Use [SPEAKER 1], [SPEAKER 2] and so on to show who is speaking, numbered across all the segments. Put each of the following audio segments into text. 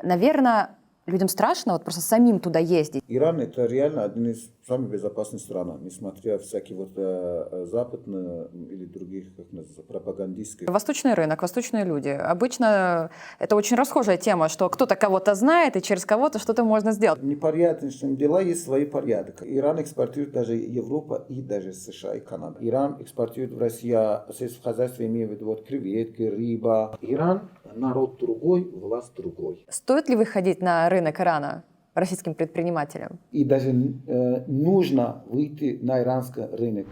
[SPEAKER 1] Наверное, людям страшно вот просто самим туда ездить.
[SPEAKER 2] Иран — это реально один из самых безопасных стран, несмотря всякие западные или других, как называется, пропагандистских.
[SPEAKER 1] Восточный рынок, восточные люди. Обычно это очень расхожая тема, что кто-то кого-то знает, и через кого-то что-то можно сделать.
[SPEAKER 2] Непорядочные дела есть свой порядок. Иран экспортирует даже Европа и даже США и Канада. Иран экспортирует в Россию сельское хозяйство, имею в виду креветки, рыба. Иран — народ другой, власть другой.
[SPEAKER 1] Стоит ли выходить на рынок Ирана российским предпринимателям?
[SPEAKER 2] И даже нужно выйти на иранский рынок.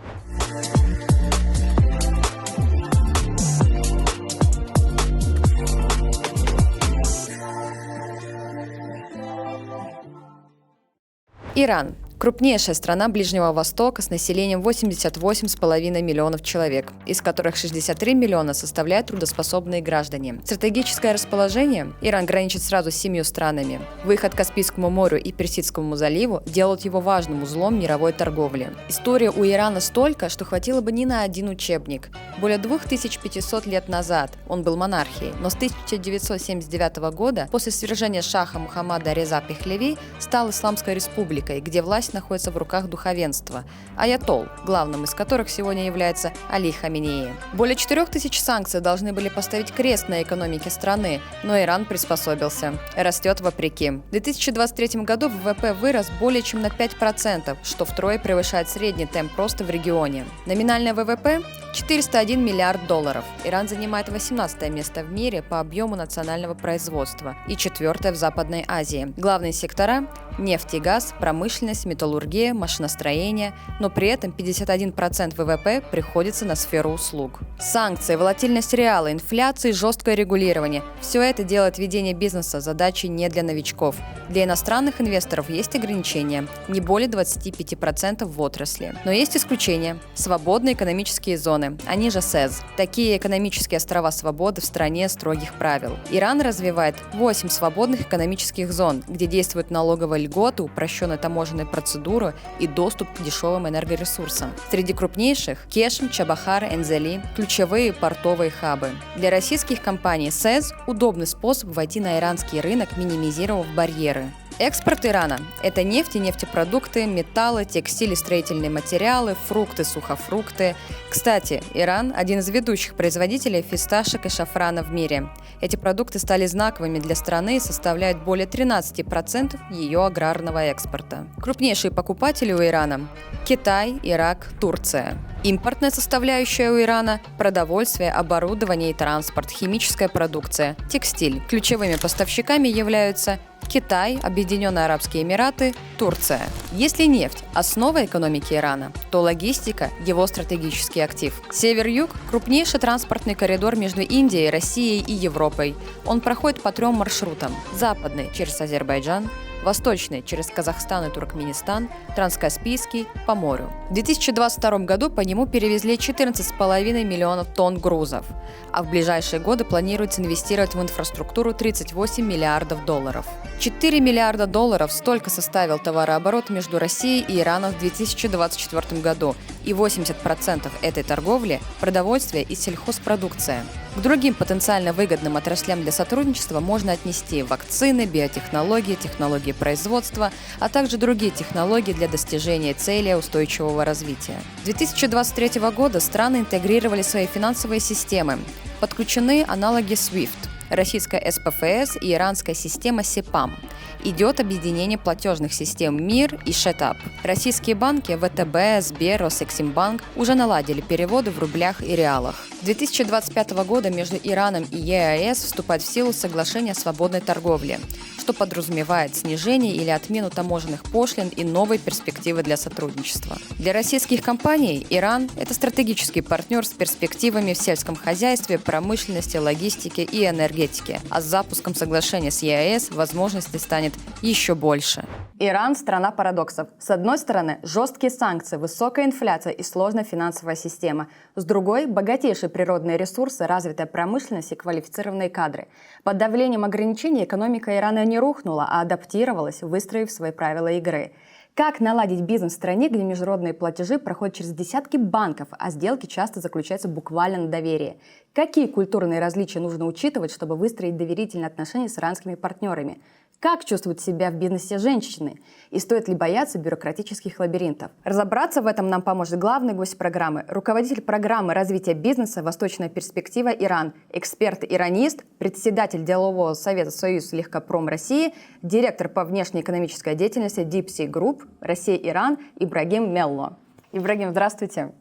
[SPEAKER 1] Иран – крупнейшая страна Ближнего Востока с населением 88,5 миллионов человек, из которых 63 миллиона составляют трудоспособные граждане. Стратегическое расположение – Иран граничит сразу с 7 странами. Выход к Каспийскому морю и Персидскому заливу делают его важным узлом мировой торговли. История у Ирана столько, что хватило бы не на один учебник. Более 2500 лет назад он был монархией, но с 1979 года, после свержения шаха Мухаммада Реза Пехлеви, стал Исламской республикой, где власть находится в руках духовенства, аятолл, главным из которых сегодня является Али Хаменеи. Более 4000 санкций должны были поставить крест на экономике страны, но Иран приспособился. Растет вопреки. В 2023 году ВВП вырос более чем на 5%, что втрое превышает средний темп роста в регионе. Номинальный ВВП – 401 миллиард долларов. Иран занимает 18 место в мире по объему национального производства и 4 в Западной Азии. Главные сектора – нефть и газ, промышленность, металлургия, машиностроение, но при этом 51% ВВП приходится на сферу услуг. Санкции, волатильность реала, инфляция и жесткое регулирование – все это делает ведение бизнеса задачей не для новичков. Для иностранных инвесторов есть ограничения – не более 25% в отрасли. Но есть исключения – свободные экономические зоны, они же СЭЗ. Такие экономические острова свободы в стране строгих правил. Иран развивает 8 свободных экономических зон, где действуют налоговые льготы, упрощенные таможенные процедуры и доступ к дешевым энергоресурсам. Среди крупнейших – Кешм, Чабахар, Энзели – ключевые портовые хабы. Для российских компаний СЭЗ – удобный способ войти на иранский рынок, минимизировав барьеры. Экспорт Ирана – это нефть и нефтепродукты, металлы, текстиль и строительные материалы, фрукты, сухофрукты. Кстати, Иран – один из ведущих производителей фисташек и шафрана в мире. Эти продукты стали знаковыми для страны и составляют более 13% ее аграрного экспорта. Крупнейшие покупатели у Ирана – Китай, Ирак, Турция. Импортная составляющая у Ирана – продовольствие, оборудование и транспорт, химическая продукция, текстиль. Ключевыми поставщиками являются Китай, Объединенные Арабские Эмираты, Турция. Если нефть – основа экономики Ирана, то логистика – его стратегический актив. Север-юг – крупнейший транспортный коридор между Индией, Россией и Европой. Он проходит по 3 маршрутам – западный – через Азербайджан, восточный – через Казахстан и Туркменистан, транскаспийский – по морю. В 2022 году по нему перевезли 14,5 миллионов тонн грузов, а в ближайшие годы планируется инвестировать в инфраструктуру 38 миллиардов долларов. 4 миллиарда долларов – столько составил товарооборот между Россией и Ираном в 2024 году, и 80% этой торговли – продовольствие и сельхозпродукция. К другим потенциально выгодным отраслям для сотрудничества можно отнести вакцины, биотехнологии, технологии производства, а также другие технологии для достижения целей устойчивого развития. С 2023 года страны интегрировали свои финансовые системы. Подключены аналоги SWIFT, российская СПФС и иранская система СЕПАМ. Идет объединение платежных систем МИР и ШЭТАП. Российские банки ВТБ, Сбер, Росэксимбанк уже наладили переводы в рублях и реалах. С 2025 года между Ираном и ЕАЭС вступает в силу соглашение о свободной торговле, что подразумевает снижение или отмену таможенных пошлин и новые перспективы для сотрудничества. Для российских компаний Иран – это стратегический партнер с перспективами в сельском хозяйстве, промышленности, логистике и энергетике. А с запуском соглашения с ЕАЭС возможностей станет еще больше. Иран – страна парадоксов. С одной стороны, жесткие санкции, высокая инфляция и сложная финансовая система. С другой – богатейшие природные ресурсы, развитая промышленность и квалифицированные кадры. Под давлением ограничений экономика Ирана не рухнула, а адаптировалась, выстроив свои правила игры. Как наладить бизнес в стране, где международные платежи проходят через десятки банков, а сделки часто заключаются буквально на доверии? Какие культурные различия нужно учитывать, чтобы выстроить доверительные отношения с иранскими партнерами? Как чувствуют себя в бизнесе женщины? И стоит ли бояться бюрократических лабиринтов? Разобраться в этом нам поможет главный гость программы, руководитель программы развития бизнеса «Восточная перспектива Иран», эксперт-иранист, председатель делового совета Союз Легкопром России, директор по внешнеэкономической деятельности Deep Sea Group Россия-Иран Ибрагим Мелло. Ибрагим, здравствуйте.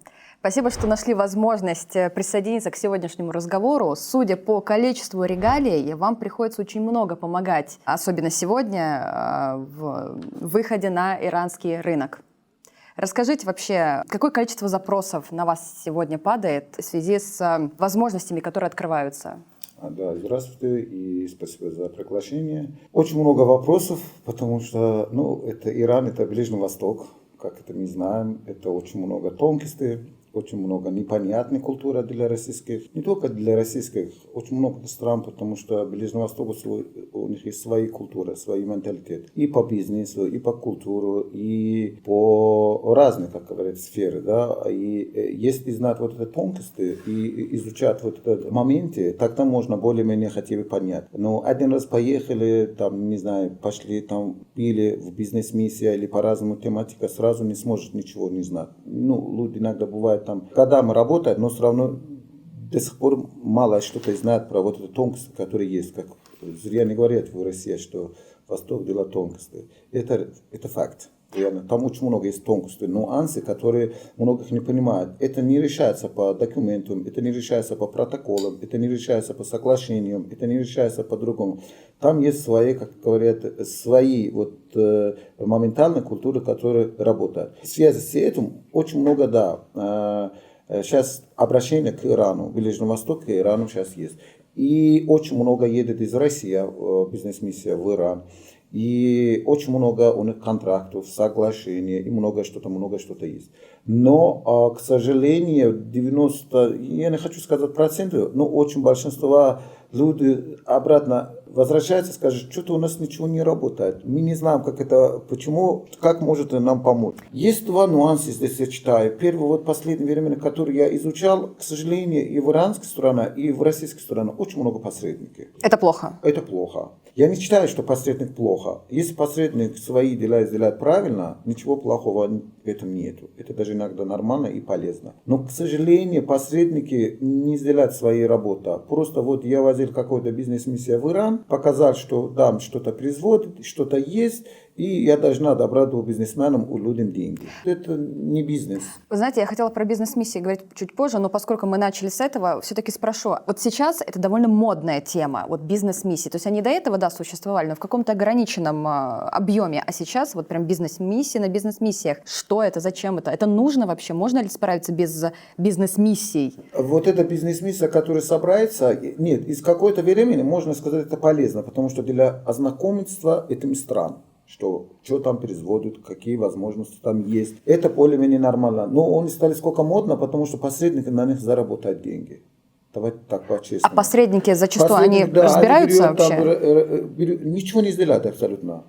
[SPEAKER 1] Спасибо, что нашли возможность присоединиться к сегодняшнему разговору. Судя по количеству регалий, вам приходится очень много помогать, особенно сегодня, в выходе на иранский рынок. Расскажите вообще, какое количество запросов на вас сегодня падает в связи с возможностями, которые открываются?
[SPEAKER 2] Да, здравствуйте и спасибо за приглашение. Очень много вопросов, потому что это Иран, это Ближний Восток, как это мы знаем, это очень много тонкостей. Очень много непонятной культуры для российских, не только для российских, очень много стран, потому что Ближний Восток, у них есть свои культуры, свой менталитет. И по бизнесу, и по культуре, и по разным, как говорят, сферы. Да? И если знать вот эти тонкости и изучать вот эти моменты, тогда можно более-менее хотя бы понять. Но один раз поехали, там, не знаю, пошли там, пили в бизнес-миссии или по разному тематике, сразу не сможет ничего не знать. Люди иногда бывают там, когда мы работаем, но все равно до сих пор мало что-то знают про вот эту тонкость, которая есть. Как зря не говорят в России, что Восток дело тонкости. Это факт. Реально. Там очень много есть тонкостей, нюансы, которые многих не понимают. Это не решается по документам, это не решается по протоколам, это не решается по соглашениям, это не решается по-другому. Там есть свои, как говорят, свои моментальные культуры, которые работают. В связи с этим очень много, сейчас обращение к Ирану, Ближнему Востоку, к Ирану сейчас есть. И очень много едет из России бизнес-миссия в Иран. И очень много у них контрактов, соглашений, и много что-то есть. Но, к сожалению, 90, я не хочу сказать проценты, но очень большинство людей обратно возвращаются и скажут, что-то у нас ничего не работает. Мы не знаем, как это, почему, как может нам помочь. Есть два нюанса здесь, я читаю. Первый, последнее время, который я изучал, к сожалению, и в иранской стороне, и в российской стороне очень много посредников.
[SPEAKER 1] Это плохо?
[SPEAKER 2] Это плохо. Я не считаю, что посредник плохо. Если посредник свои дела сделает правильно, ничего плохого в этом нету. Это даже иногда нормально и полезно. Но, к сожалению, посредники не сделают свои работы. Просто я возил какой-то бизнес-миссию в Иран, показал, что там что-то производит, что-то есть, и я должна добрать бизнесменам, людям деньги. Это не бизнес.
[SPEAKER 1] Вы знаете, я хотела про бизнес-миссии говорить чуть позже, но поскольку мы начали с этого, все-таки спрошу. Вот сейчас это довольно модная тема, бизнес-миссии. То есть они до этого, существовали, но в каком-то ограниченном объеме. А сейчас прям бизнес-миссии на бизнес-миссиях. Что это? Зачем это? Это нужно вообще? Можно ли справиться без бизнес-миссий?
[SPEAKER 2] Эта бизнес-миссия, которая собирается, нет, из какого-то времени, можно сказать, это полезно, потому что для ознакомиться этими стран, что там производят, какие возможности там есть. Это более-менее нормально. Но они стали сколько модно, потому что посредники на них заработают деньги. Давайте так по-честному.
[SPEAKER 1] А посредники зачастую, они разбираются
[SPEAKER 2] они
[SPEAKER 1] вообще?
[SPEAKER 2] Ничего не сделают абсолютно.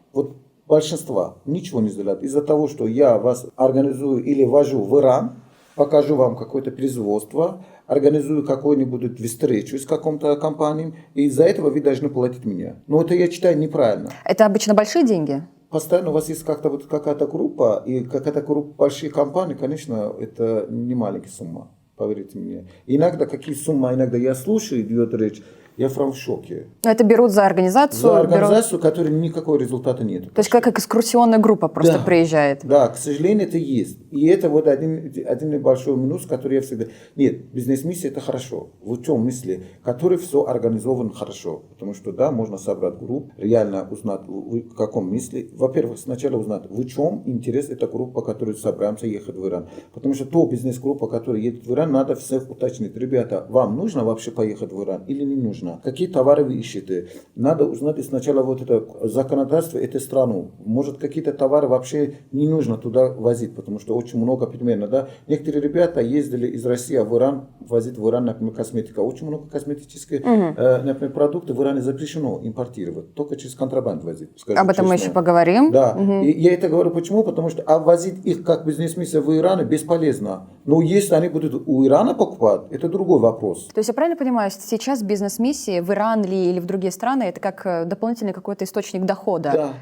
[SPEAKER 2] Большинство ничего не сделают. Из-за того, что я вас организую или вожу в Иран, покажу вам какое-то производство, организую какую-нибудь встречу с какой-то компанией, и из-за этого вы должны платить мне. Но это я считаю неправильно.
[SPEAKER 1] Это обычно большие деньги?
[SPEAKER 2] Постоянно у вас есть как-то какая-то группа, и какая-то группа больших компаний, конечно, это не маленькая сумма, поверьте мне. Иногда какие суммы, иногда я слушаю, идет речь, я прям в шоке.
[SPEAKER 1] Но это берут за организацию?
[SPEAKER 2] За организацию, которой никакого результата нет.
[SPEAKER 1] То есть как экскурсионная группа просто приезжает?
[SPEAKER 2] Да, к сожалению, это есть. И это один небольшой минус, который я всегда... Нет, бизнес-миссия это хорошо. В чем мысли? Который все организован хорошо. Потому что, можно собрать группу, реально узнать, в каком мысли. Во-первых, сначала узнать, в чем интерес эта группа, которая собираемся ехать в Иран. Потому что то бизнес-группа, которая едет в Иран, надо всех уточнить. Ребята, вам нужно вообще поехать в Иран или не нужно? нужно, какие товары вы ищете. Надо узнать сначала вот это законодательство этой страны. Может, какие-то товары вообще не нужно туда возить, потому что очень много примерно, да. Некоторые ребята ездили из России в Иран, возить в Иран, например, косметика. Очень много косметических, например, продуктов в Иране запрещено импортировать, только через контрабанд возить.
[SPEAKER 1] Об этом мы еще поговорим.
[SPEAKER 2] Да, и я это говорю почему, потому что возить их как бизнес-миссия в Иран бесполезно. Но если они будут у Ирана покупать, это другой вопрос.
[SPEAKER 1] То есть я правильно понимаю, что сейчас бизнес-миссии в Иран или в другие страны это как дополнительный какой-то источник дохода?
[SPEAKER 2] Да.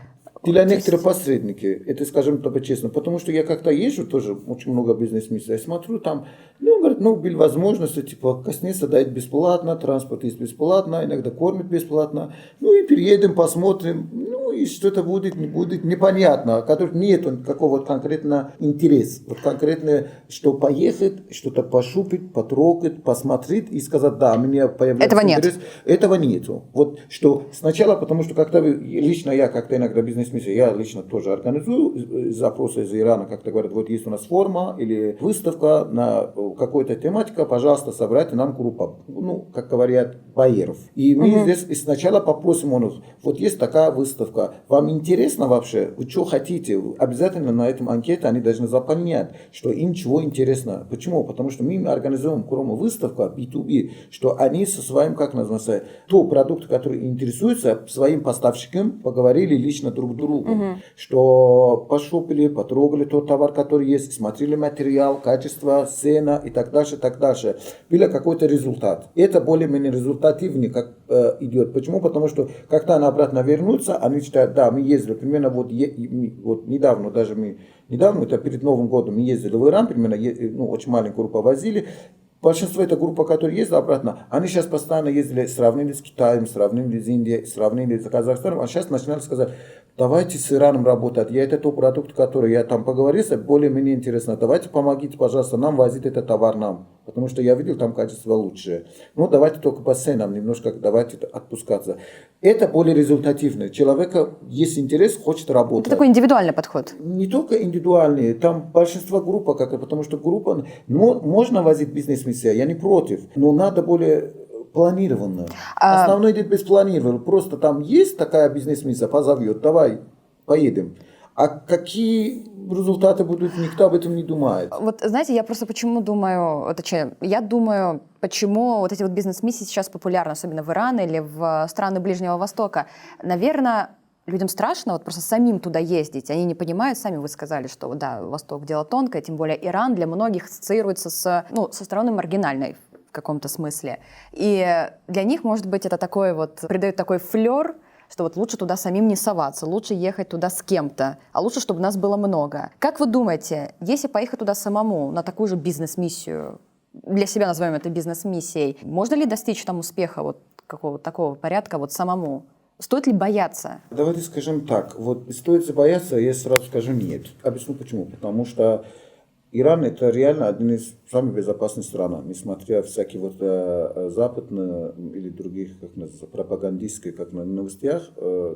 [SPEAKER 2] Для некоторых посредники, это скажем только честно, потому что я как-то езжу тоже очень много бизнес-миссий, я смотрю там, говорят, были возможности, типа, коснется дать бесплатно, транспорт есть бесплатно, иногда кормят бесплатно, и переедем, посмотрим, и что-то будет, не будет, непонятно, которых нет какого-то конкретного интереса, вот конкретно, что поехать, что-то пошупить, потрогать, посмотреть и сказать, да, мне появляется
[SPEAKER 1] этого
[SPEAKER 2] интерес.
[SPEAKER 1] Нет.
[SPEAKER 2] Этого нету. Вот что сначала, потому что как-то лично я как-то иногда бизнес-миссия, я лично тоже организую запросы из Ирана, как-то говорят, вот есть у нас форма или выставка на какой-то тематика, пожалуйста, собрайте нам группу, как говорят, байеров. И мы здесь сначала попросим у них, вот есть такая выставка, вам интересно вообще, вы что хотите, обязательно на этом анкете они должны заполнять, что им чего интересно. Почему? Потому что мы организуем, кроме выставка B2B, что они со своим, как называется, то продукт, который интересуется, своим поставщикам поговорили лично друг другу, что пошупили, потрогали тот товар, который есть, смотрели материал, качество, цена и так дальше, так дальше. Был какой-то результат. Это более-менее результативный как идет. Почему? Потому что когда они обратно вернутся, они считают, да, мы ездили примерно вот недавно, это перед Новым годом мы ездили в Иран, примерно, очень маленькую группу возили. Большинство этой группы, которые ездят обратно, они сейчас постоянно ездили, сравнили с Китаем, сравнили с Индией, сравнили с Казахстаном, а сейчас начинали сказать, давайте с Ираном работать, это тот продукт, который я там поговорил, более-менее интересно, давайте помогите, пожалуйста, нам возить этот товар нам, потому что я видел, там качество лучше. Давайте только по ценам немножко, давайте отпускаться. Это более результативно. У человека есть интерес, хочет работать.
[SPEAKER 1] Это такой индивидуальный подход.
[SPEAKER 2] Не только индивидуальный, там большинство группа, потому что группа, можно возить бизнес-миссия, я не против, но надо более планированно. Основной идет без планирования. Просто там есть такая бизнес-миссия, позовет, давай, поедем. А какие результаты будут, никто об этом не думает.
[SPEAKER 1] Вот знаете, я просто почему думаю, я думаю, почему вот эти вот бизнес-миссии сейчас популярны, особенно в Иране или в страны Ближнего Востока. Наверное, людям страшно вот просто самим туда ездить. Они не понимают, сами вы сказали, что да, Восток дело тонкое, тем более Иран для многих ассоциируется со стороной маргинальной в каком-то смысле. И для них, может быть, это придает такой флер, что вот лучше туда самим не соваться, лучше ехать туда с кем-то, а лучше, чтобы нас было много. Как вы думаете, если поехать туда самому на такую же бизнес-миссию, для себя назовем это бизнес-миссией, можно ли достичь там успеха вот какого-то такого порядка вот самому? Стоит ли бояться?
[SPEAKER 2] Давайте скажем так, стоит ли бояться, я сразу скажу нет. Объясню почему. Потому что Иран это реально один из самых безопасных стран, несмотря всякие западные или других, как называется, пропагандистские, как на новостях,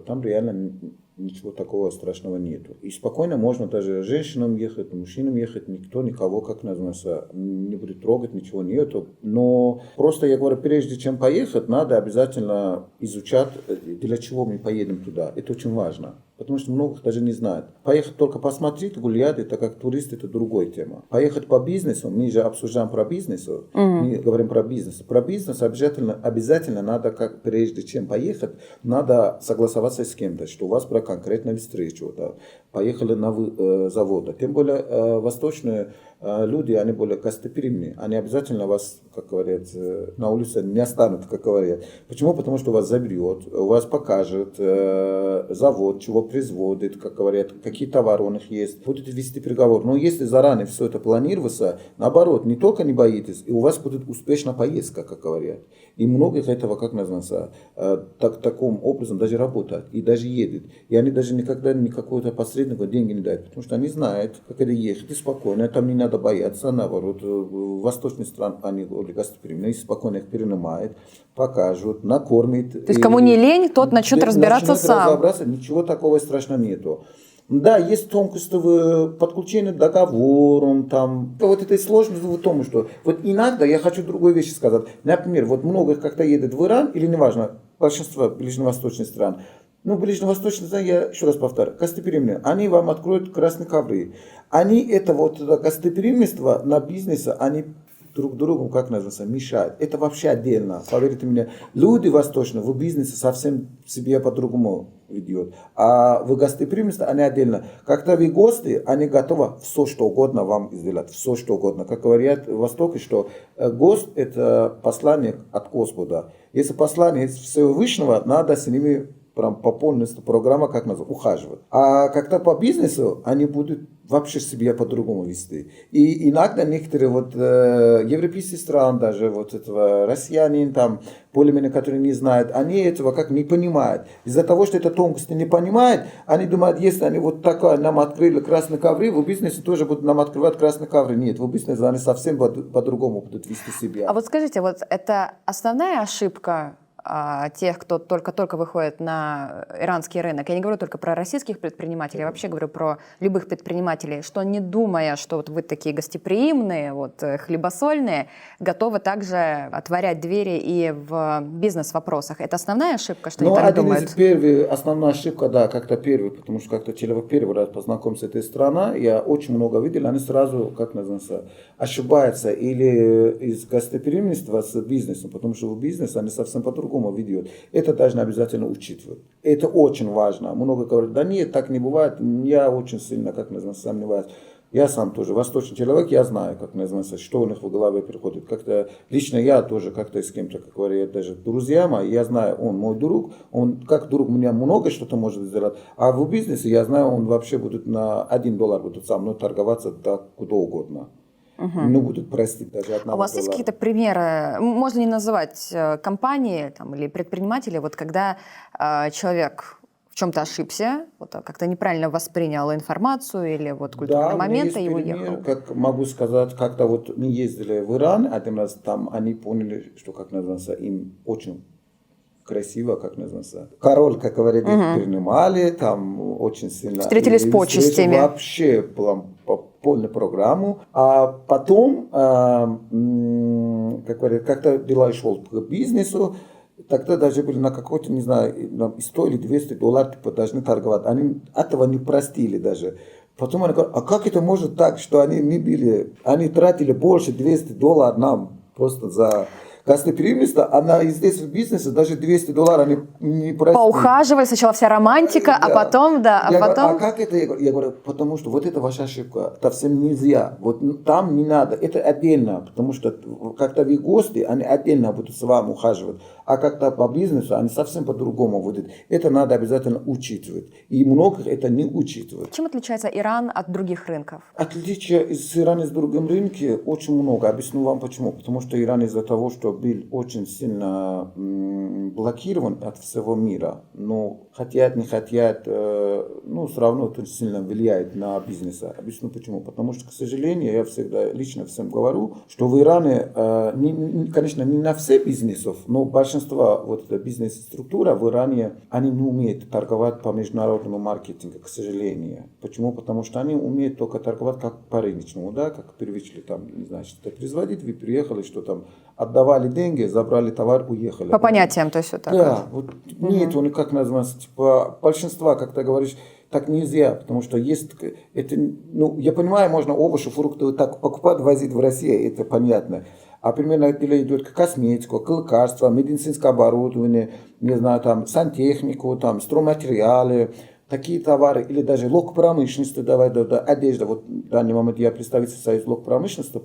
[SPEAKER 2] там реально ничего такого страшного нету. И спокойно можно даже женщинам ехать, мужчинам ехать, никто никого, как называется, не будет трогать, ничего нету. Но просто я говорю, прежде чем поехать, надо обязательно изучать, для чего мы поедем туда. Это очень важно. Потому что многих даже не знают. Поехать только посмотреть, гулять, это как турист, это другая тема. Поехать по бизнесу, мы же обсуждаем про бизнес, мы говорим про бизнес. Про бизнес обязательно надо, как прежде чем поехать, надо согласоваться с кем-то, что у вас про конкретную встречу. Да. Поехали на завод. Тем более восточные люди, они более гостеприимные. Они обязательно вас, как говорят, на улице не останут, как говорят. Почему? Потому что вас заберет, вас покажет завод, чего производит, как говорят, какие товары у них есть. Будете вести переговор. Но если заранее все это планируется, наоборот, не только не боитесь, и у вас будет успешная поездка, как говорят. И многих этого, как называется, таким образом даже работают и даже едут. И они даже никогда никакого-то посредника деньги не дают, потому что они знают, как это ехать, и спокойно, там не надо бояться, наоборот, в восточных странах они гостеприимные, спокойно их перенимают, покажут, накормят.
[SPEAKER 1] То есть кому не лень, тот начнет разбираться сам.
[SPEAKER 2] Ничего такого страшного нету. Да, есть тонкости в подключении к договорам, там. Вот этой сложности в том, что вот иногда я хочу другую вещь сказать. Например, вот много как-то едет в Иран, или неважно, большинство ближневосточных стран. Ну, ближневосточные страны, я еще раз повторю, гостеприимные, они вам откроют красные ковры. Они это вот гостеприимство на бизнесе, они друг другу, как называется, мешают. Это вообще отдельно. Поверьте мне, люди восточные в бизнесе совсем себя по-другому ведут. А в гостеприимстве они отдельно. Как-то вы гости, они готовы все, что угодно вам сделать. Все, что угодно. Как говорят в Востоке, что гость это посланник от Господа. Если посланник Всевышнего, надо с ними прям по полностью программа, как называется, ухаживать. А как-то по бизнесу они будут вообще себя по-другому вести. И иногда некоторые вот европейские страны, даже вот этого россиянин, там, более-менее, которые не знают, они этого как не понимают. Из-за того, что это тонкости не понимают, они думают, если они вот такая нам открыли красные ковры, в бизнесе тоже будут нам открывать красные ковры. Нет, в бизнесе они совсем по-другому будут вести себя.
[SPEAKER 1] А вот скажите, вот это основная ошибка тех, кто только-только выходит на иранский рынок. Я не говорю только про российских предпринимателей, я вообще говорю про любых предпринимателей, что не думая, что вот вы такие гостеприимные, вот хлебосольные, готовы также отворять двери и в бизнес-вопросах. Это основная ошибка, что они так думают?
[SPEAKER 2] Основная ошибка, да, как-то первый, потому что как-то человек первый раз познакомился с этой страной, я очень много видел, они сразу, как называется, ошибаются или из гостеприимства с бизнесом, потому что в бизнесе они совсем по-другому ведет. Это должны обязательно учитывать. Это очень важно. Много говорят, да нет, так не бывает. Я очень сильно, как называется, сомневаюсь. Я сам тоже восточный человек, я знаю, как называется, что у них в голове приходит. Как-то лично я тоже как-то с кем-то, как говорят, даже друзья мои, я знаю, он мой друг, он как друг меня много что-то может сделать, а в бизнесе я знаю, он вообще будет на $1 будет со мной торговаться да, куда угодно. Ну, будут простить даже $1.
[SPEAKER 1] А у вас есть какие-то примеры, можно не называть компании там, или предприниматели, вот когда человек в чем-то ошибся, вот, как-то неправильно воспринял информацию или вот культурный момент и уехал?
[SPEAKER 2] Как могу сказать, как-то вот мы ездили в Иран, один раз там они поняли, что, как называется, им очень красиво, как называется. Король, как говорят, их принимали, там очень сильно.
[SPEAKER 1] Встретились с почестями.
[SPEAKER 2] Вообще полную программу. А потом, как говорят, как-то дела шел к бизнесу, тогда даже были на какой-то, не знаю, $100 или $200 типа, должны торговать. Они этого не простили даже. Потом они говорят, а как это может так, что они не били, они тратили больше $200 нам просто за гостеприимство, а здесь в бизнесе даже $200 они не простили.
[SPEAKER 1] Поухаживали, сначала вся романтика, а потом, да,
[SPEAKER 2] я
[SPEAKER 1] потом...
[SPEAKER 2] Говорю, а как это? Я говорю, потому что вот это ваша ошибка, совсем нельзя, вот там не надо, это отдельно, потому что как-то вы гости, они отдельно будут с вами ухаживать, а как-то по бизнесу они совсем по-другому будут. Это надо обязательно учитывать, и многих это не учитывают.
[SPEAKER 1] Чем отличается Иран от других рынков?
[SPEAKER 2] Отличия из Ирана с другим рынке очень много, объясню вам почему, потому что Иран из-за того, что был очень сильно блокирован от всего мира, но хотят, не хотят, ну, все равно это очень сильно влияет на бизнес. Объясню почему. Потому что, к сожалению, я всегда лично всем говорю, что в Иране, конечно, не на все бизнесов, но большинство вот эта бизнес-структура в Иране, они не умеют торговать по международному маркетингу, к сожалению. Почему? Потому что они умеют только торговать как по рыночному, да, как привычли там, не знаю, что-то производить, вы приехали, что там, отдавали деньги, забрали товар, уехали.
[SPEAKER 1] По понятиям, то есть вот так.
[SPEAKER 2] Да, вот нет, он как называется, типа, большинства, как ты говоришь, так нельзя, потому что есть, это, ну, я понимаю, можно овощи, фрукты так покупать, возить в Россию, это понятно. А примерно это идет к косметику, к лекарствам, медицинское оборудование, не знаю, там, сантехнику, там, стройматериалы, такие товары, или даже лог-промышленности, одежда. Вот в данный момент я представитель Союза лог-промышленности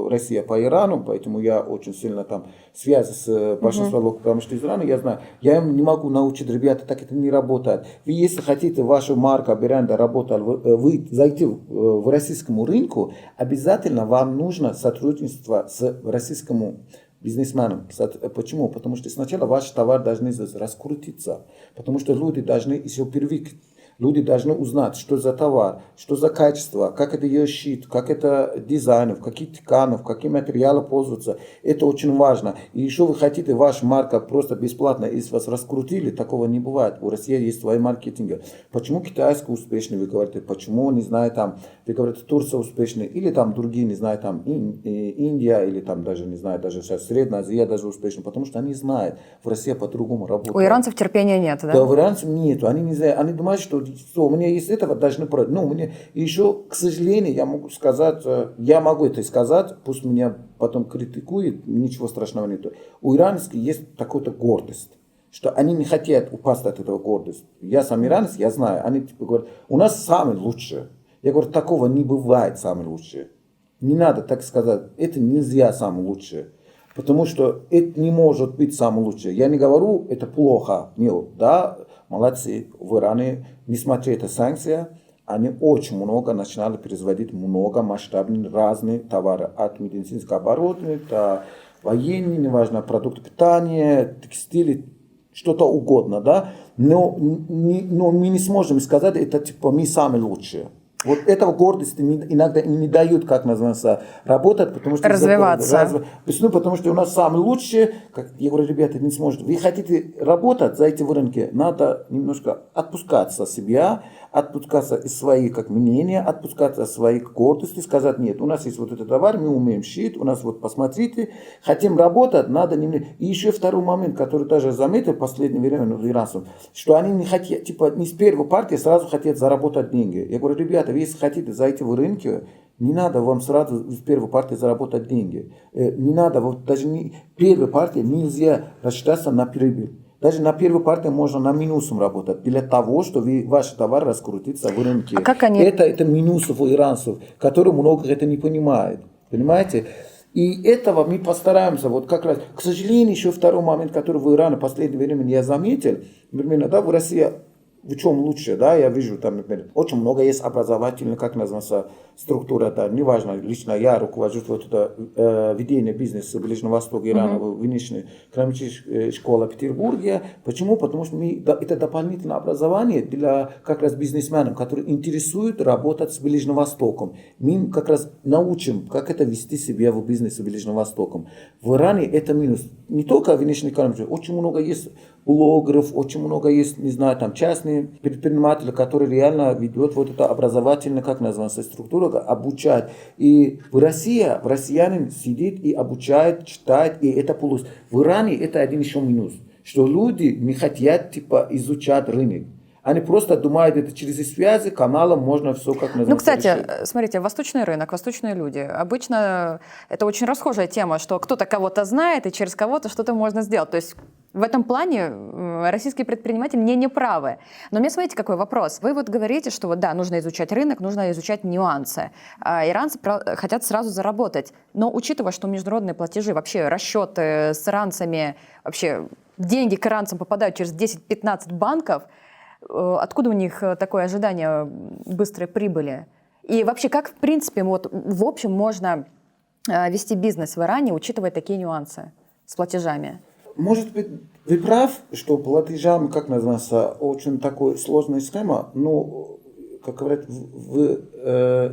[SPEAKER 2] Россия по Ирану, поэтому я очень сильно там связи с большинством лог-промышленности из Ирана, я знаю. Я им не могу научить, ребята, так это не работает. Вы, если хотите, ваша марка, бренда работала, вы зайти в российскому рынку, обязательно вам нужно сотрудничество с российским бизнесменам. Почему? Потому что сначала ваш товар должен раскрутиться, потому что люди должны еще привыкнуть. Люди должны узнать, что за товар, что за качество, как это ее шит, как это дизайн, в каких тканях, какие материалы пользуются. Это очень важно. И еще вы хотите, ваша марка просто бесплатно, если вас раскрутили, такого не бывает. У России есть свои маркетинги. Почему китайский успешный, вы говорите, почему, не знаю, там, вы говорите, Турция успешный, или там другие, не знаю, там, Индия, или там даже, не знаю, даже сейчас Средняя Азия даже успешна, потому что они знают, в России по-другому работает.
[SPEAKER 1] У иранцев терпения нет, да?
[SPEAKER 2] Да, у иранцев нет. Они не знают, они думают, что у меня есть этого, должны продать. Ну, мне еще, к сожалению, я могу сказать, я могу это сказать, пусть меня потом критикуют, ничего страшного нет. У иранцев есть такая-то гордость, что они не хотят упасть от этого гордости. Я сам иранец, я знаю, они типа говорят, у нас самые лучшие. Я говорю, такого не бывает самые лучшие. Не надо так сказать, это нельзя самое лучшее. Потому что это не может быть самое лучшее. Я не говорю, это плохо. Нет, да, молодцы. В Иране, несмотря на санкции, они очень много начинали производить много масштабных разных товаров. От медицинского оборудования до военных, неважно, продукты питания, текстили, что-то угодно, да. Но мы не сможем сказать, это типа мы самые лучшие. Вот этого гордости иногда не дают, как называется, работать, потому что...
[SPEAKER 1] Развиваться.
[SPEAKER 2] Потому что у нас самые лучшие, как я говорю, ребята, не сможете. Вы хотите работать, зайти в рынке, надо немножко отпускаться от себя, отпускаться из своих как мнения, отпускаться от своих гордости, сказать, нет, у нас есть вот этот товар, мы умеем шить, у нас вот посмотрите, хотим работать, надо немного... И еще второй момент, который даже заметил в последнее время у иранцев, что они не хотят, типа, не с первой партии сразу хотят заработать деньги. Я говорю, ребята, если хотите зайти в рынке, не надо вам сразу в первой партии заработать деньги. Не надо, вот даже не, первой партии нельзя рассчитаться на прибыль. Даже на первой партии можно на минусом работать, для того, чтобы ваш товар раскрутится в рынке.
[SPEAKER 1] А как они...
[SPEAKER 2] Это минусов у иранцев, которые много это не понимают. Понимаете? И этого мы постараемся, вот как раз, к сожалению, еще второй момент, который в Иране в последнее время я заметил, например, да, в России в чем лучше, да, я вижу там, например, очень много есть образовательных, как называется, структура, да, неважно, лично я руковожу вот это ведение бизнеса в Ближнем Востоке, Ирана, в внешней экономической школе в Петербурге. Почему? Потому что это дополнительное образование для как раз бизнесменов, которые интересуют работать с Ближним Востоком. Мы как раз научим, как это вести себя в бизнесе с Ближним Востоком. В Иране это минус. Не только внешней экономики, очень много есть блогеров, очень много есть, не знаю, там частные предприниматели, которые реально ведут вот это образовательное, как называется, структура, обучают. И в России, россиянин сидит и обучает, читает, и это плюс. В Иране это один еще минус, что люди не хотят типа изучать рынок. Они просто думают, это через связи, каналы можно все как называется.
[SPEAKER 1] Ну, кстати,
[SPEAKER 2] решить.
[SPEAKER 1] смотрите, восточный рынок, восточные люди. Обычно это очень расхожая тема, что кто-то кого-то знает, и через кого-то что-то можно сделать. То есть в этом плане российские предприниматели не правы. Но у меня, смотрите, какой вопрос. Вы вот говорите, что вот, да, нужно изучать рынок, нужно изучать нюансы. Иранцы хотят сразу заработать. Но учитывая, что международные платежи, вообще расчеты с иранцами, вообще деньги к иранцам попадают через 10-15 банков, откуда у них такое ожидание быстрой прибыли? И вообще, как, в принципе, вот, в общем, можно вести бизнес в Иране, учитывая такие нюансы с платежами?
[SPEAKER 2] Может быть, вы прав, что платежам, как называется, очень такой сложная схема, но, как говорят, в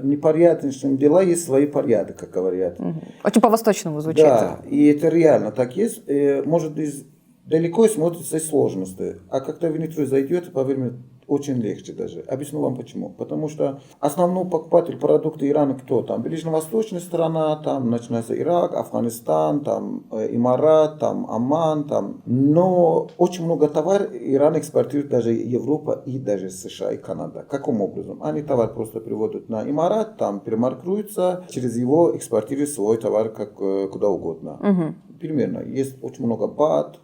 [SPEAKER 2] непорядочном дела есть свои порядки, как говорят.
[SPEAKER 1] Очень по-восточному звучит.
[SPEAKER 2] Да, и это реально так есть. Может быть, далеко смотрится сложности. А когда внутрь зайдет, поверь мне, очень легче даже. Объясню вам почему. Потому что основной покупатель продукта Ирана кто? Там ближневосточная страна, там начинается Ирак, Афганистан, там Эмират, там Оман, там. Но очень много товаров Иран экспортирует даже Европа и даже США и Канада. Каким образом? Они товар просто приводят на Эмират, там перемаркируются, через его экспортируют свой товар как, куда угодно. Примерно. Есть очень много бат.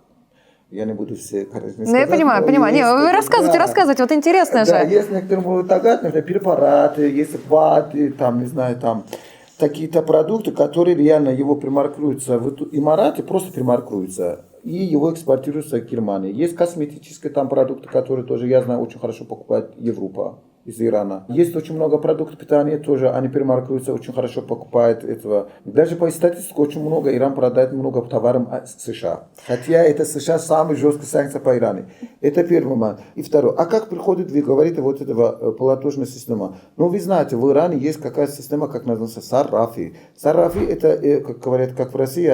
[SPEAKER 2] Я не буду все, конечно,
[SPEAKER 1] сказать. Ну, я понимаю. Не, вы рассказывайте, вот интересно
[SPEAKER 2] да,
[SPEAKER 1] же.
[SPEAKER 2] Есть некоторые тагат, например, препараты, есть БАДы, там, не знаю, там, какие-то продукты, которые реально его примаркируются в Эмирате, просто примаркируются, и его экспортируются в Германию. Есть косметические там продукты, которые тоже, я знаю, очень хорошо покупает Европа. из Ирана. Есть очень много продуктов питания тоже, они перемаркируются, очень хорошо покупают этого. Даже по статистике очень много Иран продает много товаров США. Хотя это США самые жесткие санкции по Ирану. Это первый момент. И второй. А как приходит, вы говорите, вот этого платежная система? Ну, вы знаете, в Иране есть какая-то система, как называется, сарафи. Сарафи это, как говорят, как в России,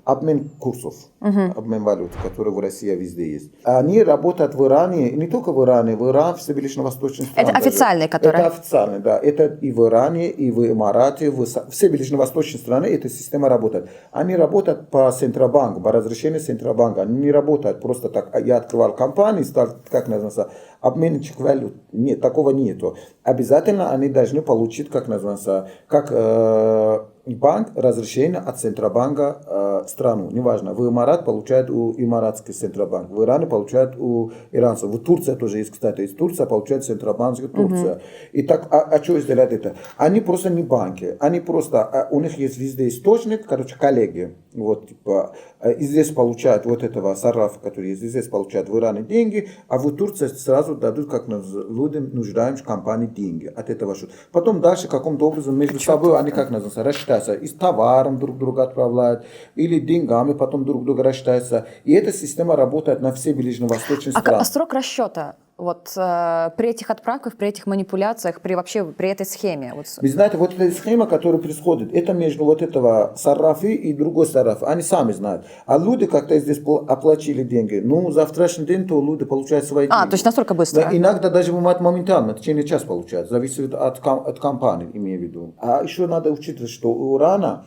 [SPEAKER 2] обмен курсов, обмен валют, который в России везде есть. Они работают в Иране, не только в Иране, в Иран, все ближневосточные страны.
[SPEAKER 1] Это официальные, которые?
[SPEAKER 2] Это официальные, да. Это и в Иране, и в Эмирате, все ближневосточные страны, эта система работает. Они работают по Центробанку, по разрешению Центробанка. Они не работают просто так, я открывал компанию, стал, как называется, обменничек валют. Нет, такого нету. Обязательно они должны получить, как называется, как банк разрешение от Центробанка страну. Неважно, в Эмират получают у Эмиратский Центробанк, в Иране получают у иранцев, в Турции тоже есть, кстати, из Турции получают Центробанк Турция. И так, что сделать это? Они просто не банки, они просто, у них есть везде источник, короче, коллеги, вот, типа, и здесь получают вот этого сарафа, который есть, здесь получают в Иране деньги, а в Турции сразу дадут, как людям, нуждаемся компании деньги от этого счета. Потом дальше каким-то образом между собой они, как называется, рассчитаются, и с товаром друг друга отправляют, или деньгами потом друг друга рассчитаются. И эта система работает на все ближневосточные страны.
[SPEAKER 1] А срок расчета? Вот при этих отправках, при этих манипуляциях, при этой схеме? Вот.
[SPEAKER 2] Вы знаете, вот эта схема, которая происходит, это между вот этого сарафи и другой сараф. Они сами знают. А люди как-то здесь оплатили деньги. Ну, завтрашний день то люди получают свои деньги.
[SPEAKER 1] То есть настолько быстро?
[SPEAKER 2] Да, иногда даже моментально, в течение часа получают. Зависит от компании, имею в виду. А еще надо учитывать, что у Ирана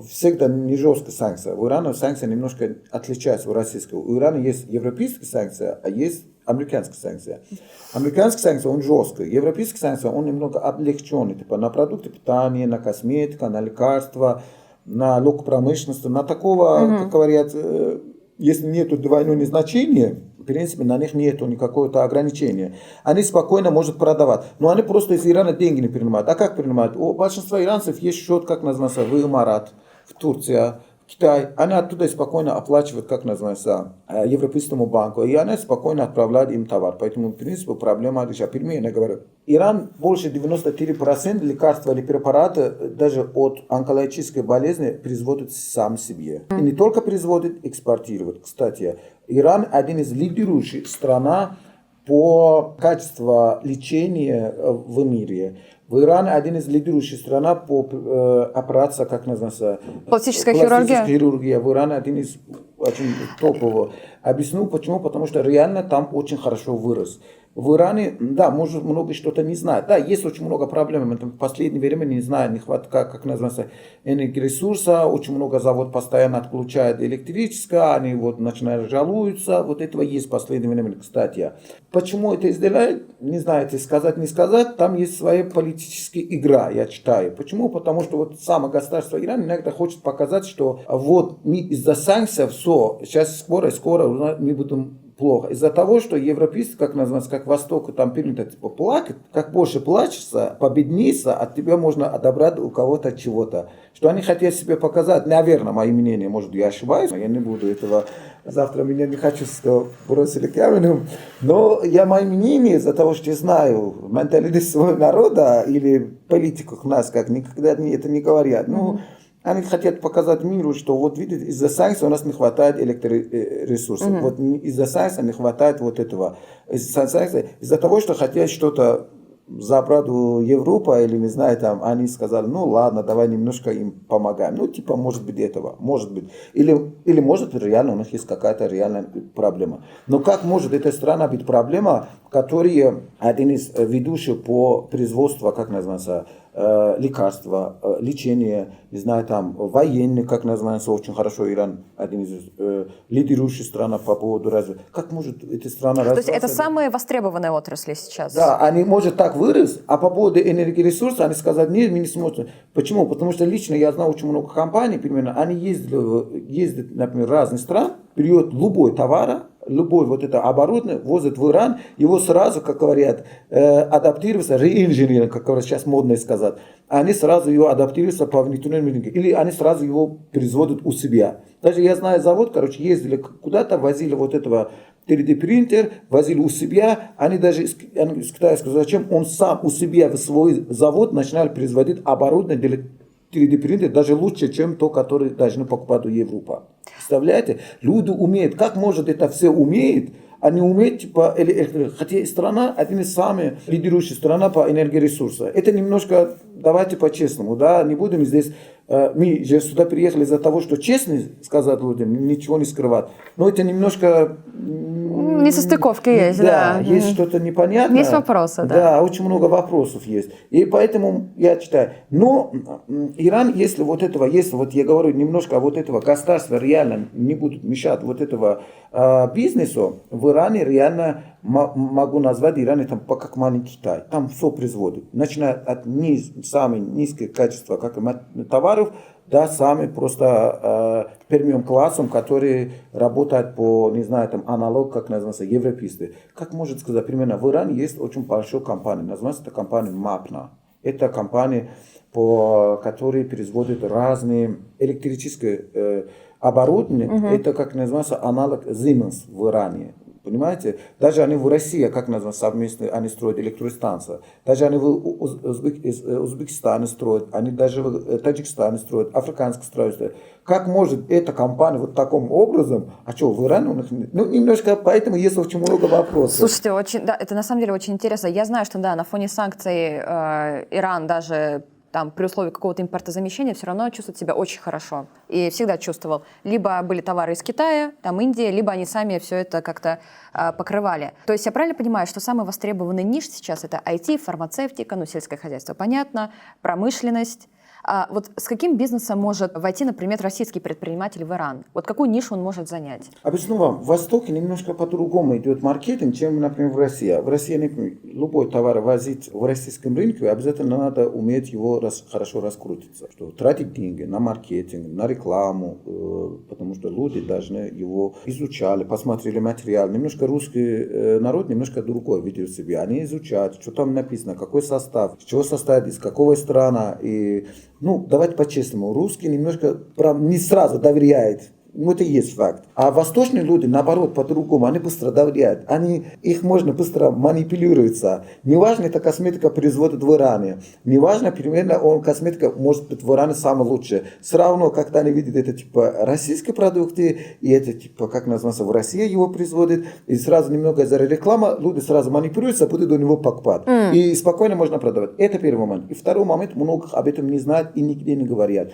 [SPEAKER 2] всегда не жесткая санкция. У Ирана санкция немножко отличается от российского. У Ирана есть европейская санкция, а есть американская санкция. Американская санкция, он жесткая. Европейская санкция, он немного облегченный. Типа на продукты питания, на косметику, на лекарства, на легкопромышленность. На такого, как говорят, если нет двойного значения, в принципе, на них нет никакого ограничения. Они спокойно могут продавать. Но они просто из Ирана деньги не принимают. А как принимают? У большинства иранцев есть счет, как называется, в Эмират, в Турции, в Китае. Они оттуда спокойно оплачивают, как называется, Европейскому банку. И они спокойно отправляют им товар. Поэтому, в принципе, проблема решена. Примерно говорю. Иран больше 93% лекарства или препарата даже от онкологической болезни производит сам себе. И не только производит, экспортирует. Кстати, Иран один из лидирующих стран по качеству лечения в мире. В Иране один из лидирующих стран по операции, как называется,
[SPEAKER 1] пластическая хирургия.
[SPEAKER 2] В Иране один из очень топовых. Объясню почему. Потому что реально там очень хорошо вырос. В Иране, да, может много что-то не знать. Да, есть очень много проблем. Мы в последнее время не знаем, нехватка, как называется, энергоресурса. Очень много заводов постоянно отключают электрическое. Они вот начинают жалуются. Вот этого есть в последнее время, кстати. Почему это сделают, не знаете, сказать, не сказать. Там есть своя политическая игра, я читаю. Почему? Потому что вот само государство Иран иногда хочет показать, что вот мы из-за санкций все, сейчас скоро мы будем плохо. Из-за того, что европейцы, как называется, как Восток, там принято типа плакать, как больше плачется, победниться, от тебя можно отобрать у кого-то чего-то. Что они хотят себе показать, наверное, мое мнение, может я ошибаюсь, я не буду этого, завтра меня не хочу, что бросили каменем, но я мое мнение из-за того, что я знаю менталитет своего народа или политиков нас, как никогда это не говорят. Ну, они хотят показать миру, что вот видите, из-за санкций у нас не хватает электроресурсов. Вот из-за санкций не хватает вот этого. Из-за того, что хотят что-то забрать у Европы, или не знаю, там, они сказали, ну ладно, давай немножко им помогаем. Ну, типа, может быть этого, может быть. Или может реально у них есть какая-то реальная проблема. Но как может эта страна быть проблема, которая один из ведущих по производству, как называется, лекарства, лечение, не знаю, там, военные, как называется, очень хорошо Иран, один из лидирующих стран по поводу развития. Как может эта страна развиваться?
[SPEAKER 1] То есть это самые востребованные отрасли сейчас?
[SPEAKER 2] Да, они, может, так вырос, а по поводу энергоресурсов они сказали, нет, мы не смотрим. Почему? Потому что лично я знаю очень много компаний, примерно, они ездят, например, в разные страны, берет любой товар, любой вот это оборудование, возят в Иран, его сразу, как говорят, адаптируются, реинженеринг, как говорят, сейчас модно сказать, они сразу его адаптируются по внутреннему рынку, или они сразу его производят у себя. Даже я знаю завод, короче, ездили куда-то, возили вот этого 3D принтер, возили у себя, они даже из Китая сказали, зачем он сам у себя в свой завод начинал производить оборудование для 3D принтер даже лучше, чем то, которое должны покупать у Европы. Представляете? Люди умеют. Как может это все умеет? Они умеют, типа, хотя страна, один из самых лидирующих стран по энергоресурсам. Это немножко, давайте по-честному, да, не будем здесь, мы же сюда приехали из-за того, что честно сказать людям, ничего не скрывать. Но это немножко...
[SPEAKER 1] Несостыковки есть, да.
[SPEAKER 2] Есть что-то непонятное.
[SPEAKER 1] Есть вопросы, да.
[SPEAKER 2] Да, очень много вопросов есть. И поэтому я читаю. Но Иран, если вот этого, если вот я говорю немножко вот этого государства реально не будут мешать вот этого бизнесу, в Иране реально могу назвать Иран это как маленький Китай. Там все производят. Начиная от самого низкого качества как товаров, до самым просто премиум классом, которые работают по, не знаю, там аналог, как называется, европейцы. Как может сказать, примерно в Иране есть очень большая компания, называется эта компания Mapna. Это компания, которая производит разные электрические оборудования. Это, как называется, аналог Siemens в Иране. Понимаете? Даже они в России, как называется, совместно они строят электростанции. Даже они в Узбекистане строят, они даже в Таджикистане строят, африканские строят. Как может эта компания вот таким образом, а что, в Иране у них нет? Ну, немножко, поэтому есть очень много вопросов.
[SPEAKER 1] Слушайте, да, это на самом деле очень интересно. Я знаю, что да, на фоне санкций Иран даже там, при условии какого-то импортозамещения все равно чувствует себя очень хорошо. И всегда чувствовал. Либо были товары из Китая, там Индии, либо они сами все это как-то покрывали. То есть я правильно понимаю, что самый востребованный ниш сейчас это IT, фармацевтика, ну, сельское хозяйство, понятно, промышленность. А вот с каким бизнесом может войти, например, российский предприниматель в Иран? Вот какую нишу он может занять?
[SPEAKER 2] Объясню вам, в Востоке немножко по-другому идет маркетинг, чем, например, в России. В России, например, любой товар возить в российском рынке, обязательно надо уметь его хорошо раскрутиться. Что тратить деньги на маркетинг, на рекламу, потому что люди должны его изучали, посмотрели материал. Немножко русский народ немножко другой ведет себя. Они изучают, что там написано, какой состав, из чего состоит, из какого страна. И ну, давайте по-честному, русский немножко не сразу доверяет. Ну, это и есть факт. А восточные люди, наоборот, по-другому, они быстро доверяют. Их можно быстро манипулироваться. Неважно, это косметика производит в Иране. Неважно, примерно, косметика может быть в Иране самая лучшая. Все равно, когда они видят это, типа, российские продукты, и это, типа, как называется, в России его производят, и сразу немного из-за рекламы, люди сразу манипулируются, будут у него покупать. И спокойно можно продавать. Это первый момент. И второй момент, много об этом не знают и нигде не говорят.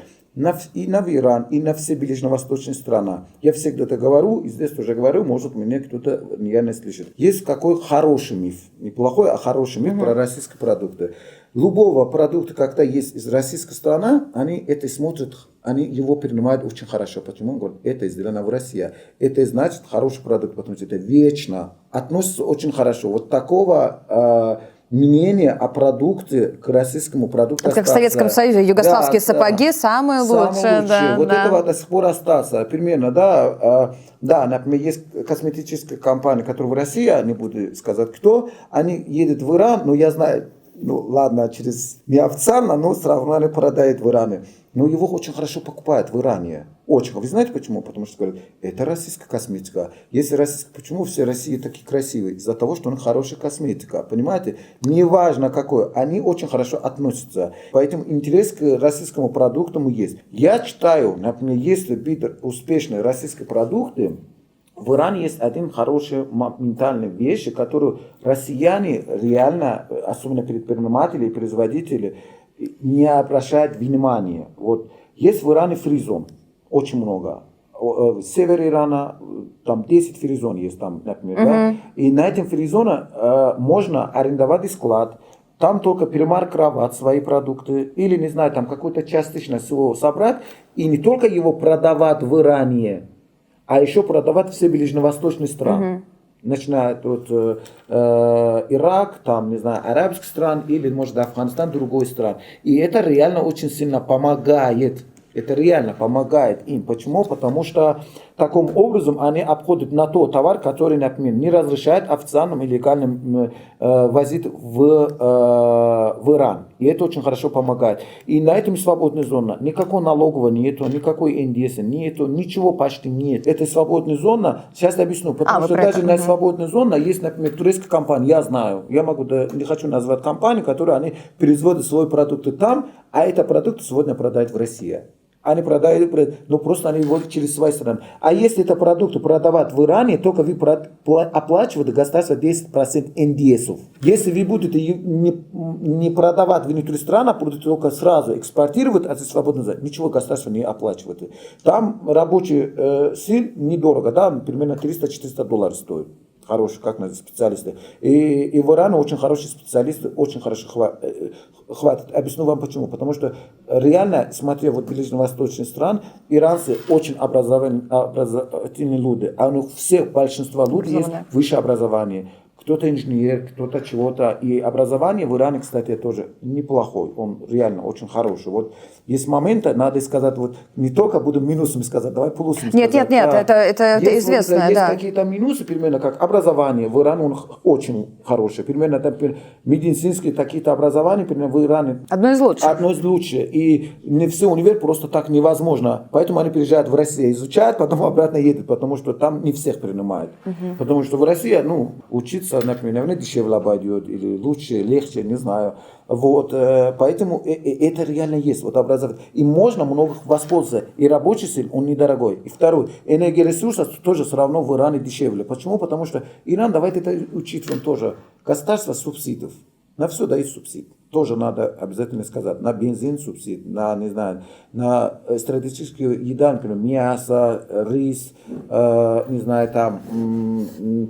[SPEAKER 2] И на Иран, и на все ближневосточные страны. Я всегда это говорю, и здесь тоже говорю, может меня кто-то неверно слышит. Есть какой хороший миф, не плохой, а хороший миф про российские продукты. Любого продукта, когда есть из российской страны, они это смотрят, они его принимают очень хорошо. Почему? Говорят, это сделано в России. Это значит хороший продукт, потому что это вечно относится очень хорошо. Вот такого мнение о продукте к российскому продукту.
[SPEAKER 1] Как в Советском Союзе югославские сапоги самые лучшие. Да,
[SPEAKER 2] вот этого до сих пор остался. Примерно, да, например, есть косметическая компания, которая в России, не буду сказать кто, они едут в Иран, но я знаю, ну ладно, через неофициально, но все равно они продают в Иране. Но его очень хорошо покупают в Иране. Очень. Вы знаете почему? Потому что говорят, это российская косметика. Если российская, почему все России такие красивые? Из-за того, что у них хорошая косметика. Понимаете? Неважно какой, они очень хорошо относятся. Поэтому интерес к российскому продукту есть. Я считаю, например, если быть успешные российские продукты, в Иране есть один хороший ментальный вещь, которую россияне реально, особенно предприниматели и производители, не обращают внимания. Вот. Есть в Иране фризон, очень много. В севере Ирана там 10 фризон есть, там, например. Да? И на этом фризоне можно арендовать склад. Там только перемаркировать свои продукты. Или, не знаю, там какую-то частично всего собрать. И не только его продавать в Иране, а еще продавать все ближневосточные страны. Начиная от Ирак, там, не знаю, арабских стран, или, может, Афганистан, другой стран. И это реально очень сильно помогает. Это реально помогает им. Почему? Потому что Таким образом, они обходят на тот товар, который, например, не разрешает официальным и легальным возить в Иран. И это очень хорошо помогает. И на этом свободная зона. Никакой налогового нету, никакой НДС нету, ничего почти нет. Это свободная зона. Сейчас объясню. Потому что даже на свободной зоне есть, например, турецкая компания. Я знаю. Я могу, не хочу назвать компанию, которую они производят свои продукты там, а это продукты сегодня продают в России. Они продают, но просто они его через свои страны. А если это продукты продавать в Иране, только вы оплачиваете государство 10% НДСов. Если вы будете не продавать внутри страны, будете только сразу экспортировать, а свободно ничего государство не оплачивает. Там рабочий сил недорого, да, примерно $300-400 стоит. Хорошие, как называется, специалисты. И в Иране очень хорошие специалисты, очень хорошо хватит. Объясню вам почему. Потому что реально, смотря вот ближневосточные страны, иранцы очень образовательные люди. А у них всех, большинство людей есть высшее образование. Кто-то инженер, кто-то чего-то. И образование в Иране, кстати, тоже неплохой. Он реально очень хороший. Вот есть моменты, надо сказать, вот не только буду минусами сказать, давай плюсами сказать.
[SPEAKER 1] Нет, это известно.
[SPEAKER 2] Вот, есть какие-то минусы, примерно как образование. В Иране он очень хороший. Примерно, например, медицинские какие-то образования, примерно в Иране.
[SPEAKER 1] Одно из лучших.
[SPEAKER 2] Одно из лучших. И не все универ просто так невозможно. Поэтому они приезжают в Россию, изучают, потом обратно едут, потому что там не всех принимают. Потому что в России, учиться, например, дешевле обойдет, или лучше, легче, не знаю. Вот, поэтому это реально есть. Вот образование. И можно много воспользоваться. И рабочий сил, он недорогой. И второй, энергоресурсы тоже все равно в Иране дешевле. Почему? Потому что Иран, давайте это учитываем тоже. Государство субсидий. На все дает субсидии. Тоже надо обязательно сказать. На бензин субсидии, на, не знаю, на стратегическую еду, например, мясо, рис, не знаю, там,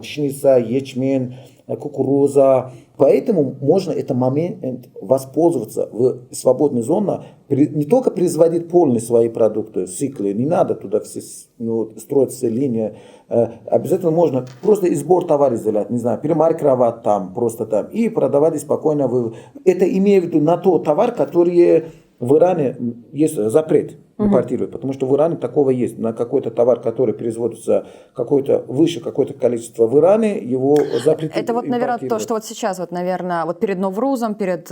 [SPEAKER 2] пшеница, ячмень, кукуруза. Поэтому можно этот момент воспользоваться в свободной зоне, не только производить полные свои продукты, циклы, не надо туда все, строить все линии. Обязательно можно просто сбор товара сделать, не знаю, перемаркировать там, просто там, и продавать спокойно. Это имею в виду на тот товар, который в Иране есть запрет импортировать, потому что в Иране такого есть. На какой-то товар, который производится выше какое-то количество в Иране, его запретили.
[SPEAKER 1] Это вот, наверное, то, что вот сейчас, вот, наверное, вот перед Новрузом, перед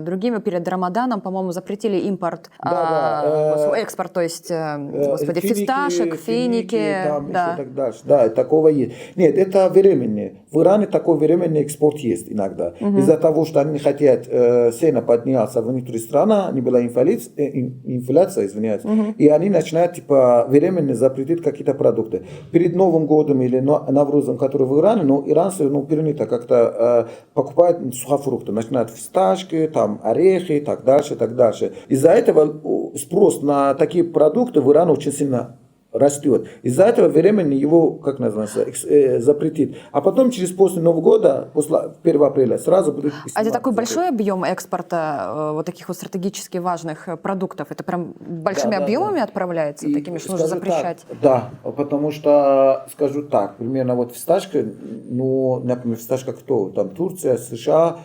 [SPEAKER 1] другими, перед Рамаданом, по-моему, запретили импорт, экспорт, то есть, господи, фисташек, финики.
[SPEAKER 2] Там, и так дальше. Да, такого есть. Нет, это временный. В Иране такой временный экспорт есть иногда. Из-за того, что они не хотят, цена подняться внутри страны, не была инфляция, извиняюсь, и они начинают временно запретить какие-то продукты. Перед Новым годом или Наврузом, который в Иране, иранцы принято как-то покупают сухофрукты, начинают фисташки, там, орехи и так дальше, и так дальше. Из-за этого спрос на такие продукты в Иране очень сильно растет. Из-за этого временно его, как называется, запретит. А потом после Нового года, после 1 апреля, сразу будет...
[SPEAKER 1] А это такой большой объем экспорта вот таких вот стратегически важных продуктов? Это прям большими объемами отправляется, такими, что нужно запрещать?
[SPEAKER 2] Да, потому что, скажу так, примерно вот фисташка, например, фисташка кто? Там Турция, США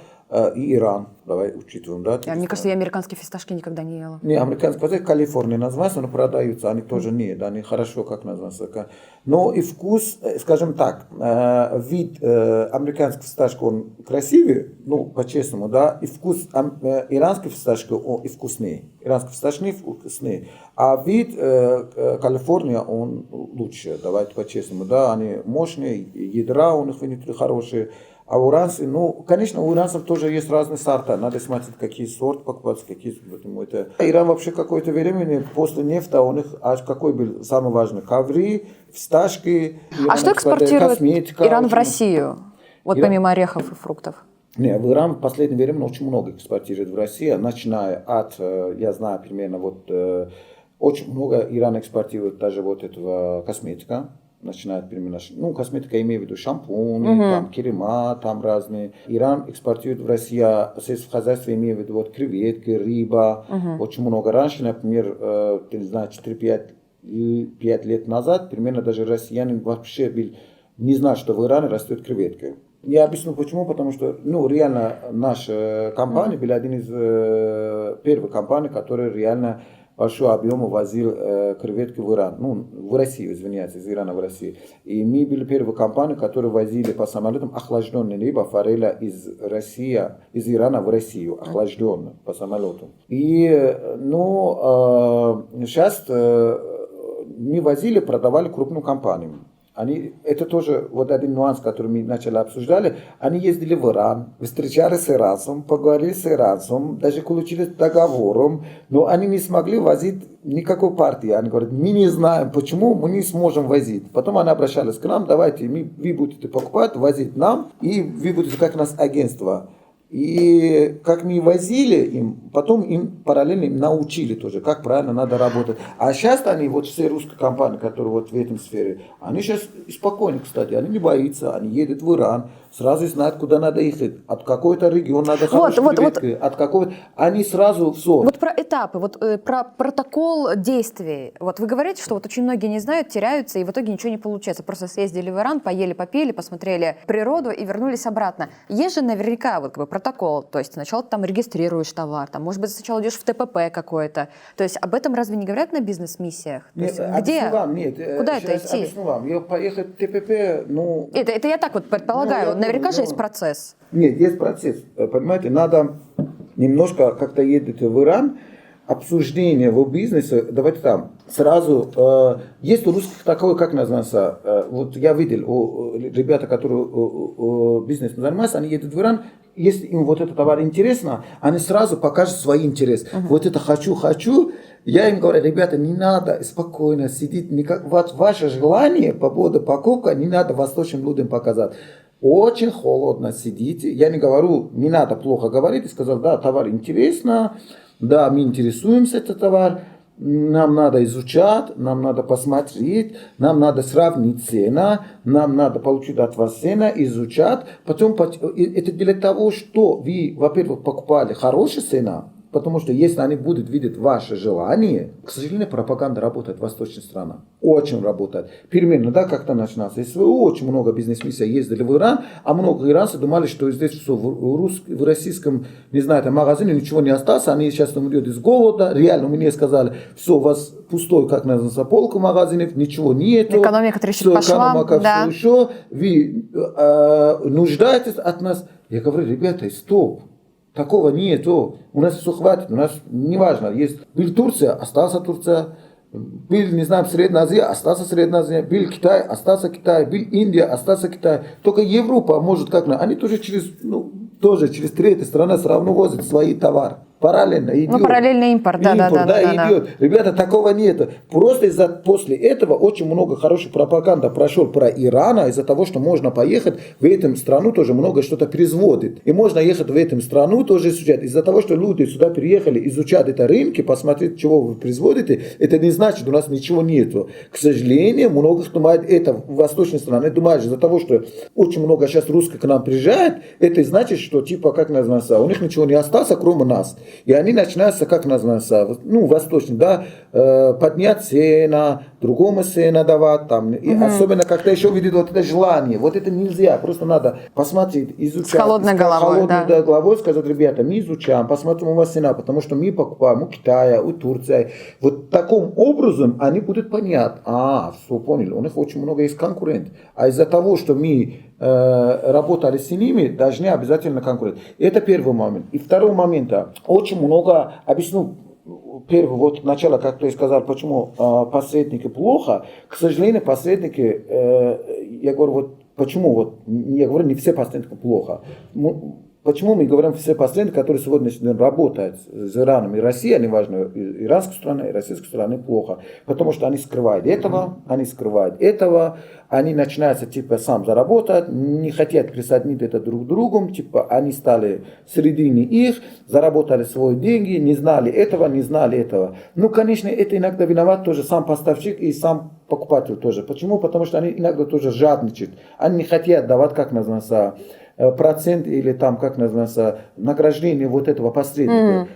[SPEAKER 2] и Иран. Давай учитываем, да?
[SPEAKER 1] Мне кажется, я американские фисташки никогда не ела.
[SPEAKER 2] Не, американские, Калифорния называется, но продаются, они тоже нет, они хорошо, как называются. Но и вкус, скажем так, вид американской фисташки, он красивый, по-честному, да, и вкус иранской фисташки, он и вкуснее. Иранские фисташки вкуснее. А вид Калифорния, он лучше, давайте по-честному, да, они мощные, ядра у них внутри хорошие. А у иранцев, конечно, у иранцев тоже есть разные сорта. Надо смотреть, какие сорты покупать, какие... Иран вообще какое-то время после нефти, у них какой был самый важный? Ковры, фисташки,
[SPEAKER 1] а что экспортирует Иран в Россию? Вот помимо орехов и фруктов.
[SPEAKER 2] Не, в Иран в последнее время очень много экспортирует в Россию, начиная от, я знаю примерно, очень много Иран экспортирует даже этого косметика. Начинает применять, косметика, имею в виду шампуни, там крема, там разные. Иран экспортирует в Россию средства хозяйства, имею в виду креветки, рыба, очень много. Раньше, например, 4-5 лет назад, примерно даже россияне вообще не знали, что в Иране растет креветка. Я объясню почему, потому что, реально наша компания была один из первых компаний, которая реально большой объем возил креветки в Иран, ну, в Россию, извиняюсь, из Ирана в Россию. И мы были первой компанией, которые возили по самолетам охлажденное рыба, фореля из России, из Ирана в Россию, охлажденное по самолету. И, ну, сейчас мы возили, продавали крупным компаниям. Это тоже вот один нюанс, который мы начали обсуждали. Они ездили в Иран, встречались с иранцем, поговорили с иранцем, даже получили договором, но они не смогли возить никакой партии. Они говорят, мы не знаем, почему мы не сможем возить. Потом они обращались к нам, давайте, вы будете покупать, возить нам, и вы будете как у нас агентство. И как мы возили им, потом им параллельно им научили тоже, как правильно надо работать. А сейчас они, вот все русские компании, которые вот в этом сфере, они сейчас спокойны, кстати, они не боятся, они едут в Иран, сразу знают, куда надо ехать, от какой-то региона надо хорошей креветки, от какого-то, они сразу все.
[SPEAKER 1] Вот про этапы, вот про протокол действий. Вот вы говорите, что вот очень многие не знают, теряются, и в итоге ничего не получается. Просто съездили в Иран, поели, попели, посмотрели природу и вернулись обратно. Есть же наверняка вот как бы протокол, то есть сначала ты там регистрируешь товар, там, может быть, сначала идешь в ТПП какое-то. То есть об этом разве не говорят на бизнес-миссиях?
[SPEAKER 2] Нет,
[SPEAKER 1] где?
[SPEAKER 2] Вам, нет,
[SPEAKER 1] куда это идти?
[SPEAKER 2] Объясню вам. Я поехать в ТПП, ну...
[SPEAKER 1] Это я так вот предполагаю. Наверняка же есть процесс.
[SPEAKER 2] Нет, есть процесс. Понимаете, надо немножко как-то едет в Иран, обсуждение в бизнесе, давайте там, сразу, есть у русских такое, как называется, вот я видел, ребята, которые бизнесом занимаются, они едут в Иран, если им вот этот товар интересно, они сразу покажут свой интерес. Вот это хочу. Я им говорю, ребята, не надо спокойно сидеть, вот ваше желание по поводу покупки не надо восточным людям показать. Очень холодно сидите. Я не говорю, не надо плохо говорить. Я сказал, да, товар интересно, да, мы интересуемся этим товаром, нам надо изучать, нам надо посмотреть, нам надо сравнить цена, нам надо получить от вас цену, изучать. Потом это для того, что вы, во-первых, покупали хорошая цена, потому что если они будут видеть ваше желание, к сожалению, пропаганда работает в восточных странах. Очень работает. Переменно, да, как-то начинался. Если вы очень много бизнес-миссий ездили в Иран, а много иранцев думали, что здесь все в российском, не знаю, там, магазине ничего не осталось, они сейчас умрут из голода. Реально мне сказали, все, у вас пустой, как называется, полка в магазине, ничего нету.
[SPEAKER 1] Экономика трещит по швам, да.
[SPEAKER 2] Все еще, вы нуждаетесь от нас. Я говорю, ребята, стоп. Такого нету. У нас все хватит. У нас неважно. Есть. Был Турция, остался Турция. Был, не знаю, Средняя Азия, остался Средняя Азия. Был Китай, остался Китай. Был Индия, остался Китай. Только Европа может как-то. Они тоже через третьи страны все равно возят свои товары. Параллельно идет.
[SPEAKER 1] Ну, параллельный импорт, да,
[SPEAKER 2] идет. Ребята, такого нет. Просто после этого очень много хорошей пропаганды прошел про Иран, из-за того, что можно поехать в эту страну, тоже много что-то производит. И можно ехать в эту страну, тоже изучать. Из-за того, что люди сюда приехали изучать это рынки, посмотреть, чего вы производите, это не значит, у нас ничего нету. К сожалению, многих думают, это в восточной стране, думают, из-за того, что очень много сейчас русских к нам приезжает, это значит, что типа, как называется, у них ничего не осталось, кроме нас. И они начинаются, как называется, ну, восточный, да, поднять цену, другому цену давать, там, и особенно как-то еще видит вот это желание, вот это нельзя, просто надо посмотреть, изучать. С
[SPEAKER 1] холодной головой,
[SPEAKER 2] да. Головой сказать, ребята, мы изучаем, посмотрим у вас цена, потому что мы покупаем у Китая, у Турции. Вот таким образом они будут понять, все поняли, у них очень много есть конкурентов, а из-за того, что мы работали с ними, должны обязательно конкурировать. Это первый момент. И второй момент, очень много, объясню, первый, вот начало, как ты сказал, почему посредники плохо, к сожалению, посредники, я говорю, вот почему, вот, я говорю, не все посредники плохо. Почему мы говорим все посредники, которые сегодня работают с Ираном и Россией, неважно, иранская страна и российская страна, плохо. Потому что они скрывают этого, они начинают типа сам заработать, не хотят присоединить это друг к другу, типа они стали среди их, заработали свои деньги, не знали этого. Ну, конечно, это иногда виноват тоже сам поставщик и сам покупатель тоже. Почему? Потому что они иногда тоже жадничают. Они не хотят давать, как называется, процент или там, как называется, награждение вот этого посредника.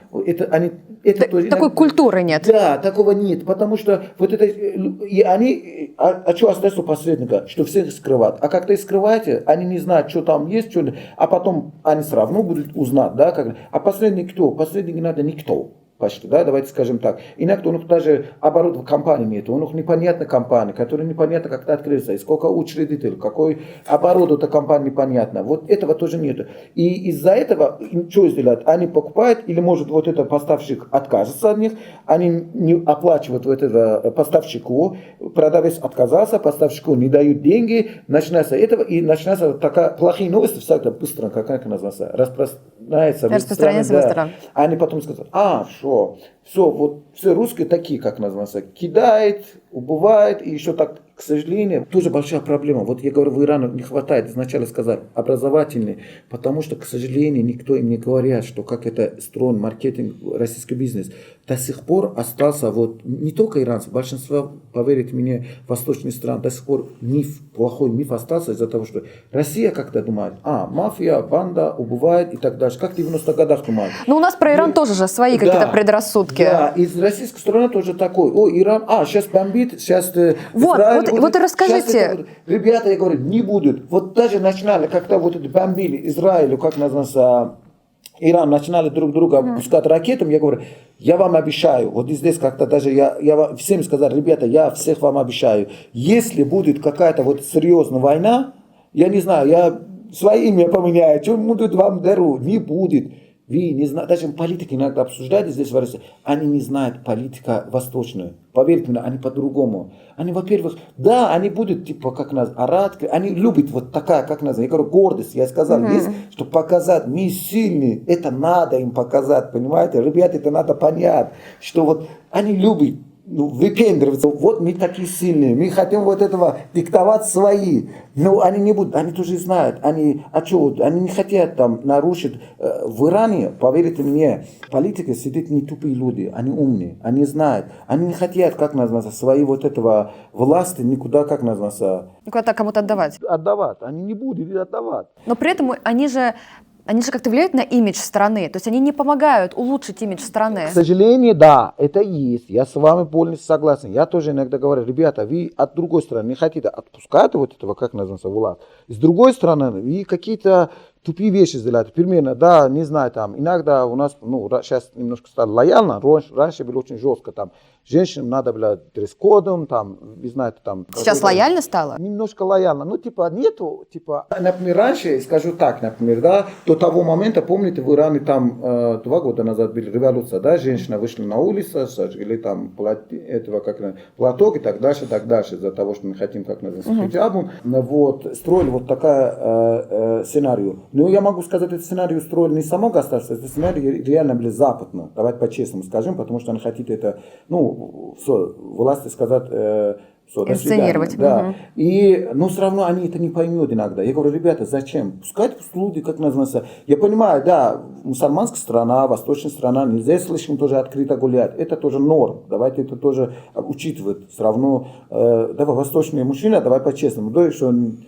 [SPEAKER 1] Такой культуры нет.
[SPEAKER 2] Да, такого нет, потому что вот это, и они, что остается у посредника, что всех скрывают. А когда их скрываете, они не знают, что там есть, а потом они все равно будут узнать, да, а посредник кто? Посредник не надо никто. почти, да, давайте скажем так. Иногда у них даже оборот компании нет, у них непонятная компания, которая непонятно как-то открыться, и сколько учредителей, какой оборот этой компании непонятно. Вот этого тоже нет. И из-за этого что сделать? Они покупают, или может вот этот поставщик откажется от них, они не оплачивают вот этого поставщику, продавец отказался, поставщику не дают деньги, начинается этого, и начинается такая плохие новости, всегда быстро, как это называется, распространяется
[SPEAKER 1] в стране.
[SPEAKER 2] Они потом сказали, все, вот все русские такие, как называется, кидает, убывает, и еще так, к сожалению, тоже большая проблема. Вот я говорю, в Иране не хватает, изначально сказать, образовательный, потому что, к сожалению, никто им не говорит, что как это строен маркетинг, российский бизнес. До сих пор остался, вот не только иранцы, большинство, поверьте мне, восточных стран, до сих пор миф, плохой миф остался из-за того, что Россия как-то думает, мафия, банда, убывает и так дальше. Как в 90-х годах думают.
[SPEAKER 1] Ну, у нас про Иран тоже же свои какие-то предрассудки.
[SPEAKER 2] Да, из российской стороны тоже такой, Иран, сейчас бомбит, сейчас Израиль
[SPEAKER 1] вот и расскажите.
[SPEAKER 2] Ребята, я говорю, не будут. Вот даже начинали, когда вот это бомбили Израилю, как называется, Иран, начинали друг друга пускать ракетами, я говорю, я вам обещаю, вот здесь как-то даже я всем сказал, ребята, я всех вам обещаю, если будет какая-то вот серьезная война, я не знаю, я свое имя поменяю, что будут вам дару, не будет. Вы не знаете, даже политики иногда обсуждают здесь в России, они не знают политика восточную. Поверьте мне, они по-другому. Они, во-первых, да, они будут, типа, как нас, орать, они любят вот такая, как нас, я говорю, гордость, я сказал, есть, чтобы показать, мы сильные, это надо им показать, понимаете, ребята, это надо понять, что вот они любят, выпендриваться, вот мы такие сильные, мы хотим вот этого диктовать свои, но они не будут, они тоже знают, они не хотят там нарушить, в Иране, поверьте мне, политики сидят не тупые люди, они умные, они знают, они не хотят, как называется, свои вот этого власти никуда, как называется,
[SPEAKER 1] Куда-то кому-то отдавать.
[SPEAKER 2] они не будут отдавать.
[SPEAKER 1] Но при этом они же как-то влияют на имидж страны, то есть они не помогают улучшить имидж страны.
[SPEAKER 2] К сожалению, да, это есть. Я с вами полностью согласен. Я тоже иногда говорю, ребята, вы от другой стороны не хотите отпускать вот этого, как называется, власть. С другой стороны, вы какие-то тупые вещи сделать. Примерно, да, не знаю, там, иногда у нас, сейчас немножко стало лояльно, раньше было очень жестко, там, женщинам надо было дресс-кодом, там, вы знаете, там.
[SPEAKER 1] Сейчас лояльно стало?
[SPEAKER 2] Немножко лояльно, нету, например, раньше, скажу так, например, да, до того момента, помните, в Иране там 2 года назад была революция, да, женщина вышла на улицу, сожгли там платок и так дальше, из-за того, что мы хотим, как называется, хиджабом, вот, строили вот такая сценарию. Но я могу сказать, этот сценарий устроили не само государство, этот сценарий реально был западно. Давайте по-честному скажем, потому что они хотят это, власти сказать,
[SPEAKER 1] инсценировать.
[SPEAKER 2] Да. И, но все равно они это не поймут иногда. Я говорю, ребята, зачем? Пускай люди, как называется. Я понимаю, да, мусульманская страна, восточная страна, нельзя слишком тоже открыто гулять. Это тоже норм. Давайте это тоже учитывать. Все равно, давай, восточные мужчины, давай по-честному. Да, что,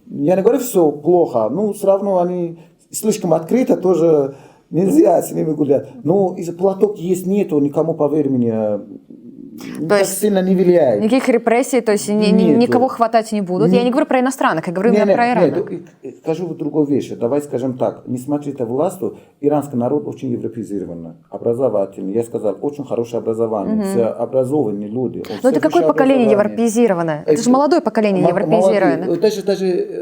[SPEAKER 2] я не говорю, все плохо, все равно они слишком открыто тоже нельзя с ними гулять. Но из-за платок есть, нету, никому, поверь мне,
[SPEAKER 1] то есть
[SPEAKER 2] сильно не влияет.
[SPEAKER 1] Никаких репрессий, то есть никого хватать не будут. Я не говорю про иностранных, я говорю именно про Иран.
[SPEAKER 2] Скажу вот другую вещь. Давай скажем так. Несмотря на власть, иранский народ очень европеизированный, образовательный. Я сказал, очень хорошее образование, все образованные люди.
[SPEAKER 1] Но это какое поколение европеизированное? Это же молодое поколение европеизированное.
[SPEAKER 2] Даже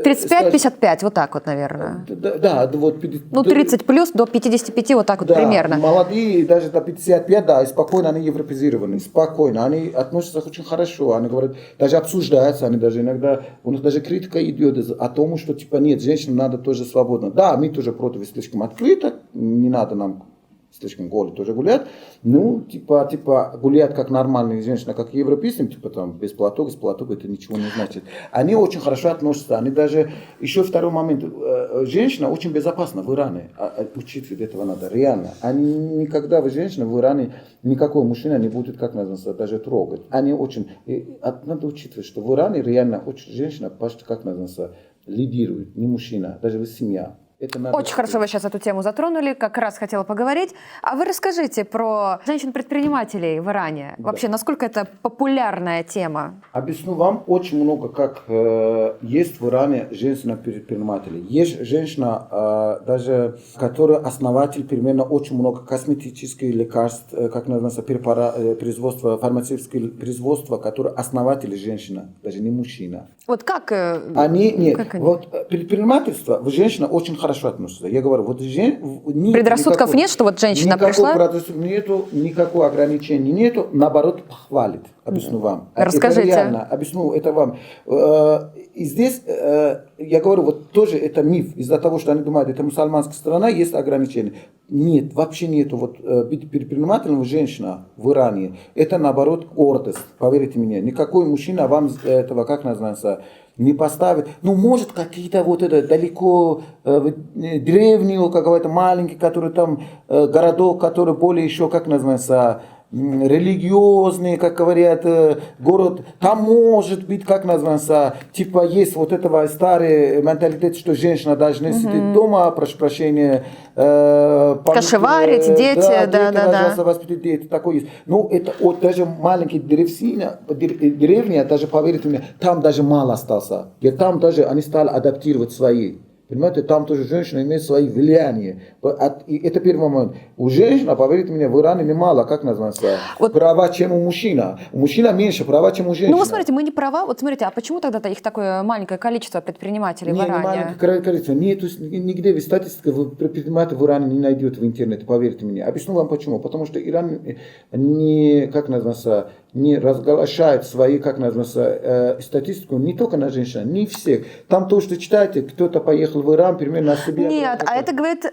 [SPEAKER 1] 35-55, вот так вот, наверное.
[SPEAKER 2] Да, вот
[SPEAKER 1] 30 плюс до 55, вот так вот примерно.
[SPEAKER 2] Молодые, даже до 55, да, и спокойно они европеизированы, спокойно. Они относятся очень хорошо, они говорят, даже обсуждаются, они даже иногда, у них даже критика идет о том, что типа нет, женщинам надо тоже свободно. Да, мы тоже против слишком открыто, не надо нам слишком голый тоже гулять, типа гулять как нормальные женщины, как европейцы, типа там без платок, это ничего не значит. Они очень хорошо относятся, они даже, еще второй момент, женщина очень безопасна в Иране, учитывать этого надо, реально. Они никогда, женщина в Иране, никакой мужчина не будет, как называется, даже трогать. Они очень, надо учитывать, что в Иране реально очень женщина почти, как называется, лидирует, не мужчина, даже семья. Это надо
[SPEAKER 1] Очень хорошо вы сейчас эту тему затронули, как раз хотела поговорить. А вы расскажите про женщин-предпринимателей в Иране.
[SPEAKER 2] Да.
[SPEAKER 1] Вообще, насколько это популярная тема?
[SPEAKER 2] Объясню вам, очень много как есть в Иране женщина-предпринимателей. Есть женщина, даже которая основатель примерно очень много косметических лекарств, как называется, производства, фармацевтического производства, которые основатели женщина, даже не мужчина.
[SPEAKER 1] Вот как?
[SPEAKER 2] Нет,
[SPEAKER 1] Как они?
[SPEAKER 2] вот предпринимательство, женщина очень хорошо относится. Я говорю, вот
[SPEAKER 1] Предрассудков нет, что вот женщина пришла?
[SPEAKER 2] Нету, никакого ограничения нету, наоборот, похвалит. Объясню вам.
[SPEAKER 1] Расскажите.
[SPEAKER 2] Это реально, объясню это вам. И здесь, я говорю, вот тоже это миф. Из-за того, что они думают, это мусульманская страна, есть ограничения. Нет, вообще нету. Вот быть предпринимателем женщина в Иране, это наоборот гордость. Поверьте мне, никакой мужчина вам этого, как называется, не поставит. Ну, может, какие-то вот это далеко древние, какой-то маленький, который там городок, который более еще, как называется, религиозный, как говорят, город, там может быть, как называется, типа есть вот этого старый менталитет, что женщина должна сидеть дома, прошу прощения,
[SPEAKER 1] кошеварить, дети, да.
[SPEAKER 2] Воспитать дети, такое есть. Ну, это вот даже маленькие деревня, даже поверьте мне, там даже мало остался. И там даже они стали адаптировать свои. Понимаете, там тоже женщина имеет свои влияния. И это первый момент. У женщины, поверьте мне, в Иране немало, как называется, права, чем у мужчины. У мужчины меньше права, чем у женщины.
[SPEAKER 1] Ну, вот смотрите, мы не права. Вот смотрите, а почему тогда их такое маленькое количество предпринимателей в Иране?
[SPEAKER 2] Не маленькое количество. Нет, нигде в статистике предпринимателей в Иране не найдет в интернете, поверьте мне. Объясню вам почему. Потому что Иран не, как называется, не разглашает свои, как называется, статистику не только на женщин, не всех. Там то, что читаете, кто-то поехал в Иран, примерно на себе.
[SPEAKER 1] Нет, а это говорит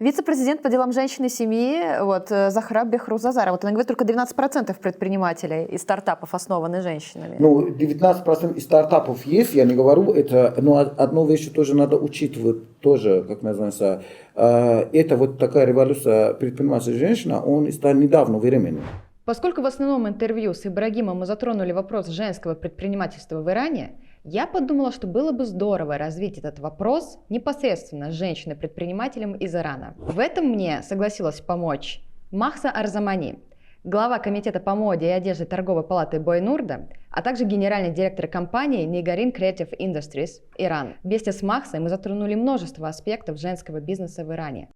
[SPEAKER 1] вице-президент по делам женщин и семьи, вот, Захра Бехрузазара. Вот она говорит, только 12% предпринимателей и стартапов основаны женщинами.
[SPEAKER 2] Ну, 19% из стартапов есть, я не говорю, это, но одну вещь тоже надо учитывать, тоже, как называется, это вот такая революция предпринимателей женщин, он стал недавно временем.
[SPEAKER 1] Поскольку в основном интервью с Ибрагимом мы затронули вопрос женского предпринимательства в Иране, я подумала, что было бы здорово развить этот вопрос непосредственно с женщиной-предпринимателем из Ирана. В этом мне согласилась помочь Махса Арзамани, глава комитета по моде и одежде торговой палаты Бойнурда, а также генеральный директор компании Nigarin Creative Industries Иран. Вместе с Махсой мы затронули множество аспектов женского бизнеса в Иране.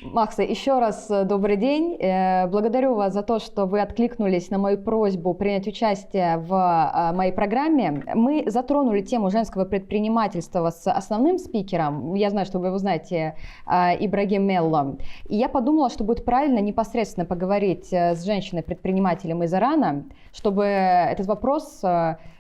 [SPEAKER 1] Махса, еще раз добрый день. Благодарю вас за то, что вы откликнулись на мою просьбу принять участие в моей программе. Мы затронули тему женского предпринимательства с основным спикером. Я знаю, что вы его знаете, Ибрагим Мелло. И я подумала, что будет правильно непосредственно поговорить с женщиной-предпринимателем из Ирана, чтобы этот вопрос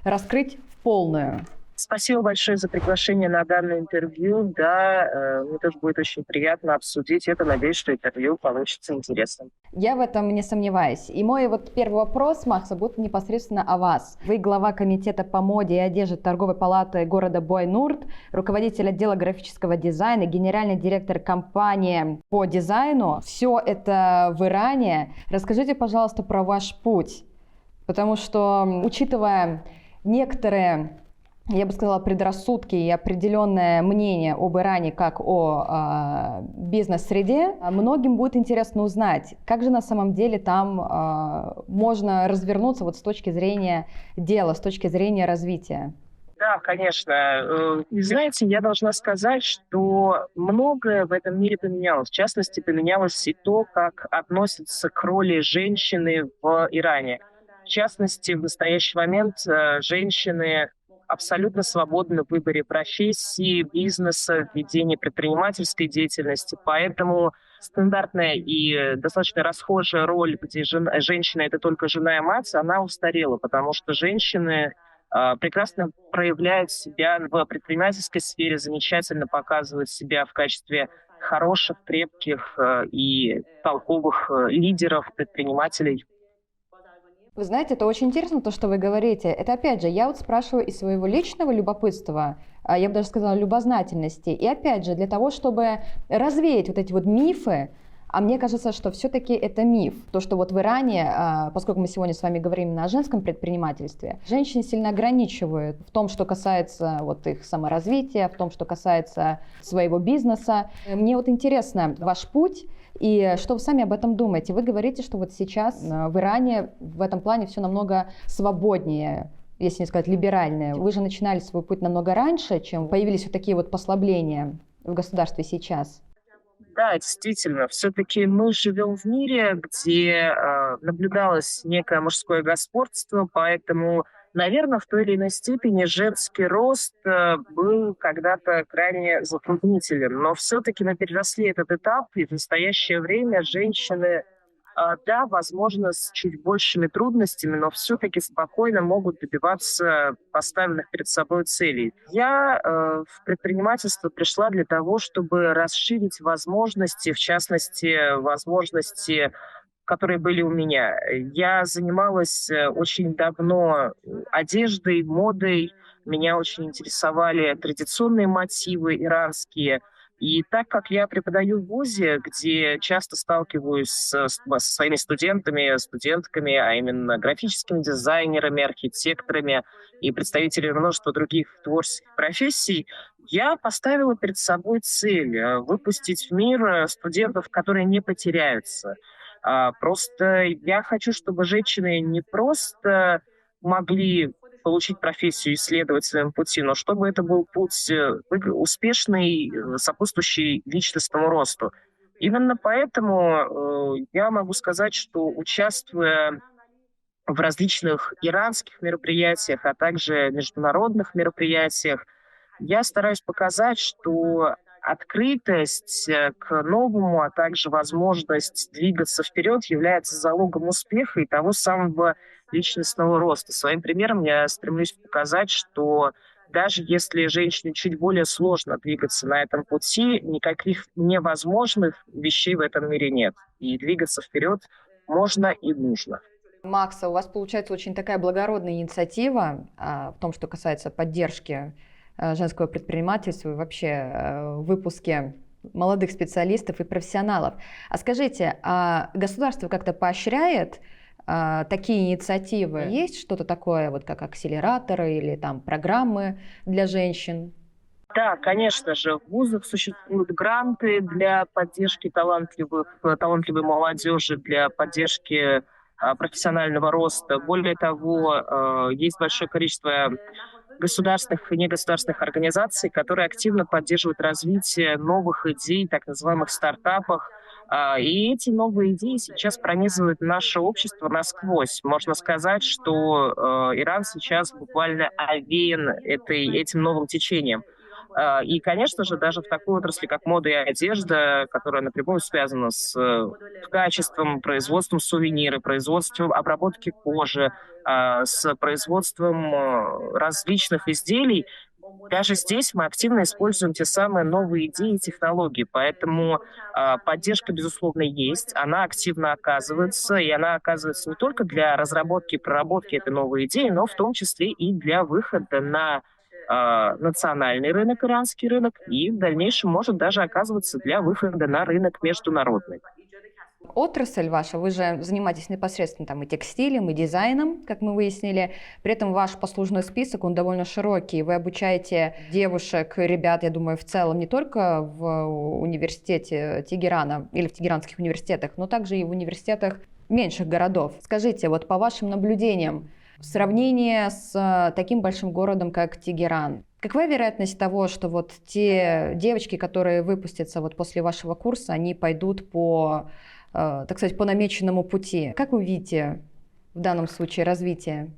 [SPEAKER 1] раскрыть в полную.
[SPEAKER 3] Спасибо большое за приглашение на данное интервью. Да, мне тоже будет очень приятно обсудить это. Надеюсь, что интервью получится интересным.
[SPEAKER 1] Я в этом не сомневаюсь. И мой вот первый вопрос, Махса, будет непосредственно о вас. Вы глава комитета по моде и одежде торговой палаты города Бойнурд, руководитель отдела графического дизайна, генеральный директор компании по дизайну. Все это в Иране. Расскажите, пожалуйста, про ваш путь. Потому что, учитывая некоторые, я бы сказала, предрассудки и определенное мнение об Иране как о бизнес-среде, многим будет интересно узнать, как же на самом деле там можно развернуться вот с точки зрения дела, с точки зрения развития.
[SPEAKER 3] Да, конечно. И знаете, я должна сказать, что многое в этом мире поменялось. В частности, поменялось и то, как относятся к роли женщины в Иране. В частности, в настоящий момент женщины абсолютно свободны в выборе профессии, бизнеса, ведения предпринимательской деятельности. Поэтому стандартная и достаточно расхожая роль, где женщина – это только жена и мать, она устарела, потому что женщины прекрасно проявляют себя в предпринимательской сфере, замечательно показывают себя в качестве хороших, крепких и толковых лидеров, предпринимателей.
[SPEAKER 1] Вы знаете, это очень интересно, то, что вы говорите. Это, опять же, я вот спрашиваю из своего личного любопытства, я бы даже сказала, любознательности. И, опять же, для того, чтобы развеять вот эти вот мифы, А мне кажется, что все-таки это миф. То, что вот в Иране, поскольку мы сегодня с вами говорим именно о женском предпринимательстве, женщин сильно ограничивают в том, что касается вот их саморазвития, в том, что касается своего бизнеса. Мне вот интересно ваш путь и что вы сами об этом думаете. Вы говорите, что вот сейчас в Иране в этом плане все намного свободнее, если не сказать либеральное. Вы же начинали свой путь намного раньше, чем появились вот такие вот послабления в государстве сейчас.
[SPEAKER 3] Да, действительно, все-таки мы живем в мире, где наблюдалось некое мужское господство, поэтому, наверное, в той или иной степени женский рост был когда-то крайне затруднителен. Но все-таки мы переросли этот этап, и в настоящее время женщины, да, возможно, с чуть большими трудностями, но все-таки спокойно могут добиваться поставленных перед собой целей. Я в предпринимательство пришла для того, чтобы расширить возможности, в частности, возможности, которые были у меня. Я занималась очень давно одеждой, модой. Меня очень интересовали традиционные мотивы иранские. И так как я преподаю в ВУЗе, где часто сталкиваюсь со своими студентами, студентками, а именно графическими дизайнерами, архитекторами и представителями множества других творческих профессий, я поставила перед собой цель выпустить в мир студентов, которые не потеряются. Просто я хочу, чтобы женщины не просто могли получить профессию, исследовать своем пути, но чтобы это был путь успешный, сопутствующий личностному росту. Именно поэтому я могу сказать, что участвуя в различных иранских мероприятиях, а также международных мероприятиях, я стараюсь показать, что открытость к новому, а также возможность двигаться вперед является залогом успеха и того самого личностного роста. Своим примером я стремлюсь показать, что даже если женщине чуть более сложно двигаться на этом пути, никаких невозможных вещей в этом мире нет. И двигаться вперед можно и нужно.
[SPEAKER 1] Макса, у вас получается очень такая благородная инициатива в том, что касается поддержки женского предпринимательства и вообще выпуске молодых специалистов и профессионалов. А скажите, а государство как-то поощряет такие инициативы? Есть что-то такое, вот как акселераторы или там программы для женщин?
[SPEAKER 3] Да, конечно же, в вузах существуют гранты для поддержки талантливой молодежи, для поддержки профессионального роста. Более того, есть большое количество государственных и негосударственных организаций, которые активно поддерживают развитие новых идей, так называемых стартапов. И эти новые идеи сейчас пронизывают наше общество насквозь. Можно сказать, что Иран сейчас буквально овеян этим новым течением. И, конечно же, даже в такой отрасли, как мода и одежда, которая напрямую связана с качеством, производством сувениров, производством обработки кожи, с производством различных изделий, даже здесь мы активно используем те самые новые идеи и технологии. Поэтому поддержка, безусловно, есть, она активно оказывается, и она оказывается не только для разработки и проработки этой новой идеи, но в том числе и для выхода на национальный рынок, иранский рынок, и в дальнейшем может даже оказываться для выхода на рынок международный.
[SPEAKER 1] Отрасль ваша, вы же занимаетесь непосредственно там и текстилем, и дизайном, как мы выяснили. При этом ваш послужной список, он довольно широкий. Вы обучаете девушек, ребят, я думаю, в целом не только в университете Тегерана или в тегеранских университетах, но также и в университетах меньших городов. Скажите, вот по вашим наблюдениям, в сравнении с таким большим городом, как Тегеран, какова вероятность того, что вот те девочки, которые выпустятся вот после вашего курса, они пойдут по, так сказать, по намеченному пути? Как вы видите в данном случае развитие?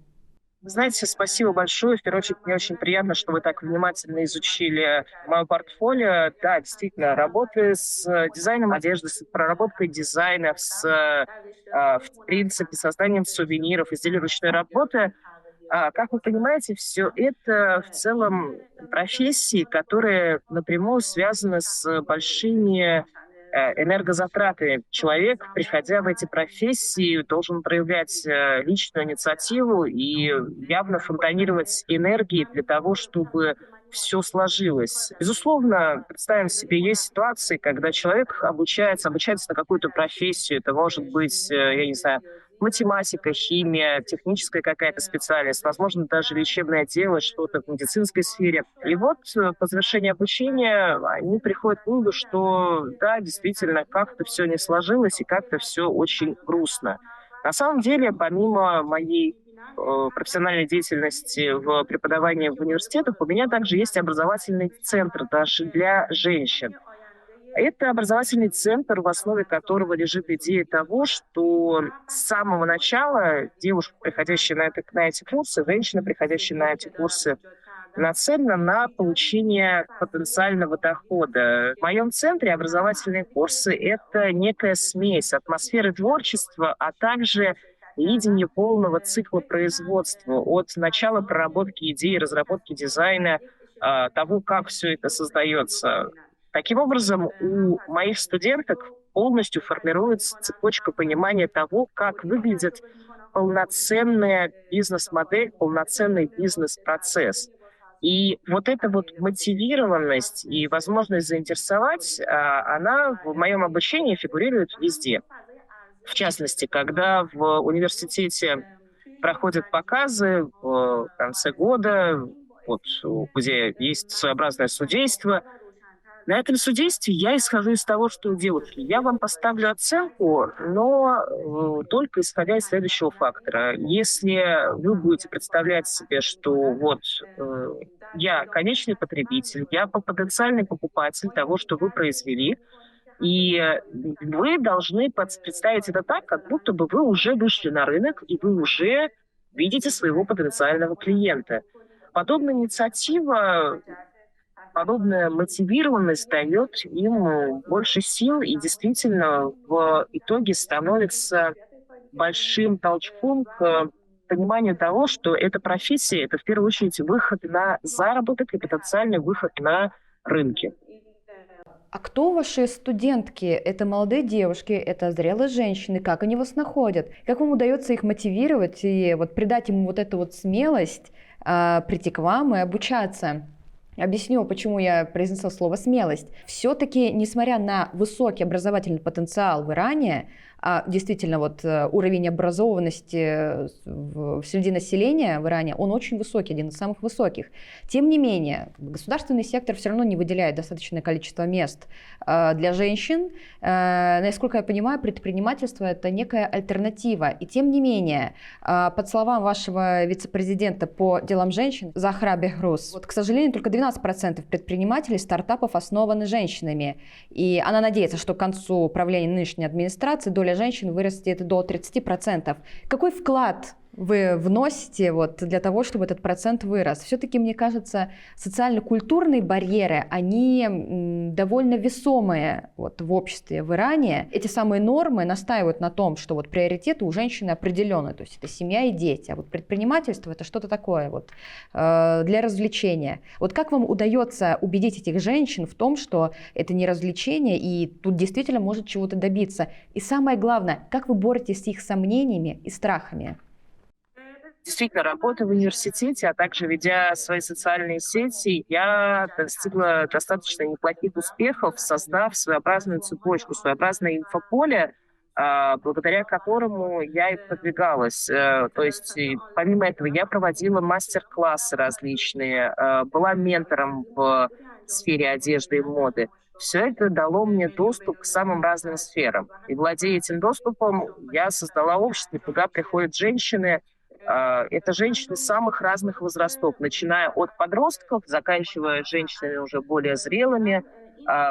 [SPEAKER 3] Вы знаете, спасибо большое. В первую очередь, мне очень приятно, что вы так внимательно изучили мое портфолио. Да, действительно, работы с дизайном одежды, с проработкой дизайнов, в принципе, созданием сувениров, изделий ручной работы. Как вы понимаете, все это в целом профессии, которые напрямую связаны с большими энергозатратами. Человек, приходя в эти профессии, должен проявлять личную инициативу и явно фонтанировать энергией для того, чтобы все сложилось. Безусловно, представим себе, есть ситуации, когда человек обучается на какую-то профессию. Это может быть, я не знаю, математика, химия, техническая какая-то специальность, возможно, даже лечебное дело, что-то в медицинской сфере. И вот по завершении обучения они приходят к выводу, что да, действительно, как-то все не сложилось и как-то все очень грустно. На самом деле, помимо моей профессиональной деятельности в преподавании в университетах, у меня также есть образовательный центр даже для женщин. Это образовательный центр, в основе которого лежит идея того, что с самого начала девушка, приходящая на эти курсы, женщина, приходящая на эти курсы, нацелена на получение потенциального дохода. В моем центре образовательные курсы — это некая смесь атмосферы творчества, а также видение полного цикла производства от начала проработки идеи, разработки дизайна, того, как все это создается. Таким образом, у моих студенток полностью формируется цепочка понимания того, как выглядит полноценная бизнес-модель, полноценный бизнес-процесс. И вот эта вот мотивированность и возможность заинтересовать, она в моем обучении фигурирует везде. В частности, когда в университете проходят показы в конце года, вот, где есть своеобразное судейство, на этом судействе я исхожу из того, что, девушки, я вам поставлю оценку, но только исходя из следующего фактора. Если вы будете представлять себе, что вот я конечный потребитель, я потенциальный покупатель того, что вы произвели, и вы должны представить это так, как будто бы вы уже вышли на рынок, и вы уже видите своего потенциального клиента. Подобная инициатива, подобная мотивированность дает им больше сил и действительно в итоге становится большим толчком к пониманию того, что эта профессия — это в первую очередь выход на заработок и потенциальный выход на рынки.
[SPEAKER 1] А кто ваши студентки? Это молодые девушки, это зрелые женщины. Как они вас находят? Как вам удается их мотивировать и вот придать им вот эту вот смелость прийти к вам и обучаться? Объясню, почему я произнесла слово «смелость». Все-таки, несмотря на высокий образовательный потенциал в Иране, действительно, вот уровень образованности среди населения в Иране, он очень высокий, один из самых высоких. Тем не менее, государственный сектор все равно не выделяет достаточное количество мест для женщин. Насколько я понимаю, предпринимательство – это некая альтернатива. И тем не менее, под словам вашего вице-президента по делам женщин Захра Бехрус, вот, к сожалению, только 12% предпринимателей стартапов основаны женщинами. И она надеется, что к концу правления нынешней администрации доля женщин вырастет до 30%. Какой вклад вы вносите вот для того, чтобы этот процент вырос? Все-таки, мне кажется, социально-культурные барьеры, они довольно весомые вот в обществе в Иране. Эти самые нормы настаивают на том, что вот приоритеты у женщины определенные, то есть это семья и дети, а вот предпринимательство — это что-то такое вот для развлечения. Вот как вам удается убедить этих женщин в том, что это не развлечение и тут действительно может чего-то добиться? И самое главное, как вы боретесь с их сомнениями и страхами?
[SPEAKER 3] Действительно, работая в университете, а также ведя свои социальные сети, я достигла достаточно неплохих успехов, создав своеобразную цепочку, своеобразное инфополе, благодаря которому я и продвигалась. То есть, помимо этого, я проводила мастер-классы различные, была ментором в сфере одежды и моды. Все это дало мне доступ к самым разным сферам. И, владея этим доступом, я создала общество, куда приходят женщины. Это женщины самых разных возрастов, начиная от подростков, заканчивая женщинами уже более зрелыми.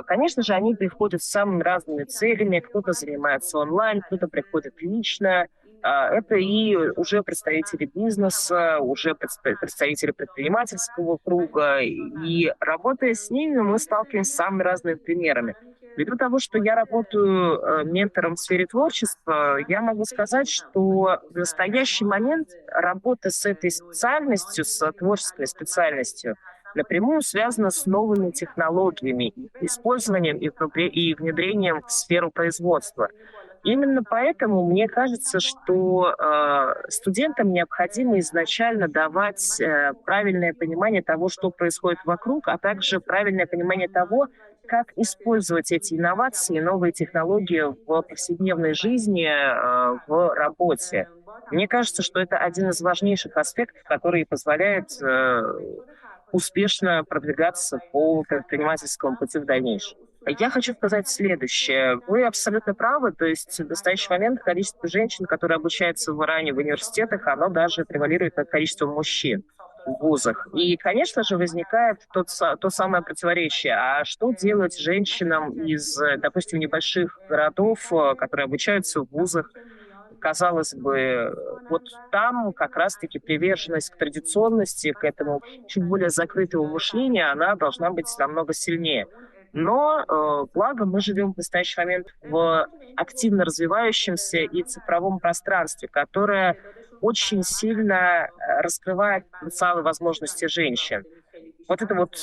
[SPEAKER 3] Конечно же, они приходят с самыми разными целями. Кто-то занимается онлайн, кто-то приходит лично. Это и уже представители бизнеса, уже представители предпринимательского круга. И работая с ними, мы сталкиваемся с самыми разными примерами. Ввиду того, что я работаю ментором в сфере творчества, я могу сказать, что в настоящий момент работа с этой специальностью, с творческой специальностью, напрямую связана с новыми технологиями, использованием и внедрением в сферу производства. Именно поэтому мне кажется, что студентам необходимо изначально давать правильное понимание того, что происходит вокруг, а также правильное понимание того, как использовать эти инновации, новые технологии в повседневной жизни, в работе. Мне кажется, что это один из важнейших аспектов, который позволяет успешно продвигаться по предпринимательскому пути в дальнейшем. Я хочу сказать следующее. Вы абсолютно правы. То есть в настоящий момент количество женщин, которые обучаются в Иране в университетах, оно даже превалирует над количеством мужчин в вузах. И, конечно же, возникает то самое противоречие. А что делать женщинам из, допустим, небольших городов, которые обучаются в вузах? Казалось бы, вот там как раз-таки приверженность к традиционности, к этому чуть более закрытому мышлению, она должна быть намного сильнее. Но, благо, мы живем в настоящий момент в активно развивающемся и цифровом пространстве, которое очень сильно раскрывает потенциалы и возможности женщин. Вот эта вот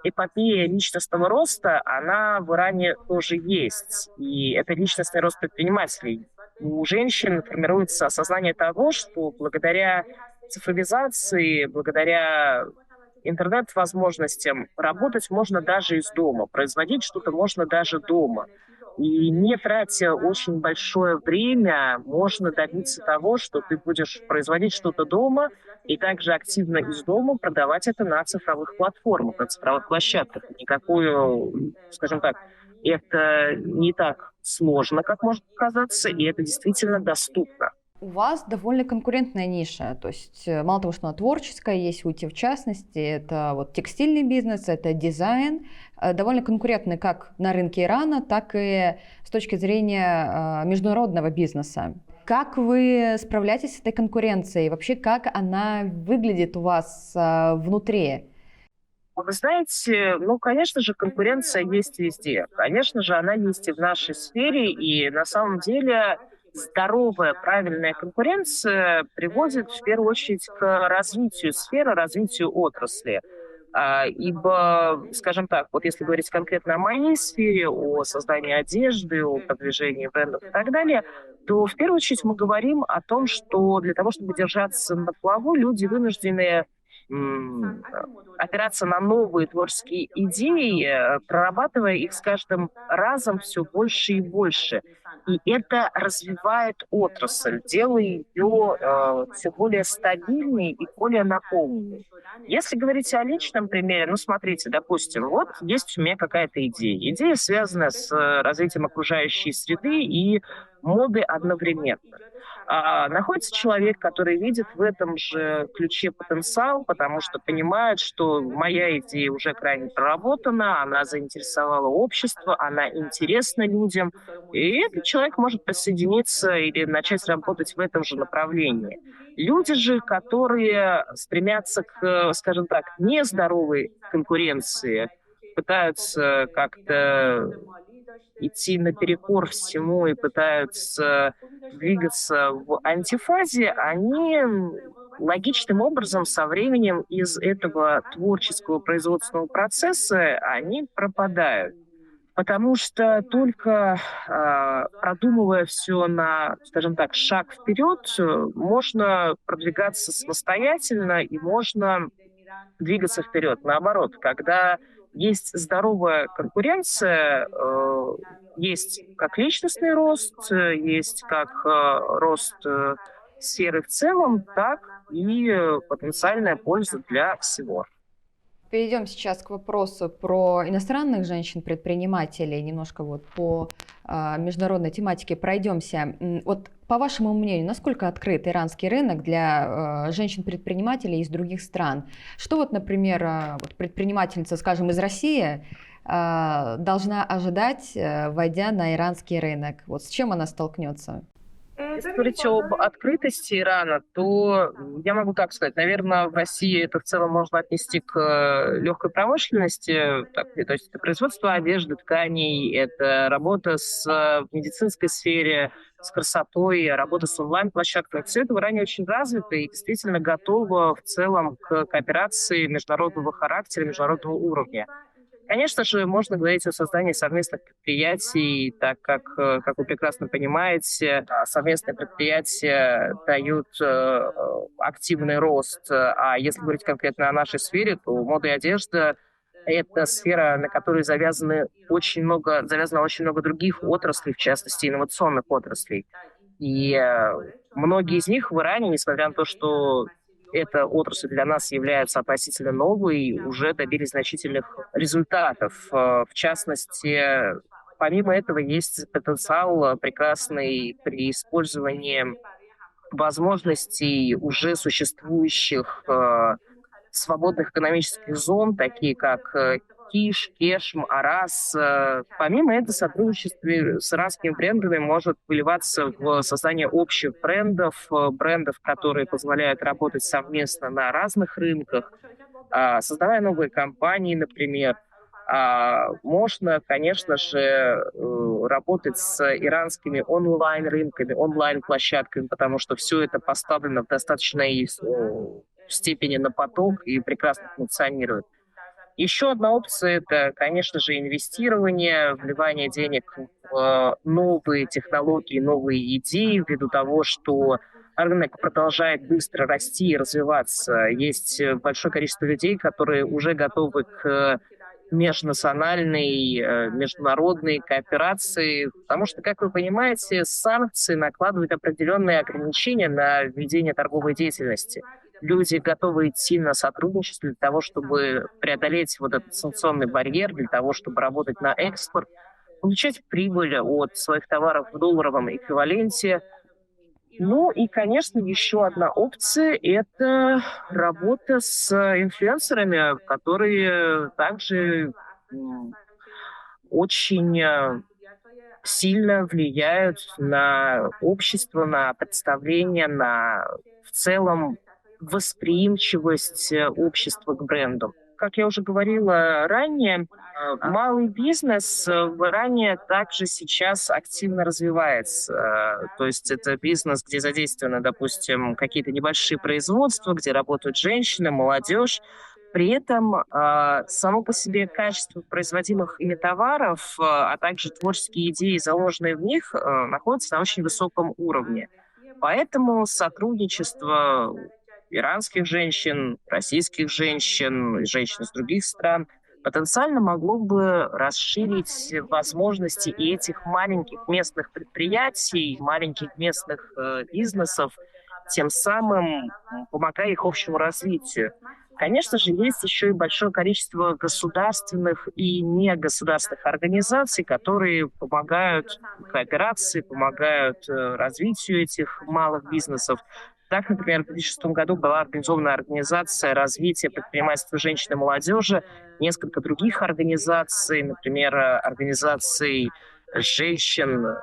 [SPEAKER 3] эпопея личностного роста, она в Иране тоже есть. И это личностный рост предпринимателей. У женщин формируется осознание того, что благодаря цифровизации, благодаря интернет-возможностям работать можно даже из дома, производить что-то можно даже дома. И не тратя очень большое время, можно добиться того, что ты будешь производить что-то дома и также активно из дома продавать это на цифровых платформах, на цифровых площадках. Никакую, скажем так, это не так сложно, как может показаться, и это действительно доступно.
[SPEAKER 1] У вас довольно конкурентная ниша, то есть мало того, что она творческая, есть уйти в частности, это вот текстильный бизнес, это дизайн, довольно конкурентный как на рынке Ирана, так и с точки зрения международного бизнеса. Как вы справляетесь с этой конкуренцией? Вообще, как она выглядит у вас внутри?
[SPEAKER 3] Вы знаете, ну, конечно же, конкуренция есть везде. Конечно же, она есть и в нашей сфере, и на самом деле здоровая, правильная конкуренция приводит в первую очередь к развитию сферы, развитию отрасли. Ибо, скажем так, вот если говорить конкретно о моей сфере, о создании одежды, о продвижении брендов и так далее, то в первую очередь мы говорим о том, что для того, чтобы держаться на плаву, люди вынуждены м, опираться на новые творческие идеи, прорабатывая их с каждым разом все больше и больше. И это развивает отрасль, делая ее все более стабильной и более наполненной. Если говорить о личном примере, ну, смотрите, допустим, вот есть у меня какая-то идея. Идея связана с развитием окружающей среды и моды одновременно. Находится человек, который видит в этом же ключе потенциал, потому что понимает, что моя идея уже крайне проработана, она заинтересовала общество, она интересна людям, и этот человек может присоединиться или начать работать в этом же направлении. Люди же, которые стремятся к, скажем так, нездоровой конкуренции, пытаются как-то идти наперекор всему и пытаются двигаться в антифазе, они логичным образом со временем из этого творческого производственного процесса они пропадают. Потому что только продумывая все на, скажем так, шаг вперед, можно продвигаться самостоятельно и можно двигаться вперед. Наоборот, когда есть здоровая конкуренция, есть как личностный рост, есть как рост сферы в целом, так и потенциальная польза для всего.
[SPEAKER 1] Перейдем сейчас к вопросу про иностранных женщин-предпринимателей, немножко вот по международной тематике пройдемся. Вот по вашему мнению, насколько открыт иранский рынок для женщин-предпринимателей из других стран? Что вот, например, вот предпринимательница, скажем, из России должна ожидать, войдя на иранский рынок? Вот с чем она столкнется?
[SPEAKER 3] Если говорить об открытости Ирана, то я могу так сказать, наверное, в России это в целом можно отнести к легкой промышленности, так, то есть это производство одежды, тканей, это работа в медицинской сфере, с красотой, работа с онлайн-площадками. Все это в Иране очень развито и действительно готово в целом к кооперации международного характера, международного уровня. Конечно же, можно говорить о создании совместных предприятий, так как вы прекрасно понимаете, совместные предприятия дают активный рост. А если говорить конкретно о нашей сфере, то мода и одежда — это сфера, на которой завязано очень много других отраслей, в частности, инновационных отраслей. И многие из них в Иране, несмотря на то, что эта отрасль для нас является относительно новой, уже добились значительных результатов. В частности, помимо этого есть потенциал прекрасный при использовании возможностей уже существующих свободных экономических зон, такие как Киш, Кешм, Арас. Помимо этого, сотрудничество с иранскими брендами может выливаться в создание общих брендов, которые позволяют работать совместно на разных рынках, создавая новые компании, например. Можно, конечно же, работать с иранскими онлайн-рынками, онлайн-площадками, потому что все это поставлено в достаточной степени на поток и прекрасно функционирует. Еще одна опция — это, конечно же, инвестирование, вливание денег в новые технологии, новые идеи, ввиду того, что рынок продолжает быстро расти и развиваться. Есть большое количество людей, которые уже готовы к международной кооперации, потому что, как вы понимаете, санкции накладывают определенные ограничения на ведение торговой деятельности. Люди готовы идти на сотрудничество для того, чтобы преодолеть вот этот санкционный барьер, для того, чтобы работать на экспорт, получать прибыль от своих товаров в долларовом эквиваленте. Ну и, конечно, еще одна опция — это работа с инфлюенсерами, которые также очень сильно влияют на общество, на представление, на в целом восприимчивость общества к бренду. Как я уже говорила ранее, малый бизнес в Иране также сейчас активно развивается. То есть это бизнес, где задействованы, допустим, какие-то небольшие производства, где работают женщины, молодежь. При этом само по себе качество производимых ими товаров, а также творческие идеи, заложенные в них, находятся на очень высоком уровне. Поэтому сотрудничество иранских женщин, российских женщин, женщин из других стран потенциально могло бы расширить возможности и этих маленьких местных предприятий, маленьких местных бизнесов, тем самым помогая их общему развитию. Конечно же, есть еще и большое количество государственных и негосударственных организаций, которые помогают кооперации, помогают развитию этих малых бизнесов. Так, например, в 2006 году была организована организация развития предпринимательства женщин и молодежи, несколько других организаций, например, организаций женщин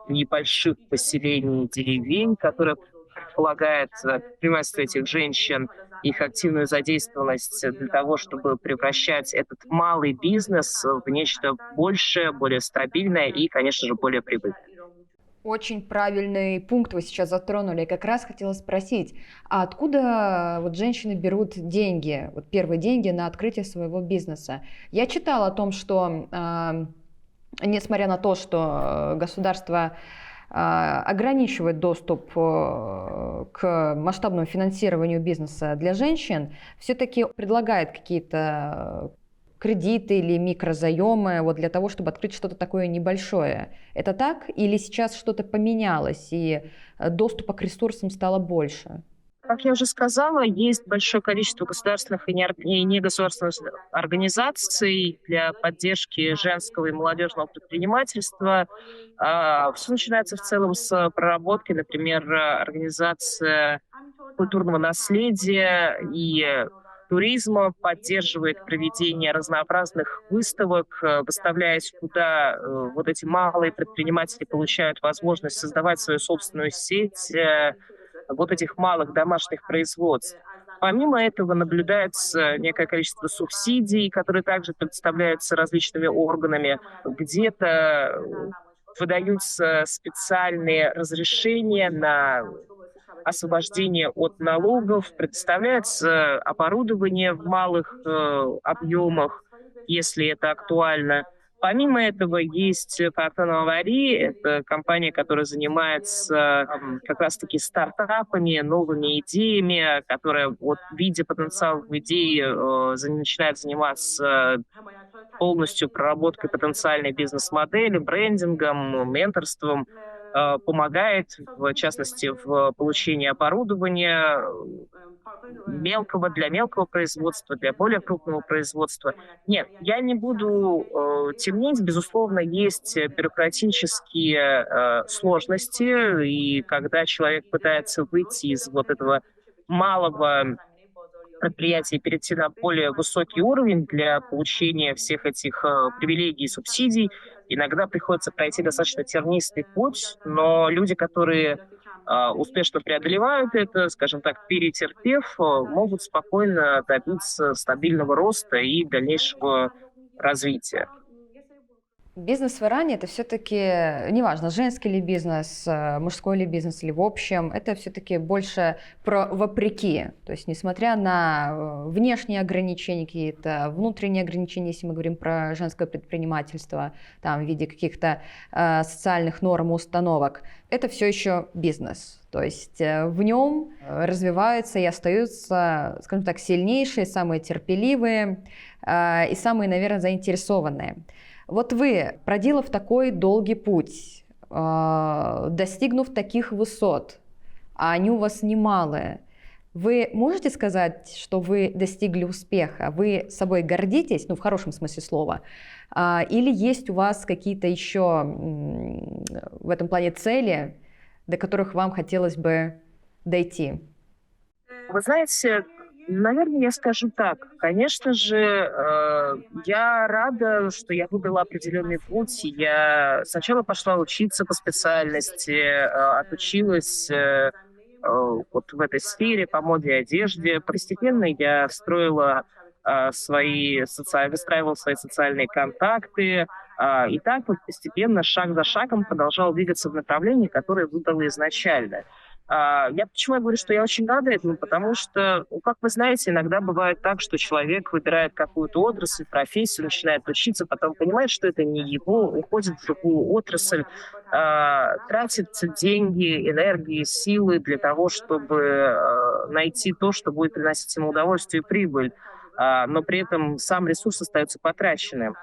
[SPEAKER 3] небольших поселений, деревень, которые предполагает предпринимательство этих женщин, их активную задействованность для того, чтобы превращать этот малый бизнес в нечто большее, более стабильное и, конечно же, более прибыльное.
[SPEAKER 1] Очень правильный пункт вы сейчас затронули. Как раз хотела спросить, а откуда вот женщины берут деньги, вот первые деньги на открытие своего бизнеса? Я читала о том, что несмотря на то, что государство ограничивает доступ к масштабному финансированию бизнеса для женщин, все-таки предлагает какие-то кредиты или микрозаемы вот для того, чтобы открыть что-то такое небольшое. Это так? Или сейчас что-то поменялось и доступа к ресурсам стало больше?
[SPEAKER 3] Как я уже сказала, есть большое количество государственных и негосударственных организаций для поддержки женского и молодежного предпринимательства. Все начинается в целом с проработки, например, организация культурного наследия и туризма поддерживает проведение разнообразных выставок, выставляясь куда вот эти малые предприниматели получают возможность создавать свою собственную сеть вот этих малых домашних производств. Помимо этого наблюдается некое количество субсидий, которые также представляются различными органами. Где-то выдаются специальные разрешения на освобождение от налогов, предоставляется оборудование в малых объемах. если это актуально. Помимо этого есть Partner Авари, это компания, которая занимается как раз-таки стартапами, новыми идеями, которая вот, видя потенциал в идее, начинает заниматься полностью проработкой потенциальной бизнес-модели, брендингом, менторством, помогает, в частности, в получении оборудования мелкого для мелкого производства, для более крупного производства. Нет, я не буду темнить. Безусловно, есть бюрократические сложности, и когда человек пытается выйти из вот этого малого предприятия и перейти на более высокий уровень для получения всех этих привилегий и субсидий, иногда приходится пройти достаточно тернистый путь, но люди, которые успешно преодолевают это, скажем так, перетерпев, могут спокойно добиться стабильного роста и дальнейшего развития.
[SPEAKER 1] Бизнес в Иране это все-таки, неважно, женский ли бизнес, мужской ли бизнес, или в общем, это все-таки больше про вопреки. То есть, несмотря на внешние ограничения, какие-то внутренние ограничения, если мы говорим про женское предпринимательство, там, в виде каких-то социальных норм и установок, это все еще бизнес. То есть в нем развиваются и остаются, скажем так, сильнейшие, самые терпеливые и самые, наверное, заинтересованные. Вот вы, проделав такой долгий путь, достигнув таких высот, а они у вас немалые, вы можете сказать, что вы достигли успеха? Вы собой гордитесь, ну, в хорошем смысле слова, или есть у вас какие-то еще в этом плане цели, до которых вам хотелось бы дойти?
[SPEAKER 3] Вы знаете, наверное, я скажу так. Конечно же, я рада, что я выбрала определенный путь. Я сначала пошла учиться по специальности, отучилась вот в этой сфере, по моде и одежде. Постепенно я выстраивала свои социальные контакты. И так вот постепенно, шаг за шагом продолжал двигаться в направлении, которое выбрала изначально. Почему я говорю, что я очень рада этому? Потому что, как вы знаете, иногда бывает так, что человек выбирает какую-то отрасль, профессию, начинает учиться, потом понимает, что это не его, уходит в другую отрасль, тратит деньги, энергии, силы для того, чтобы найти то, что будет приносить ему удовольствие и прибыль, но при этом сам ресурс остается потраченным.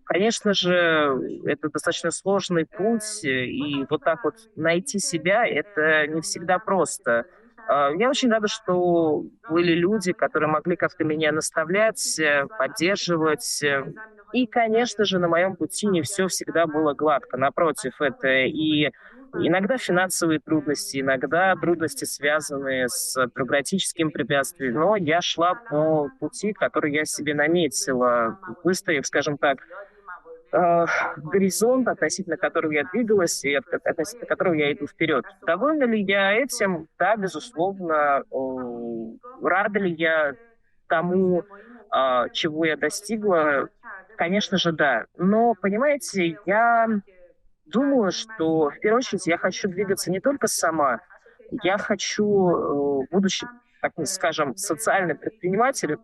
[SPEAKER 3] Конечно же, это достаточно сложный путь, и вот так вот найти себя — это не всегда просто. Я очень рада, что были люди, которые могли как-то меня наставлять, поддерживать. И, конечно же, на моем пути не все всегда было гладко. Напротив, это и иногда финансовые трудности, иногда трудности, связанные с бюрократическим препятствием. Но я шла по пути, который я себе наметила, выставив, скажем так, горизонт, относительно которого я двигалась и относительно которого я иду вперед. Довольна ли я этим? Да, безусловно. Рада ли я тому, чего я достигла? Конечно же, да. Но, понимаете, я думаю, что в первую очередь я хочу двигаться не только сама. Я хочу, будучи, так скажем, социальным предпринимателем,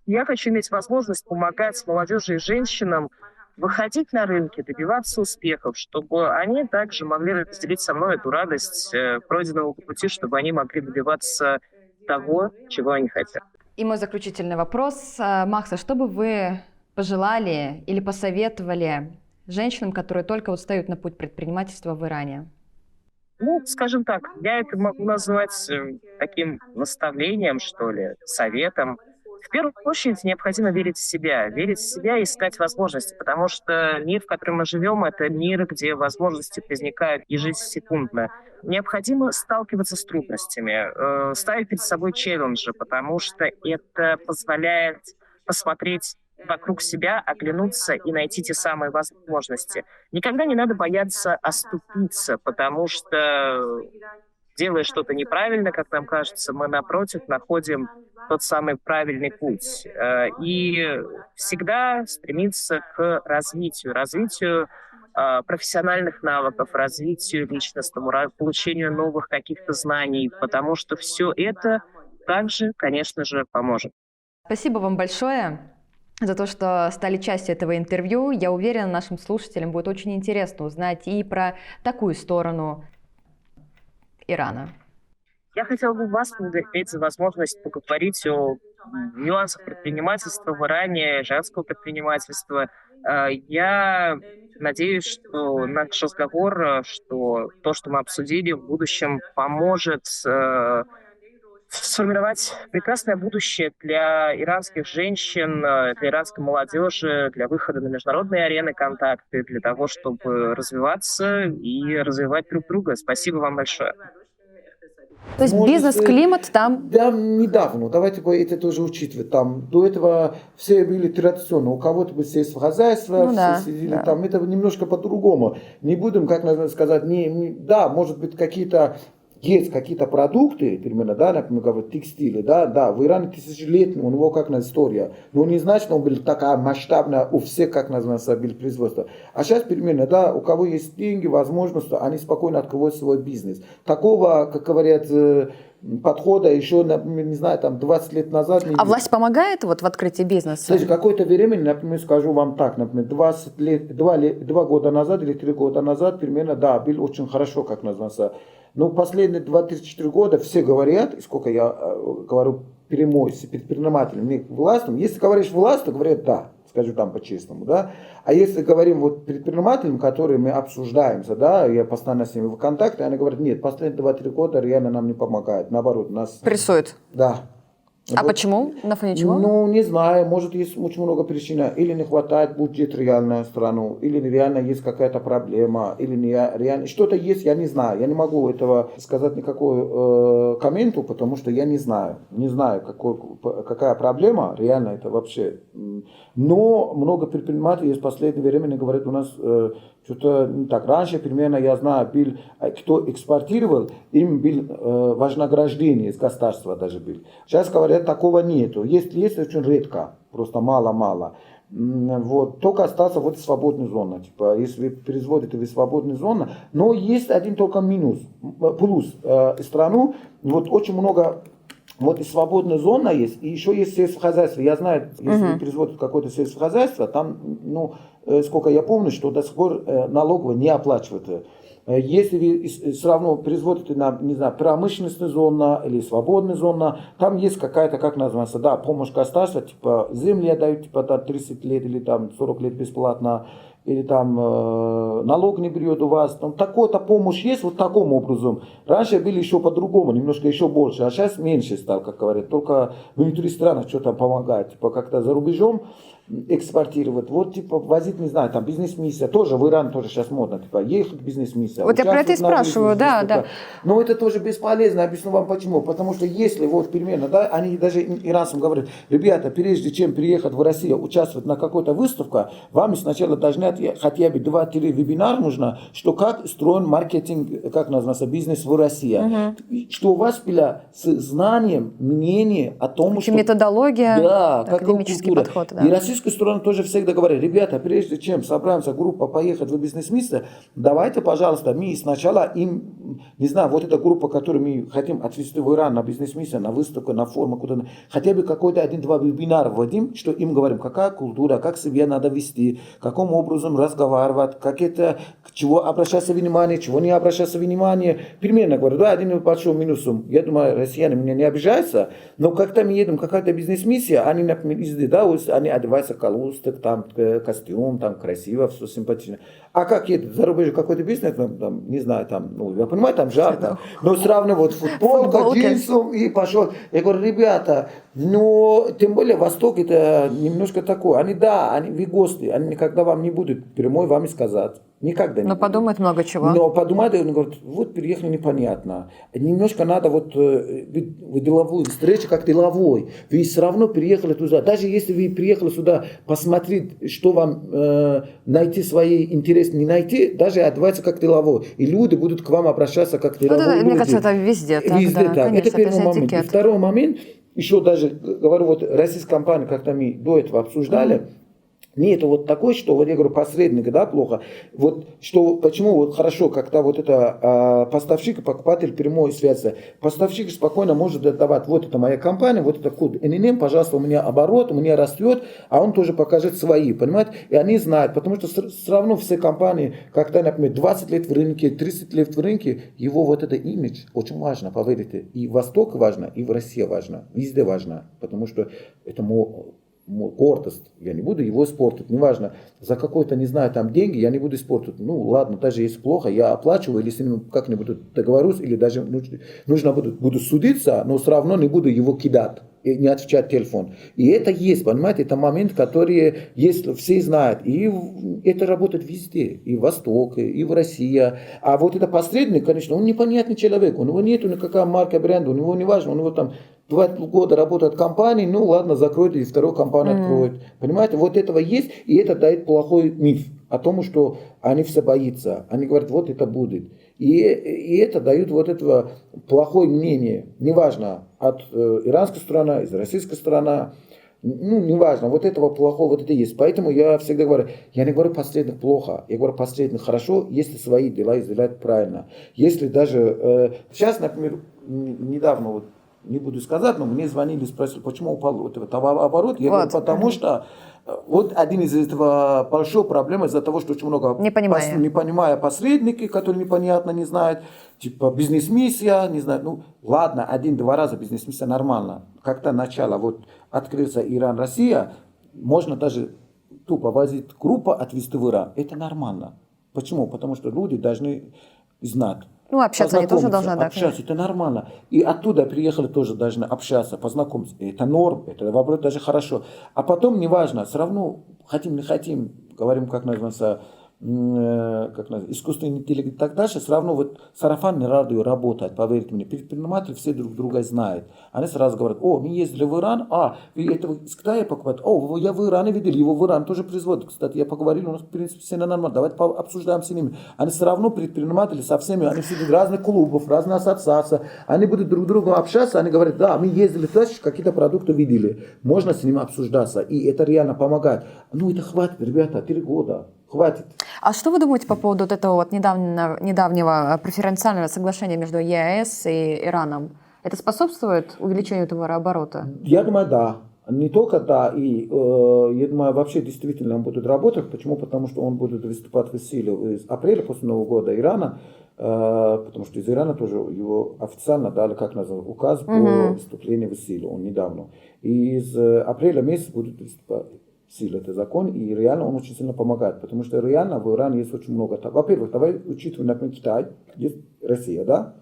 [SPEAKER 3] я хочу иметь возможность помогать молодежи и женщинам выходить на рынки, добиваться успехов, чтобы они также могли разделить со мной эту радость пройденного пути, чтобы они могли добиваться того, чего они хотят.
[SPEAKER 1] И мой заключительный вопрос. Макса, что бы вы пожелали или посоветовали женщинам, которые только вот встают на путь предпринимательства в Иране?
[SPEAKER 3] Ну, скажем так, я это могу назвать таким наставлением, что ли, советом. В первую очередь необходимо верить в себя и искать возможности, потому что мир, в котором мы живем, это мир, где возможности возникают ежесекундно. Необходимо сталкиваться с трудностями, ставить перед собой челленджи, потому что это позволяет посмотреть вокруг себя, оглянуться и найти те самые возможности. Никогда не надо бояться оступиться, потому что, делая что-то неправильно, как нам кажется, мы, напротив, находим тот самый правильный путь. И всегда стремиться к развитию профессиональных навыков, развитию личностному, получению новых каких-то знаний, потому что все это также, конечно же, поможет.
[SPEAKER 1] Спасибо вам большое. за то, что стали частью этого интервью. Я уверена, нашим слушателям будет очень интересно узнать и про такую сторону Ирана.
[SPEAKER 3] Я хотела бы вас поблагодарить за возможность поговорить о нюансах предпринимательства в Иране, женского предпринимательства. Я надеюсь, что наш разговор, что то, что мы обсудили, в будущем поможет сформировать прекрасное будущее для иранских женщин, для иранской молодежи, для выхода на международные арены контакты, для того, чтобы развиваться и развивать друг друга. Спасибо вам большое.
[SPEAKER 1] То есть
[SPEAKER 2] Может,
[SPEAKER 1] бизнес-климат там...
[SPEAKER 2] Да, недавно. Давайте это тоже учитывать. Там до этого все были традиционно. У кого-то было сельское хозяйство,
[SPEAKER 1] Ну
[SPEAKER 2] все
[SPEAKER 1] да,
[SPEAKER 2] сидели
[SPEAKER 1] да.
[SPEAKER 2] там. Это немножко по-другому. Не будем, как надо сказать, да, может быть, есть какие-то продукты, примерно, да, например, говорят, текстили, да, в Иране тысячелетний, у него как на история, но не значит, что он был такая масштабная у всех, как называется, был производство. А сейчас, примерно, да, у кого есть деньги, возможность, они спокойно открывают свой бизнес. Такого, как говорят, подхода еще, например, не знаю, там 20 лет назад.
[SPEAKER 1] А власть помогает вот в открытии бизнеса?
[SPEAKER 2] Слушайте, какое-то время, например, скажу вам так, например, 20 лет, 2 года назад или 3 года назад, примерно, да, был очень хорошо, как называется. Но последние 2-3-4 года все говорят, и сколько я говорю прямой с предпринимателем, не властным, если говоришь власть, то говорят да, скажу там по-честному, да. А если говорим вот предпринимателям, которые мы обсуждаемся, да, я постоянно с ними в контакте, они говорят, нет, последние 2-3 года реально нам не помогает, наоборот, нас...
[SPEAKER 1] Прессует.
[SPEAKER 2] Да.
[SPEAKER 1] А
[SPEAKER 2] Вот.
[SPEAKER 1] почему? На фоне чего?
[SPEAKER 2] Ну, не знаю, может есть очень много причин. Или не хватает бюджет реально страну, или реально есть какая-то проблема, или не реально... Что-то есть, я не знаю. Я не могу этого сказать никакой комменту, потому что я не знаю. Не знаю, какая проблема реально это вообще. Но много предпринимателей в последнее время говорят, у нас что-то не так. Раньше, примерно, я знаю, кто экспортировал, им было вознаграждение из государства даже был. Сейчас говорят, такого нету. Есть очень редко, просто мало-мало. Вот. Только остался вот свободная зона. Типа, если вы производите в свободной зоне, но есть один только плюс страну, вот очень много. Вот и свободная зона есть, и еще есть сельское хозяйство. Я знаю, если вы производите какое-то сельское хозяйство, там, ну, сколько я помню, что до сих пор налоговые не оплачивают. Если вы все равно производите на, не знаю, промышленная зона или свободная зона, там есть какая-то, как называется, да, помощь государства, типа земли дают, типа 30 лет или там 40 лет бесплатно, или там налог не берет у вас, там такая-то помощь есть вот таким образом. Раньше были еще по-другому, немножко еще больше, а сейчас меньше стал, как говорят, только внутри страны что-то помогает, типа как-то за рубежом экспортировать, вот типа возить, не знаю, там бизнес-миссия, тоже в Иран тоже сейчас модно, типа ехать бизнес-миссия.
[SPEAKER 1] Вот я про это и спрашиваю, да.
[SPEAKER 2] Но это тоже бесполезно, объясню вам почему, потому что если вот примерно, да, они даже иранцам говорят, ребята, прежде чем приехать в Россию, участвовать на какой-то выставке, вам сначала должны хотя бы 2-3 вебинар нужно, что как строен маркетинг, как называется, бизнес в России. Что у вас было с знанием, мнение о том, что...
[SPEAKER 1] Методология,
[SPEAKER 2] да,
[SPEAKER 1] академический подход. Да.
[SPEAKER 2] И российская сторона тоже всегда говорит, ребята, прежде чем собираемся группа поехать в бизнес-миссию, давайте, пожалуйста, мы сначала им, не знаю, вот эта группа, которую мы хотим отвезти в Иран на бизнес-миссию, на выставку, на форум, куда-то, хотя бы какой-то 1-2 вебинара вводим, что им говорим, какая культура, как себя надо вести, каким образом разговаривать, как это, к чего обращаться внимание, чего не обращаться внимание. Примерно говорю, да, один большой минусом. Я думаю, россияне меня не обижаются, но когда мы едем какая-то бизнес-миссия, они, например, они одеваются колусток, там костюм, там красиво, все симпатично. А как едут за рубежом какой-то бизнес, там, не знаю, там, ну, я понимаю, там жарко, но все равно вот футболка, джинсом и пошел. Я говорю, ребята, но тем более Восток это немножко такое. Вы гости, они никогда вам не будут прямой вам сказать. Никогда не
[SPEAKER 1] Но
[SPEAKER 2] будут.
[SPEAKER 1] подумают много чего.
[SPEAKER 2] Но подумают, и он говорит, вот приехали непонятно. Немножко надо вот в деловую встречу, как деловой. Вы все равно приехали туда. Даже если вы приехали сюда посмотреть, что вам найти свои интересы, не найти, даже одеваться как деловой. И люди будут к вам обращаться как деловой.
[SPEAKER 1] Да, мне кажется, это везде так.
[SPEAKER 2] Везде
[SPEAKER 1] да,
[SPEAKER 2] так.
[SPEAKER 1] Конечно,
[SPEAKER 2] это первый момент.
[SPEAKER 1] этикет.
[SPEAKER 2] И второй момент, еще даже, говорю, вот российская компания, как-то мы до этого обсуждали, Нет, вот такой, что, вот я говорю, посредник, да, плохо. Вот что, почему вот хорошо, когда вот это поставщик и покупатель прямой связи. Поставщик спокойно может давать, вот это моя компания, вот это код ННМ, пожалуйста, у меня оборот, у меня растет, а он тоже покажет свои, понимаете? И они знают, потому что все равно все компании, когда, например, 20 лет в рынке, 30 лет в рынке, его вот это имидж очень важно, поверьте. И Восток важно, и в России важно, везде важно, потому что это гордость, я не буду его испортить, неважно, за какой-то, не знаю, там деньги, я не буду испортить, ну ладно, даже если плохо, я оплачиваю, или с ним как-нибудь договорюсь, или даже нужно буду судиться, но все равно не буду его кидать, и не отвечать телефон. И это есть, понимаете, это момент, который есть, все знают, и это работает везде, и в Востоке, и в России, а вот это посредник, конечно, он непонятный человек, у него нету никакая марка бренда, у него не важно, у него там 2 года работает в компании, ну ладно, закроет и вторую компанию откроет. Понимаете, вот этого есть, и это дает плохой миф о том, что они все боятся. Они говорят, вот это будет. И это дают вот этого плохое мнение, неважно, от иранской стороны, из российской стороны, ну, неважно, вот этого плохого, вот это есть. Поэтому я всегда говорю, я не говорю посредник плохо, я говорю посредник хорошо, если свои дела сделать правильно. Если даже, сейчас, например, недавно вот, не буду сказать, но мне звонили, спросили, почему упал вот этот товарооборот. Я говорю, потому что вот один из этого большой проблемы из-за того, что очень много не понимая посредники, которые непонятно не знают, типа бизнес-миссия, не знаю, ну ладно, 1-2 раза бизнес-миссия нормально. Когда начало вот открылся Иран-Россия, можно даже тупо возить группу, отвезти в Иран. Это нормально. Почему? Потому что люди должны знать.
[SPEAKER 1] Ну, общаться они тоже должны, да.
[SPEAKER 2] Общаться, это нормально. И оттуда приехали тоже должны общаться, познакомиться. Это норм, это наоборот даже хорошо. А потом, неважно, все равно, хотим, не хотим, говорим, как называется, искусственный интеллект и так дальше, все равно вот сарафанное радио работает, поверьте мне. Предприниматели все друг друга знают. Они сразу говорят, о, мы ездили в Иран, вы этого из Китая покупаете? О, я в Иране видел, его в Иран тоже производят. Кстати, я поговорил, у нас в принципе все нормально, давайте обсуждаем с ними. Они все равно предприниматели со всеми, они все из разных клубов, разных ассоциаций, они будут друг с другом общаться, они говорят, да, мы ездили туда, какие-то продукты видели, можно с ними обсуждаться, и это реально помогает. Ну, это хватит, ребята, 3 года. Хватит.
[SPEAKER 1] А что вы думаете по поводу вот этого вот недавнего преференциального соглашения между ЕАЭС и Ираном? Это способствует увеличению товарооборота?
[SPEAKER 2] Я думаю, да. Не только да, и я думаю, вообще действительно он будет работать. Почему? Потому что он будет выступать в силе с апреля после Нового года Ирана, потому что из Ирана тоже его официально дали, как называется, указ по вступлению в силу, он недавно. И из апреля месяца будет выступать сила, это закон, и реально он очень сильно помогает, потому что реально в Иране есть очень много. Во-первых, давай учитываем, например, Китай, есть Россия, да?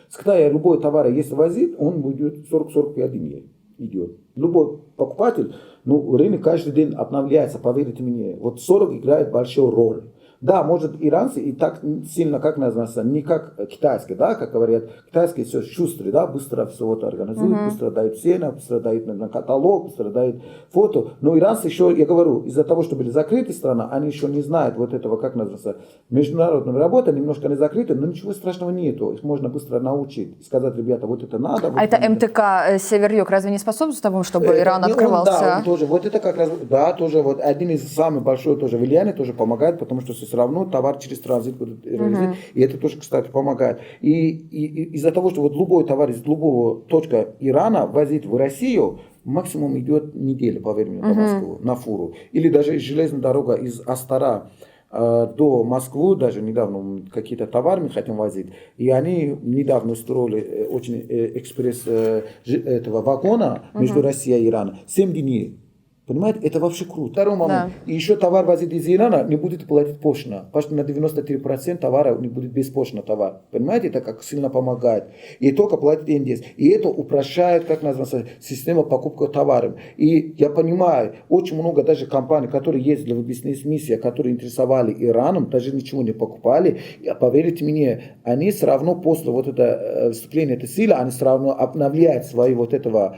[SPEAKER 2] С Китая любой товар, если возить, он будет 40-45 дней идет. Любой покупатель, ну, рынок каждый день обновляется, поверьте мне. Вот 40 играет большую роль. Да, может, иранцы и так сильно, как называется, не как китайские, да, как говорят, китайские все шустрые, да, быстро все вот организуют, быстро дают цену, быстро дают на каталог, быстро дают фото. Но иранцы еще, я говорю, из-за того, что были закрыты страны, они еще не знают вот этого, как называется, международная работа, немножко не закрыта, но ничего страшного нету, их можно быстро научить и сказать, ребята, вот это надо. Вот
[SPEAKER 1] это МТК Север-Юг разве не способствует тому, чтобы Иран открывался?
[SPEAKER 2] Да, он тоже, вот это как раз, да, тоже вот один из самых больших тоже влияний тоже помогает, потому что все равно товар через транзит будет реализован. И это тоже, кстати, помогает. И из-за того, что вот любой товар из любого точка Ирана возить в Россию, максимум идет неделя, поверь мне, до Москвы, на фуру. Или даже железная дорога из Астара до Москвы, даже недавно какие-то товары мы хотим возить, и они недавно строили очень экспресс этого вагона между Россией и Ираном. 7 дней. Понимаете, это вообще круто. Второй момент. И еще товар возить из Ирана не будет платить пошлина. Почти на 93% товара не будет беспошлино товар. Понимаете, это как сильно помогает. И только платит НДС. И это упрощает, как называется, систему покупки товаров. И я понимаю, очень много даже компаний, которые ездили в бизнес-миссии, которые интересовали Ираном, даже ничего не покупали. И, поверьте мне, они все равно после вот этого вступления этой силы, они все равно обновляют свои вот этого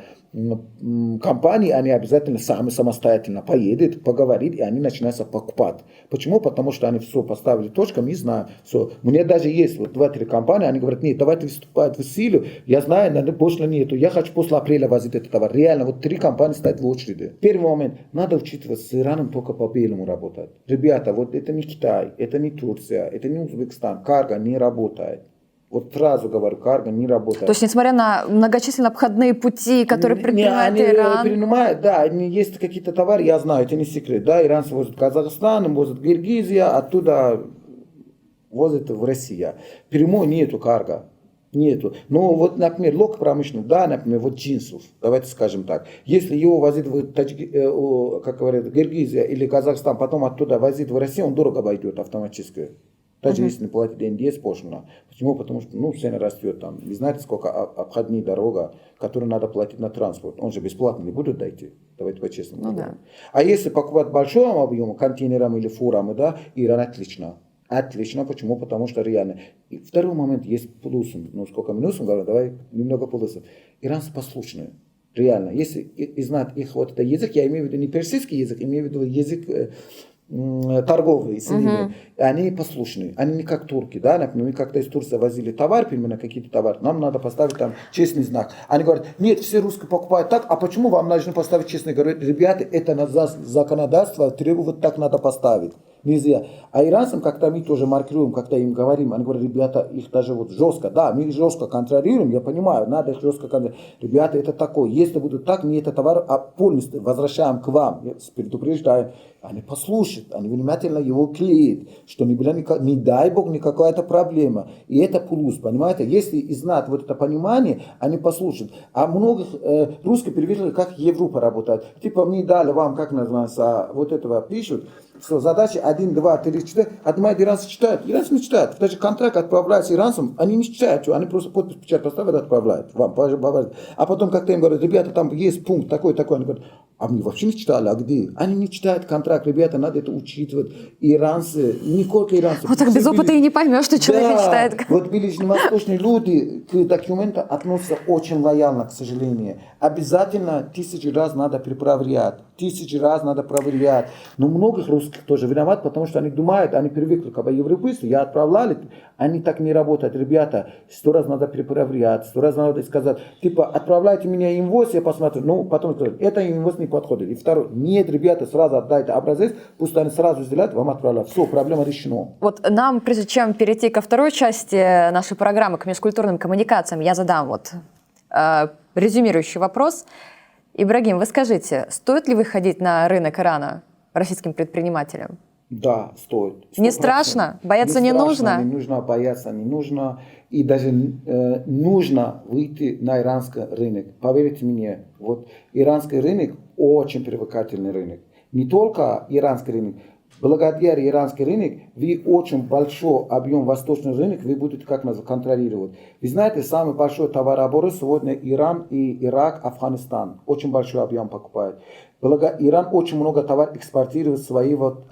[SPEAKER 2] компании, они обязательно сами самостоятельно поедут, поговорит, и они начинают покупать. Почему? Потому что они все поставили точками и знают. Все. У меня даже есть вот 2-3 компании, они говорят, нет, давайте вступать в силу, я знаю, больше нету, я хочу после апреля возить этот товар. Реально, вот 3 компании стоят в очереди. Первый момент, надо учитывать, с Ираном только по белому работать. Ребята, вот это не Китай, это не Турция, это не Узбекистан, карго не работает. Вот сразу говорю, карго не работает.
[SPEAKER 1] То есть, несмотря на многочисленные обходные пути, которые предпринимает Иран...
[SPEAKER 2] Принимают, да, есть какие-то товары, я знаю, это не секрет. Да, иранцы возят в Казахстан, возят в Киргизию, оттуда возят в Россию. Прямой нету карго. Нету. Но вот, например, лог промышленный, да, например, вот джинсов, давайте скажем так. Если его возить в, как говорят, Киргизия или Казахстан, потом оттуда возить в Россию, он дорого обойдет автоматически. Даже если не платить НДС пошлина. Почему? Потому что цена растет там. Вы знаете, сколько обходная дорога, которую надо платить на транспорт. Он же бесплатно не будет дойти. Давайте по-честному.
[SPEAKER 1] Да.
[SPEAKER 2] А если покупать большим объемом, контейнерами или фурами, да, Иран отлично. Отлично. Почему? Потому что реально. И второй момент есть плюс. Сколько минусов, говорю, давай немного плюсов. Иранцы послушные. Реально. Если и знать их вот этот язык, я имею в виду не персидский язык, имею в виду язык торговые с ними, они послушные, они не как турки, да, например, мы когда из Турции возили товар, примерно какие-то товары, нам надо поставить там честный знак. Они говорят, нет, все русские покупают так, а почему вам нужно поставить честный? Говорят, ребята, это на законодательство требует, так надо поставить. Нельзя. А иранцам, когда мы тоже маркируем, когда им говорим, они говорят, ребята, их даже вот жестко, да, мы их жестко контролируем, я понимаю, надо их жестко контролировать. Ребята, это такое, если будут так, мы этот товар полностью возвращаем к вам, предупреждаем. Они послушают, они внимательно его клеят, что не была, не дай бог, не какая-то проблема. И это плюс, понимаете? Если и знать вот это понимание, они послушают. А многих русских привыкли, как Европа работает. Типа, мне дали вам, как называется, вот этого пишут, что задачи 1, 2, 3, 4, отнимают иранцы читают. Иранцы не читают. Даже контракт отправляется иранцам, они не читают. Они просто подпись печать поставят, отправляют вам. А потом как-то им говорят, ребята, там есть пункт такой, такой. Они говорят, а мы вообще не читали, а где? Они не читают контракт, ребята, надо это учитывать. Иранцы, не только иранцы.
[SPEAKER 1] Вот так без опыта и не поймешь, что человек не читает.
[SPEAKER 2] Вот ближневосточные люди к документам относятся очень лояльно, к сожалению. Обязательно 1000 раз надо перепроверять. 1000 раз надо проверять. Но многих русских тоже виноват, потому что они думают, они привыкли, когда европейцы, я отправляли, они так не работают. Ребята, 100 раз надо перепроверять, 100 раз надо сказать, типа, отправляйте меня инвойс, я посмотрю. Ну, потом сказать, это инвойс не подходит. И второй, нет, ребята, сразу отдайте образец, пусть они сразу сделают, вам отправляют. Все, проблема решена.
[SPEAKER 1] Вот нам, прежде чем перейти ко второй части нашей программы, к межкультурным коммуникациям, я задам вот резюмирующий вопрос. Ибрагим, вы скажите, стоит ли выходить на рынок Ирана российским предпринимателям?
[SPEAKER 2] Да, стоит. 100%.
[SPEAKER 1] Не страшно? Бояться не нужно?
[SPEAKER 2] Не нужно бояться, не нужно. И даже нужно выйти на иранский рынок. Поверьте мне, вот иранский рынок очень привлекательный рынок. Не только иранский рынок. Благодаря иранский рынок, вы очень большой объем восточного рынка вы будете как нас контролировать. Вы знаете, самый большой товарооборот сегодня Иран и Ирак, Афганистан. Очень большой объем покупают. Иран очень много товаров экспортирует в свои вот,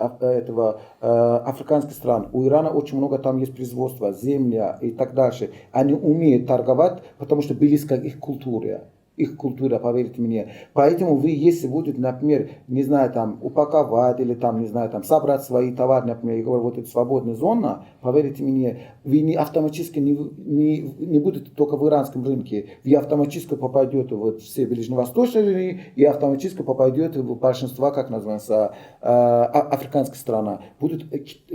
[SPEAKER 2] африканские страны. У Ирана очень много там есть производства, земля и так дальше. Они умеют торговать, потому что близко к их культуре. Их культура, поверьте мне. Поэтому вы, если будете, например, не знаю, там, упаковать или там, не знаю, там, собрать свои товары, например, я говорю, вот эта свободная зона, поверьте мне, вы не автоматически не будете только в иранском рынке, вы автоматически попадете в все ближневосточные рынки и автоматически попадете в большинство, как называется, африканских стран. Будет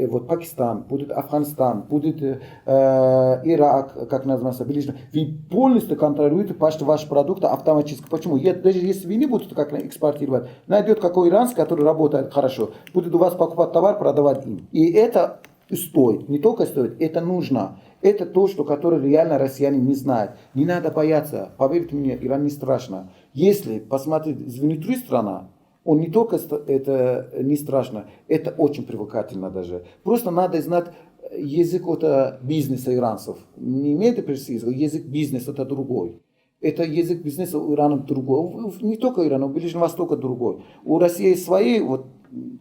[SPEAKER 2] вот Пакистан, будет Афганистан, будет Ирак, как называется, ближний. Вы полностью контролируете почти ваши продукты автоматически. Почему? Даже если вы не будете как экспортировать, найдет какой иранец, который работает хорошо, будет у вас покупать товар, продавать им. И это стоит. Не только стоит, это нужно. Это то, что которое реально россияне не знают. Не надо бояться. Поверьте мне, Иран не страшно. Если посмотреть внутри страны, он не только это не страшно, это очень привлекательно даже. Просто надо знать язык бизнеса иранцев. Не имеет прецизии, язык бизнеса это другой. Это язык бизнеса у Ирана другой. Не только Ирана, у Ближнего Востока другой. У России свои вот,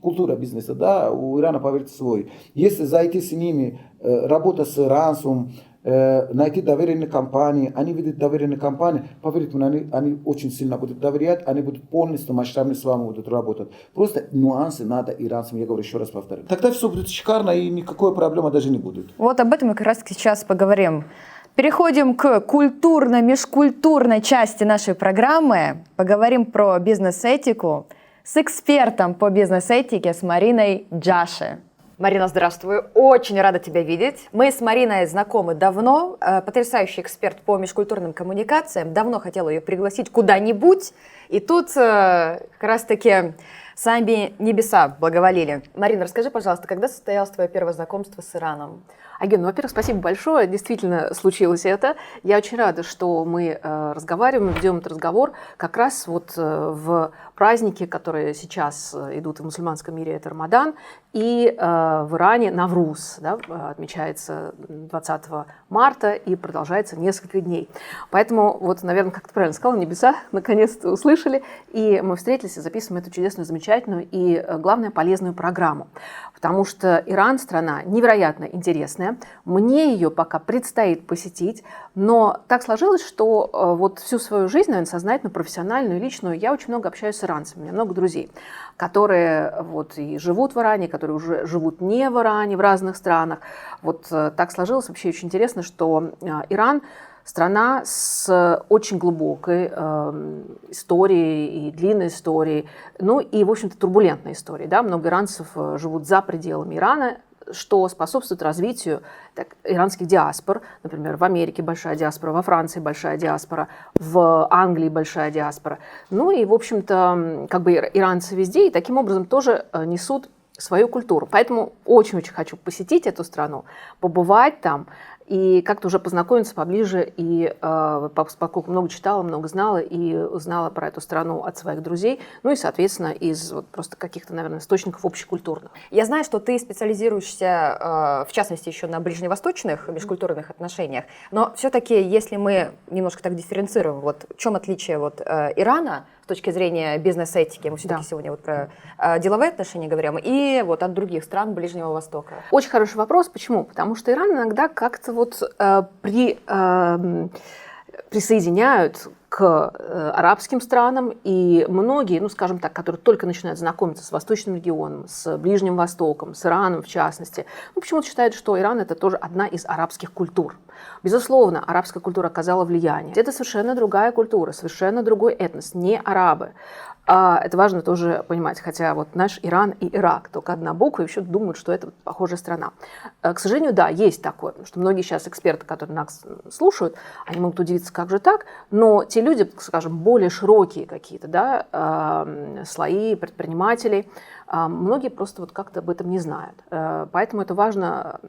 [SPEAKER 2] культура бизнеса, да, у Ирана, поверьте, свой. Если зайти с ними, работа с иранцем, найти доверенные компании. Они видят доверенные компании, поверьте мне, они очень сильно будут доверять, они будут полностью масштабно с вами будут работать. Просто нюансы надо иранцам, я говорю, еще раз повторю. Тогда все будет шикарно и никакой проблемы даже не будет.
[SPEAKER 1] Вот об этом мы как раз сейчас поговорим. Переходим к культурно-межкультурной части нашей программы. Поговорим про бизнес-этику с экспертом по бизнес-этике, с Мариной Джаши. Марина, здравствуй. Очень рада тебя видеть. Мы с Мариной знакомы давно. Потрясающий эксперт по межкультурным коммуникациям. Давно хотела ее пригласить куда-нибудь. И тут как раз-таки сами небеса благоволили. Марина, расскажи, пожалуйста, когда состоялось твое первое знакомство с Ираном?
[SPEAKER 4] Агин, ну, во-первых, спасибо большое. Действительно случилось это. Я очень рада, что мы разговариваем, ведем этот разговор как раз вот в праздники, которые сейчас идут в мусульманском мире, это Рамадан, и в Иране Навруз, да, отмечается 20 марта и продолжается несколько дней. Поэтому, вот, наверное, как ты правильно сказала, небеса наконец-то услышали, и мы встретились и записываем эту чудесную, замечательную и, главное, полезную программу. Потому что Иран – страна невероятно интересная. Мне ее пока предстоит посетить, но так сложилось, что вот всю свою жизнь, наверное, сознательно, профессиональную, личную, я очень много общаюсь с иранцами. У меня много друзей, которые вот и живут в Иране, которые уже живут не в Иране, в разных странах. Вот так сложилось. Вообще очень интересно, что Иран страна с очень глубокой историей и длинной историей, ну и, в общем-то, турбулентной историей. Да? Много иранцев живут за пределами Ирана, что способствует развитию иранских диаспор. Например, в Америке большая диаспора, во Франции большая диаспора, в Англии большая диаспора. Ну и, в общем-то, как бы иранцы везде, и таким образом тоже несут свою культуру. Поэтому очень-очень хочу посетить эту страну, побывать там, и как-то уже познакомиться поближе, и поскольку много читала, много знала, и узнала про эту страну от своих друзей, ну и, соответственно, из вот просто каких-то, наверное, источников общекультурных.
[SPEAKER 1] Я знаю, что ты специализируешься, в частности, еще на ближневосточных межкультурных отношениях, но все-таки, если мы немножко так дифференцируем, вот в чем отличие вот Ирана с точки зрения бизнес-этики, мы все-таки сегодня вот про деловые отношения говорим, и вот от других стран Ближнего Востока?
[SPEAKER 4] Очень хороший вопрос. Почему? Потому что Иран иногда как-то вот присоединяют к арабским странам, и многие, ну, скажем так, которые только начинают знакомиться с Восточным регионом, с Ближним Востоком, с Ираном в частности, ну, почему-то считают, что Иран – это тоже одна из арабских культур. Безусловно, арабская культура оказала влияние. Это совершенно другая культура, совершенно другой этнос, не арабы. Это важно тоже понимать, хотя вот наш Иран и Ирак, только одна буква, и еще думают, что это похожая страна. К сожалению, да, есть такое, потому что многие сейчас эксперты, которые нас слушают, они могут удивиться, как же так, но те люди, скажем, более широкие какие-то, да, слои предпринимателей, многие просто вот как-то об этом не знают. Поэтому это важно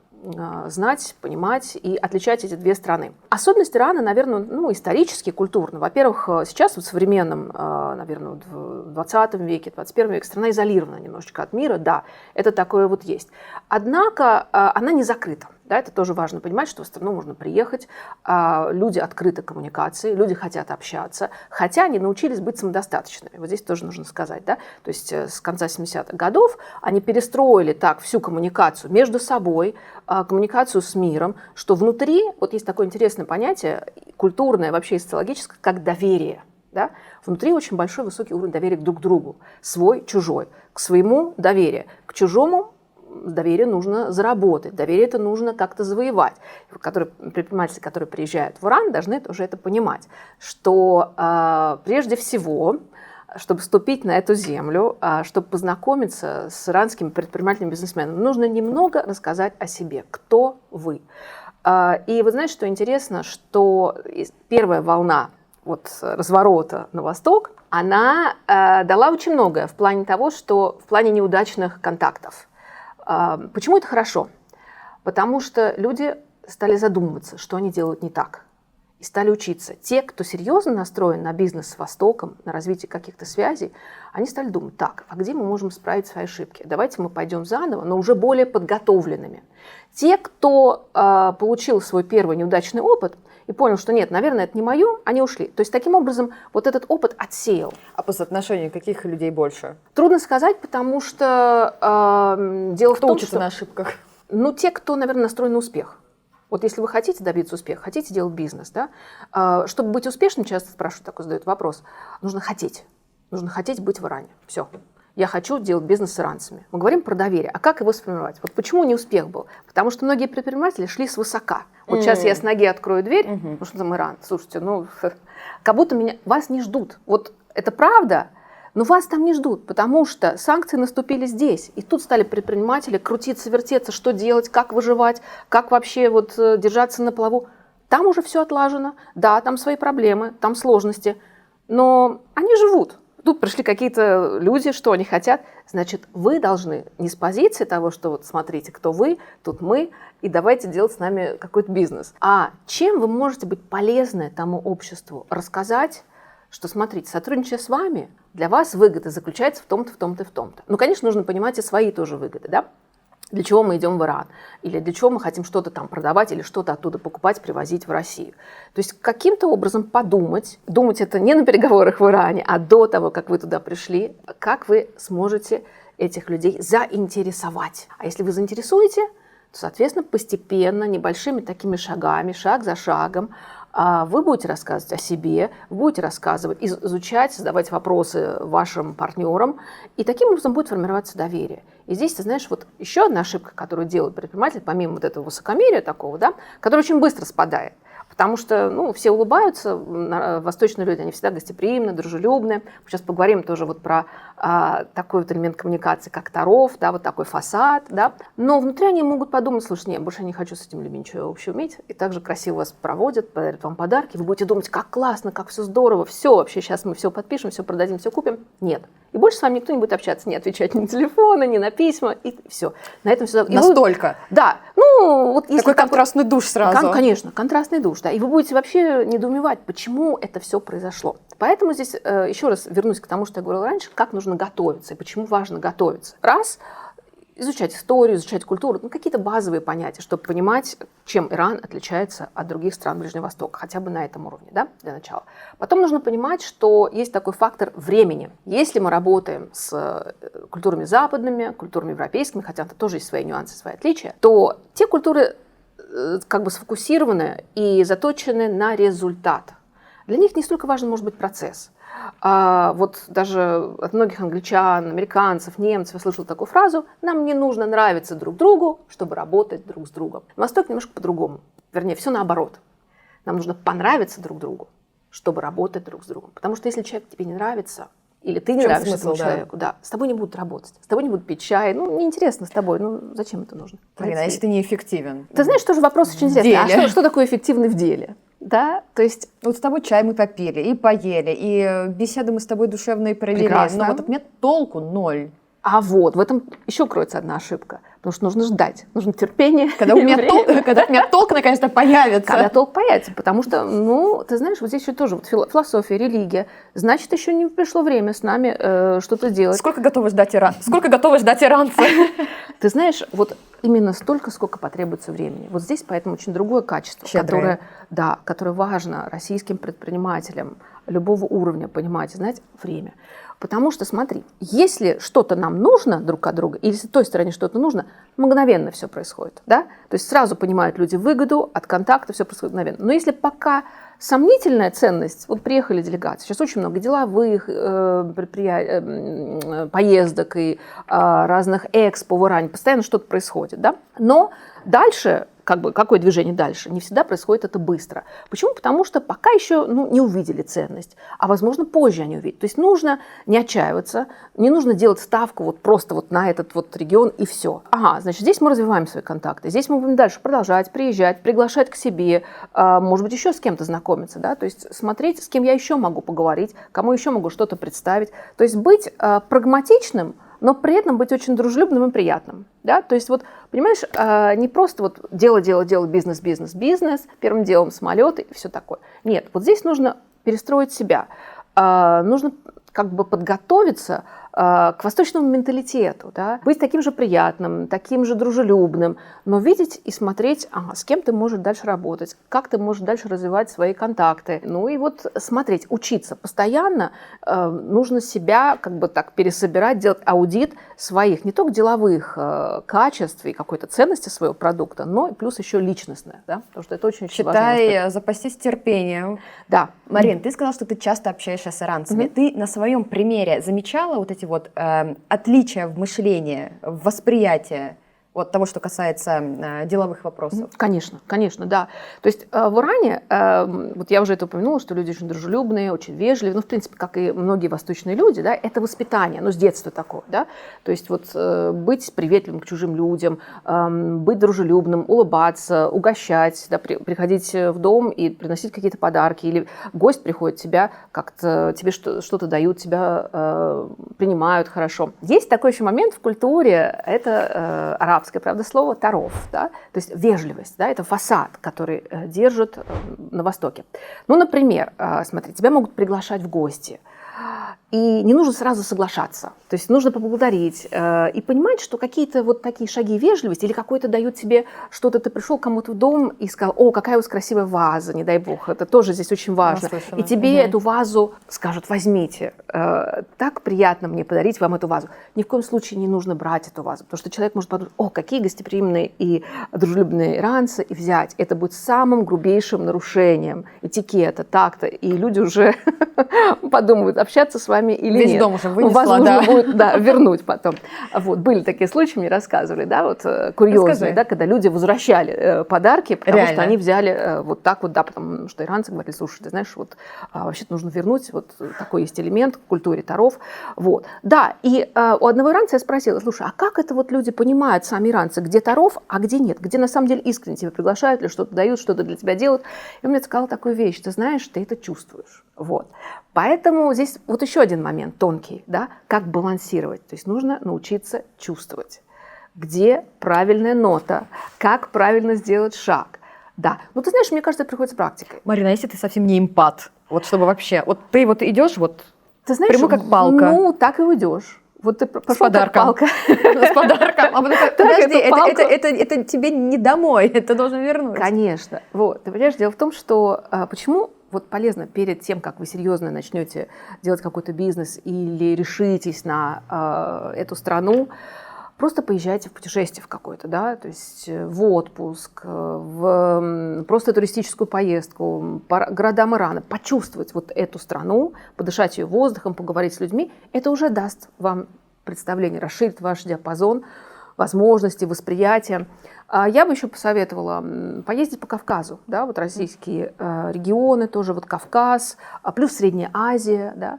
[SPEAKER 4] знать, понимать и отличать эти две страны. Особенность Ирана, наверное, ну, исторически, культурно. Во-первых, сейчас в современном, наверное, в 20 веке, 21 веке страна изолирована немножечко от мира, да, это такое вот есть. Однако она не закрыта. Да, это тоже важно понимать, что в страну можно приехать, люди открыты к коммуникации, люди хотят общаться, хотя они научились быть самодостаточными. Вот здесь тоже нужно сказать, да, то есть с конца 70-х годов они перестроили так всю коммуникацию между собой, коммуникацию с миром, что внутри, вот есть такое интересное понятие, культурное, вообще социологическое, как доверие. Да? Внутри очень большой, высокий уровень доверия друг к другу, свой, чужой, к своему доверие, к чужому доверие нужно заработать, доверие это нужно как-то завоевать. Предприниматели, которые приезжают в Иран, должны тоже это понимать, что прежде всего, чтобы вступить на эту землю, чтобы познакомиться с иранскими предпринимателями, бизнесменами, нужно немного рассказать о себе, кто вы. И вы знаете, что интересно, что первая волна вот разворота на восток, она дала очень многое в плане того, что в плане неудачных контактов. Почему это хорошо? Потому что люди стали задумываться, что они делают не так. И стали учиться. Те, кто серьезно настроен на бизнес с Востоком, на развитие каких-то связей, они стали думать, так, а где мы можем исправить свои ошибки? Давайте мы пойдем заново, но уже более подготовленными. Те, кто получил свой первый неудачный опыт и понял, что нет, наверное, это не мое, они ушли. То есть таким образом вот этот опыт отсеял.
[SPEAKER 1] А по соотношению каких людей больше?
[SPEAKER 4] Трудно сказать, потому что дело в том,
[SPEAKER 1] учится
[SPEAKER 4] что...
[SPEAKER 1] на ошибках?
[SPEAKER 4] Ну, те, кто, наверное, настроен на успех. Вот если вы хотите добиться успеха, хотите делать бизнес, да, чтобы быть успешным, часто спрашивают, такой задают вопрос, нужно хотеть быть в Иране. Все. Я хочу делать бизнес с иранцами. Мы говорим про доверие. А как его сформировать? Вот почему не успех был? Потому что многие предприниматели шли свысока. Вот сейчас я с ноги открою дверь, потому что там Иран. Слушайте, как будто вас не ждут. Вот это правда, но вас там не ждут, потому что санкции наступили здесь. И тут стали предприниматели крутиться, вертеться, что делать, как выживать, как вообще держаться на плаву. Там уже все отлажено. Да, там свои проблемы, там сложности. Но они живут. Тут пришли какие-то люди, что они хотят. Значит, вы должны не с позиции того, что смотрите, кто вы, тут мы, и давайте делать с нами какой-то бизнес. А чем вы можете быть полезны тому обществу? Рассказать, что, смотрите, сотрудничая с вами, для вас выгода заключается в том-то, в том-то, в том-то. Конечно, нужно понимать и свои тоже выгоды, да? Для чего мы идем в Иран, или для чего мы хотим что-то там продавать, или что-то оттуда покупать, привозить в Россию. То есть каким-то образом думать это не на переговорах в Иране, а до того, как вы туда пришли, как вы сможете этих людей заинтересовать. А если вы заинтересуете, то, соответственно, постепенно, небольшими такими шагами, шаг за шагом, вы будете рассказывать о себе, вы будете рассказывать, изучать, задавать вопросы вашим партнерам, и таким образом будет формироваться доверие. И здесь, ты знаешь, еще одна ошибка, которую делают предприниматели, помимо этого высокомерия такого, да, которая очень быстро спадает. Потому что все улыбаются, восточные люди, они всегда гостеприимны, дружелюбны. Мы сейчас поговорим тоже про такой элемент коммуникации, как Таров, да, такой фасад. Да. Но внутри они могут подумать, слушай, нет, больше я не хочу с этим людьми ничего общего иметь. И также красиво вас проводят, подарят вам подарки. Вы будете думать, как классно, как все здорово, все вообще, сейчас мы все подпишем, все продадим, все купим. Нет. И больше с вами никто не будет общаться, не отвечать ни на телефоны, ни на письма, и все. На этом все.
[SPEAKER 1] Настолько?
[SPEAKER 4] Да. Если
[SPEAKER 1] такой контрастный душ сразу.
[SPEAKER 4] Конечно, контрастный душ. Да. И вы будете вообще недоумевать, почему это все произошло. Поэтому здесь еще раз вернусь к тому, что я говорила раньше, как нужно готовиться и почему важно готовиться. Изучать историю, изучать культуру, какие-то базовые понятия, чтобы понимать, чем Иран отличается от других стран Ближнего Востока, хотя бы на этом уровне, да, для начала. Потом нужно понимать, что есть такой фактор времени. Если мы работаем с культурами западными, культурами европейскими, хотя там тоже есть свои нюансы, свои отличия, то те культуры сфокусированы и заточены на результат. Для них не столько важен может быть процесс. Даже от многих англичан, американцев, немцев я слышала такую фразу: нам не нужно нравиться друг другу, чтобы работать друг с другом. На Востоке немножко по-другому. Вернее, все наоборот. Нам нужно понравиться друг другу, чтобы работать друг с другом. Потому что если человек тебе не нравится, или ты не нравишься этому человеку, да, с тобой не будут работать, с тобой не будут пить чай, неинтересно с тобой, зачем это нужно?
[SPEAKER 1] Марина, если ты неэффективен?
[SPEAKER 4] Ты знаешь, тоже вопрос очень интересный. А что такое эффективный в деле? Да, то есть...
[SPEAKER 1] с тобой чай мы попили и поели, и беседы мы с тобой душевные провели.
[SPEAKER 4] Прекрасно.
[SPEAKER 1] Но от меня толку ноль.
[SPEAKER 4] А в этом еще кроется одна ошибка. Потому что нужно ждать, нужно терпение.
[SPEAKER 1] Когда у меня толк наконец-то появится.
[SPEAKER 4] Когда толк появится, потому что, ты знаешь, здесь еще тоже философия, религия. Значит, еще не пришло время с нами что-то делать.
[SPEAKER 1] Сколько готовы ждать иранцы?
[SPEAKER 4] Ты знаешь, именно столько, сколько потребуется времени. Здесь поэтому очень другое качество, которое важно российским предпринимателям любого уровня понимать и знать: время. Потому что, смотри, если что-то нам нужно друг от друга, или если той стороне что-то нужно, мгновенно все происходит. Да? То есть сразу понимают люди выгоду от контакта, все происходит мгновенно. Но если пока сомнительная ценность, приехали делегации, сейчас очень много деловых поездок и разных экспо в Иране, постоянно что-то происходит. Да? Но дальше, какое движение дальше, не всегда происходит это быстро. Почему? Потому что пока еще не увидели ценность, а возможно позже они увидят. То есть нужно не отчаиваться, не нужно делать ставку просто на этот регион и все. Значит, здесь мы развиваем свои контакты, здесь мы будем дальше продолжать, приезжать, приглашать к себе, может быть, еще с кем-то знакомиться, да? То есть смотреть, с кем я еще могу поговорить, кому еще могу что-то представить. То есть быть прагматичным, но при этом быть очень дружелюбным и приятным. Да? То есть, понимаешь, не просто дело, бизнес, первым делом самолеты и все такое. Нет, здесь нужно перестроить себя. Нужно подготовиться к восточному менталитету, да, быть таким же приятным, таким же дружелюбным, но видеть и смотреть, с кем ты можешь дальше работать, как ты можешь дальше развивать свои контакты. Ну и вот смотреть, учиться. Постоянно нужно себя как бы так пересобирать, делать аудит своих, не только деловых качеств и какой-то ценности своего продукта, но и плюс еще личностное, да, потому что это очень важно.
[SPEAKER 1] Запастись терпением.
[SPEAKER 4] Да.
[SPEAKER 1] Марин, ты сказала, что ты часто общаешься с иранцами. Ты на своем примере замечала вот эти вот отличия в мышлении, в восприятии от того, что касается деловых вопросов?
[SPEAKER 4] Конечно, конечно, да. То есть в Иране, вот я уже это упомянула, что люди очень дружелюбные, очень вежливые, ну, в принципе, как и многие восточные люди, да, это воспитание, ну, с детства такое, да, то есть вот быть приветливым к чужим людям, быть дружелюбным, улыбаться, угощать, да, приходить в дом и приносить какие-то подарки, или гость приходит, тебя как-то, тебе что-то дают, тебя принимают хорошо. Есть такой еще момент в культуре, это арабское, правда, слово «тароф», да? То есть вежливость, да? Это фасад, который держит на Востоке. Ну, например, смотри, тебя могут приглашать в гости, и не нужно сразу соглашаться. То есть нужно поблагодарить и понимать, что какие-то вот такие шаги вежливости или какой-то дают тебе что-то, ты пришел к кому-то в дом и сказал: о, какая у вас красивая ваза, не дай бог, это тоже здесь очень важно. И тебе эту вазу скажут: возьмите, так приятно мне подарить вам эту вазу. Ни в коем случае не нужно брать эту вазу, потому что человек может подумать: о, какие гостеприимные и дружелюбные иранцы, и взять. Это будет самым грубейшим нарушением этикета, такта, и люди уже подумают, общаться с вами или
[SPEAKER 1] Весь
[SPEAKER 4] нет.
[SPEAKER 1] дом уже вынесла,
[SPEAKER 4] Вас нужно будет, да, вернуть потом. Вот, были такие случаи, мне рассказывали, да, вот курьезные, да, когда люди возвращали подарки, потому что они взяли вот так вот, да, потому что иранцы говорили: слушай, ты знаешь, вот вообще-то нужно вернуть, вот такой есть элемент в культуре таров. Вот. Да, и у одного иранца я спросила: слушай, а как это вот люди понимают, сами иранцы, где таров, а где нет, где на самом деле искренне тебя приглашают или что-то дают, что-то для тебя делают? И он мне сказал такую вещь: ты знаешь, ты это чувствуешь. Вот. Поэтому здесь вот еще один момент тонкий, да, как балансировать. То есть нужно научиться чувствовать, где правильная нота, как правильно сделать шаг. Да, ну ты знаешь, мне кажется, это приходит с практикой.
[SPEAKER 1] Марина, если ты совсем не импат, вот чтобы вообще, вот ты вот идешь, вот
[SPEAKER 4] ты знаешь,
[SPEAKER 1] прямо как палка.
[SPEAKER 4] Ну, так и уйдешь. Вот ты
[SPEAKER 1] с подарком. С подарком. А потом, подожди, это тебе не домой, это должен вернуть.
[SPEAKER 4] Конечно. Вот. Ты понимаешь, дело в том, что почему вот полезно перед тем, как вы серьезно начнете делать какой-то бизнес или решитесь на эту страну, просто поезжайте в путешествие в какое-то, да, то есть в отпуск, в просто туристическую поездку по городам Ирана, почувствовать вот эту страну, подышать ее воздухом, поговорить с людьми, это уже даст вам представление, расширит ваш диапазон возможностей, восприятия. Я бы еще посоветовала поездить по Кавказу, да, вот российские регионы, тоже вот Кавказ, плюс Средняя Азия, да,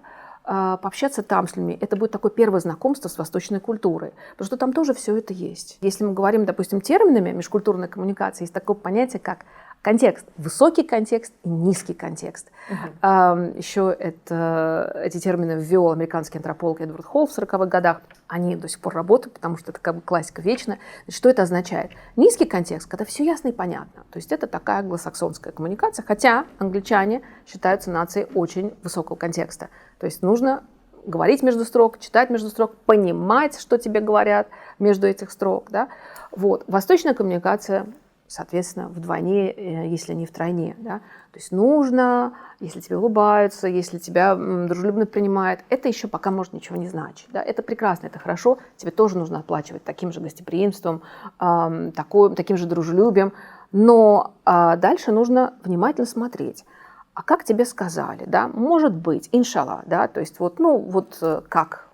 [SPEAKER 4] пообщаться там с людьми. Это будет такое первое знакомство с восточной культурой, потому что там тоже все это есть. Если мы говорим, допустим, терминами межкультурной коммуникации, есть такое понятие, как контекст, высокий контекст и низкий контекст. Еще эти термины ввел американский антрополог Эдвард Холл в 40-х годах. Они до сих пор работают, потому что это как бы классика вечная. Значит, что это означает? Низкий контекст, когда все ясно и понятно. То есть это такая англосаксонская коммуникация, хотя англичане считаются нацией очень высокого контекста. То есть нужно говорить между строк, читать между строк, понимать, что тебе говорят между этих строк. Да? Вот. Восточная коммуникация, соответственно, вдвойне, если не втройне. Да? То есть нужно, если тебе улыбаются, если тебя дружелюбно принимают, это еще пока может ничего не значить. Да? Это прекрасно, это хорошо, тебе тоже нужно оплачивать таким же гостеприимством, таким же дружелюбием, но дальше нужно внимательно смотреть. А как тебе сказали, да? Может быть, иншалла, да, то есть вот, ну, вот как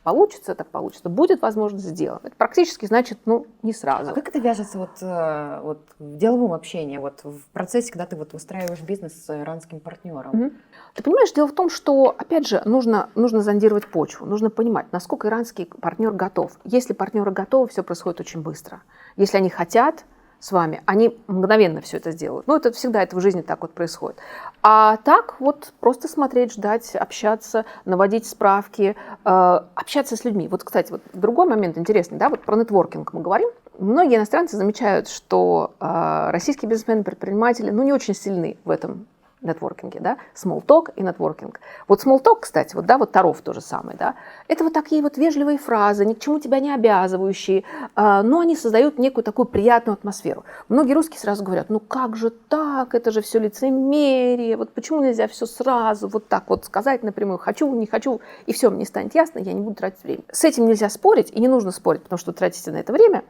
[SPEAKER 4] получится, так получится, будет возможность сделать. Это практически значит, ну, не сразу.
[SPEAKER 1] А как это вяжется вот в деловом общении, вот в процессе, когда ты вот выстраиваешь бизнес с иранским партнером?
[SPEAKER 4] Ты понимаешь, дело в том, что, опять же, нужно зондировать почву, нужно понимать, насколько иранский партнер готов. Если партнеры готовы, все происходит очень быстро. Если они хотят с вами, они мгновенно все это сделают. Ну, это всегда это в жизни так вот происходит. А так вот просто смотреть, ждать, общаться, наводить справки, общаться с людьми. Вот, кстати, вот другой момент интересный, да, вот про нетворкинг мы говорим. Многие иностранцы замечают, что российские бизнесмены, предприниматели, ну, не очень сильны в этом нетворкинге, да, small talk и нетворкинг. Вот small talk, кстати, вот, да, вот Таров то же самое, да, это вот такие вот вежливые фразы, ни к чему тебя не обязывающие, но они создают некую такую приятную атмосферу. Многие русские сразу говорят, ну как же так, это же все лицемерие, вот почему нельзя все сразу вот так вот сказать напрямую, хочу, не хочу, и все, мне станет ясно, я не буду тратить время. С этим нельзя спорить, и не нужно спорить, потому что тратите на это время.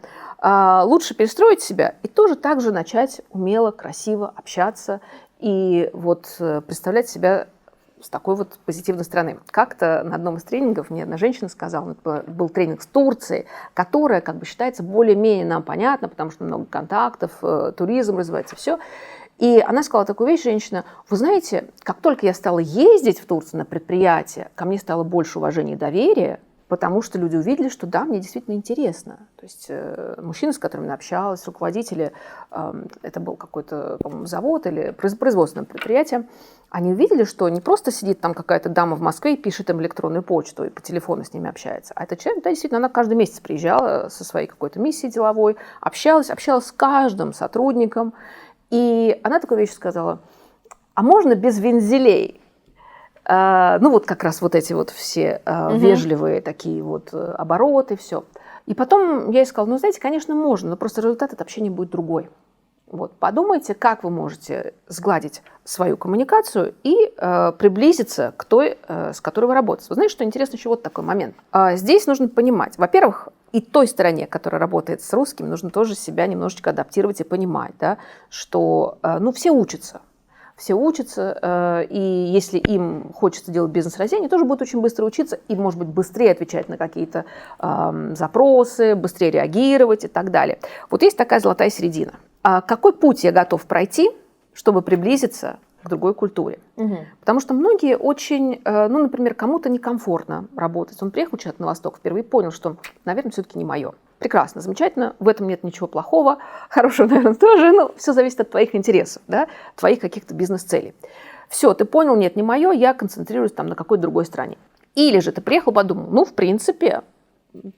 [SPEAKER 4] Лучше перестроить себя и тоже так же начать умело, красиво общаться, и вот представлять себя с такой вот позитивной стороны. Как-то на одном из тренингов мне одна женщина сказала, это был тренинг с Турцией, которая как бы считается более-менее нам понятна, потому что много контактов, туризм развивается, все. И она сказала такую вещь, женщина, вы знаете, как только я стала ездить в Турцию на предприятия, ко мне стало больше уважения и доверия, потому что люди увидели, что да, мне действительно интересно. То есть мужчины, с которыми я общалась, руководители, это был какой-то, по-моему, завод или производственное предприятие, они увидели, что не просто сидит там какая-то дама в Москве и пишет им электронную почту и по телефону с ними общается, а это человек, да, действительно, она каждый месяц приезжала со своей какой-то миссией деловой, общалась с каждым сотрудником, и она такую вещь сказала, а можно без вензелей? Ну вот как раз вот эти вот все вежливые такие вот обороты, все. И потом я ей сказала, ну знаете, конечно, можно, но просто результат от общения будет другой. Вот, подумайте, как вы можете сгладить свою коммуникацию и приблизиться к той, с которой вы работаете. Вы знаете, что интересно еще вот такой момент. Здесь нужно понимать, во-первых, и той стороне, которая работает с русским, нужно тоже себя немножечко адаптировать и понимать, да, что ну, все учатся. Все учатся, и если им хочется делать бизнес-развитие, они тоже будут очень быстро учиться и, может быть, быстрее отвечать на какие-то запросы, быстрее реагировать и так далее. Вот есть такая золотая середина. Какой путь я готов пройти, чтобы приблизиться к другой культуре? Потому что многие очень, ну, например, кому-то некомфортно работать. Он приехал человек на Восток, впервые понял, что, наверное, все-таки не мое. Прекрасно, замечательно, в этом нет ничего плохого, хорошего, наверное, тоже, но все зависит от твоих интересов, да, твоих каких-то бизнес-целей. Все, ты понял, нет, не мое, я концентрируюсь там на какой-то другой стране. Или же ты приехал, подумал, ну, в принципе,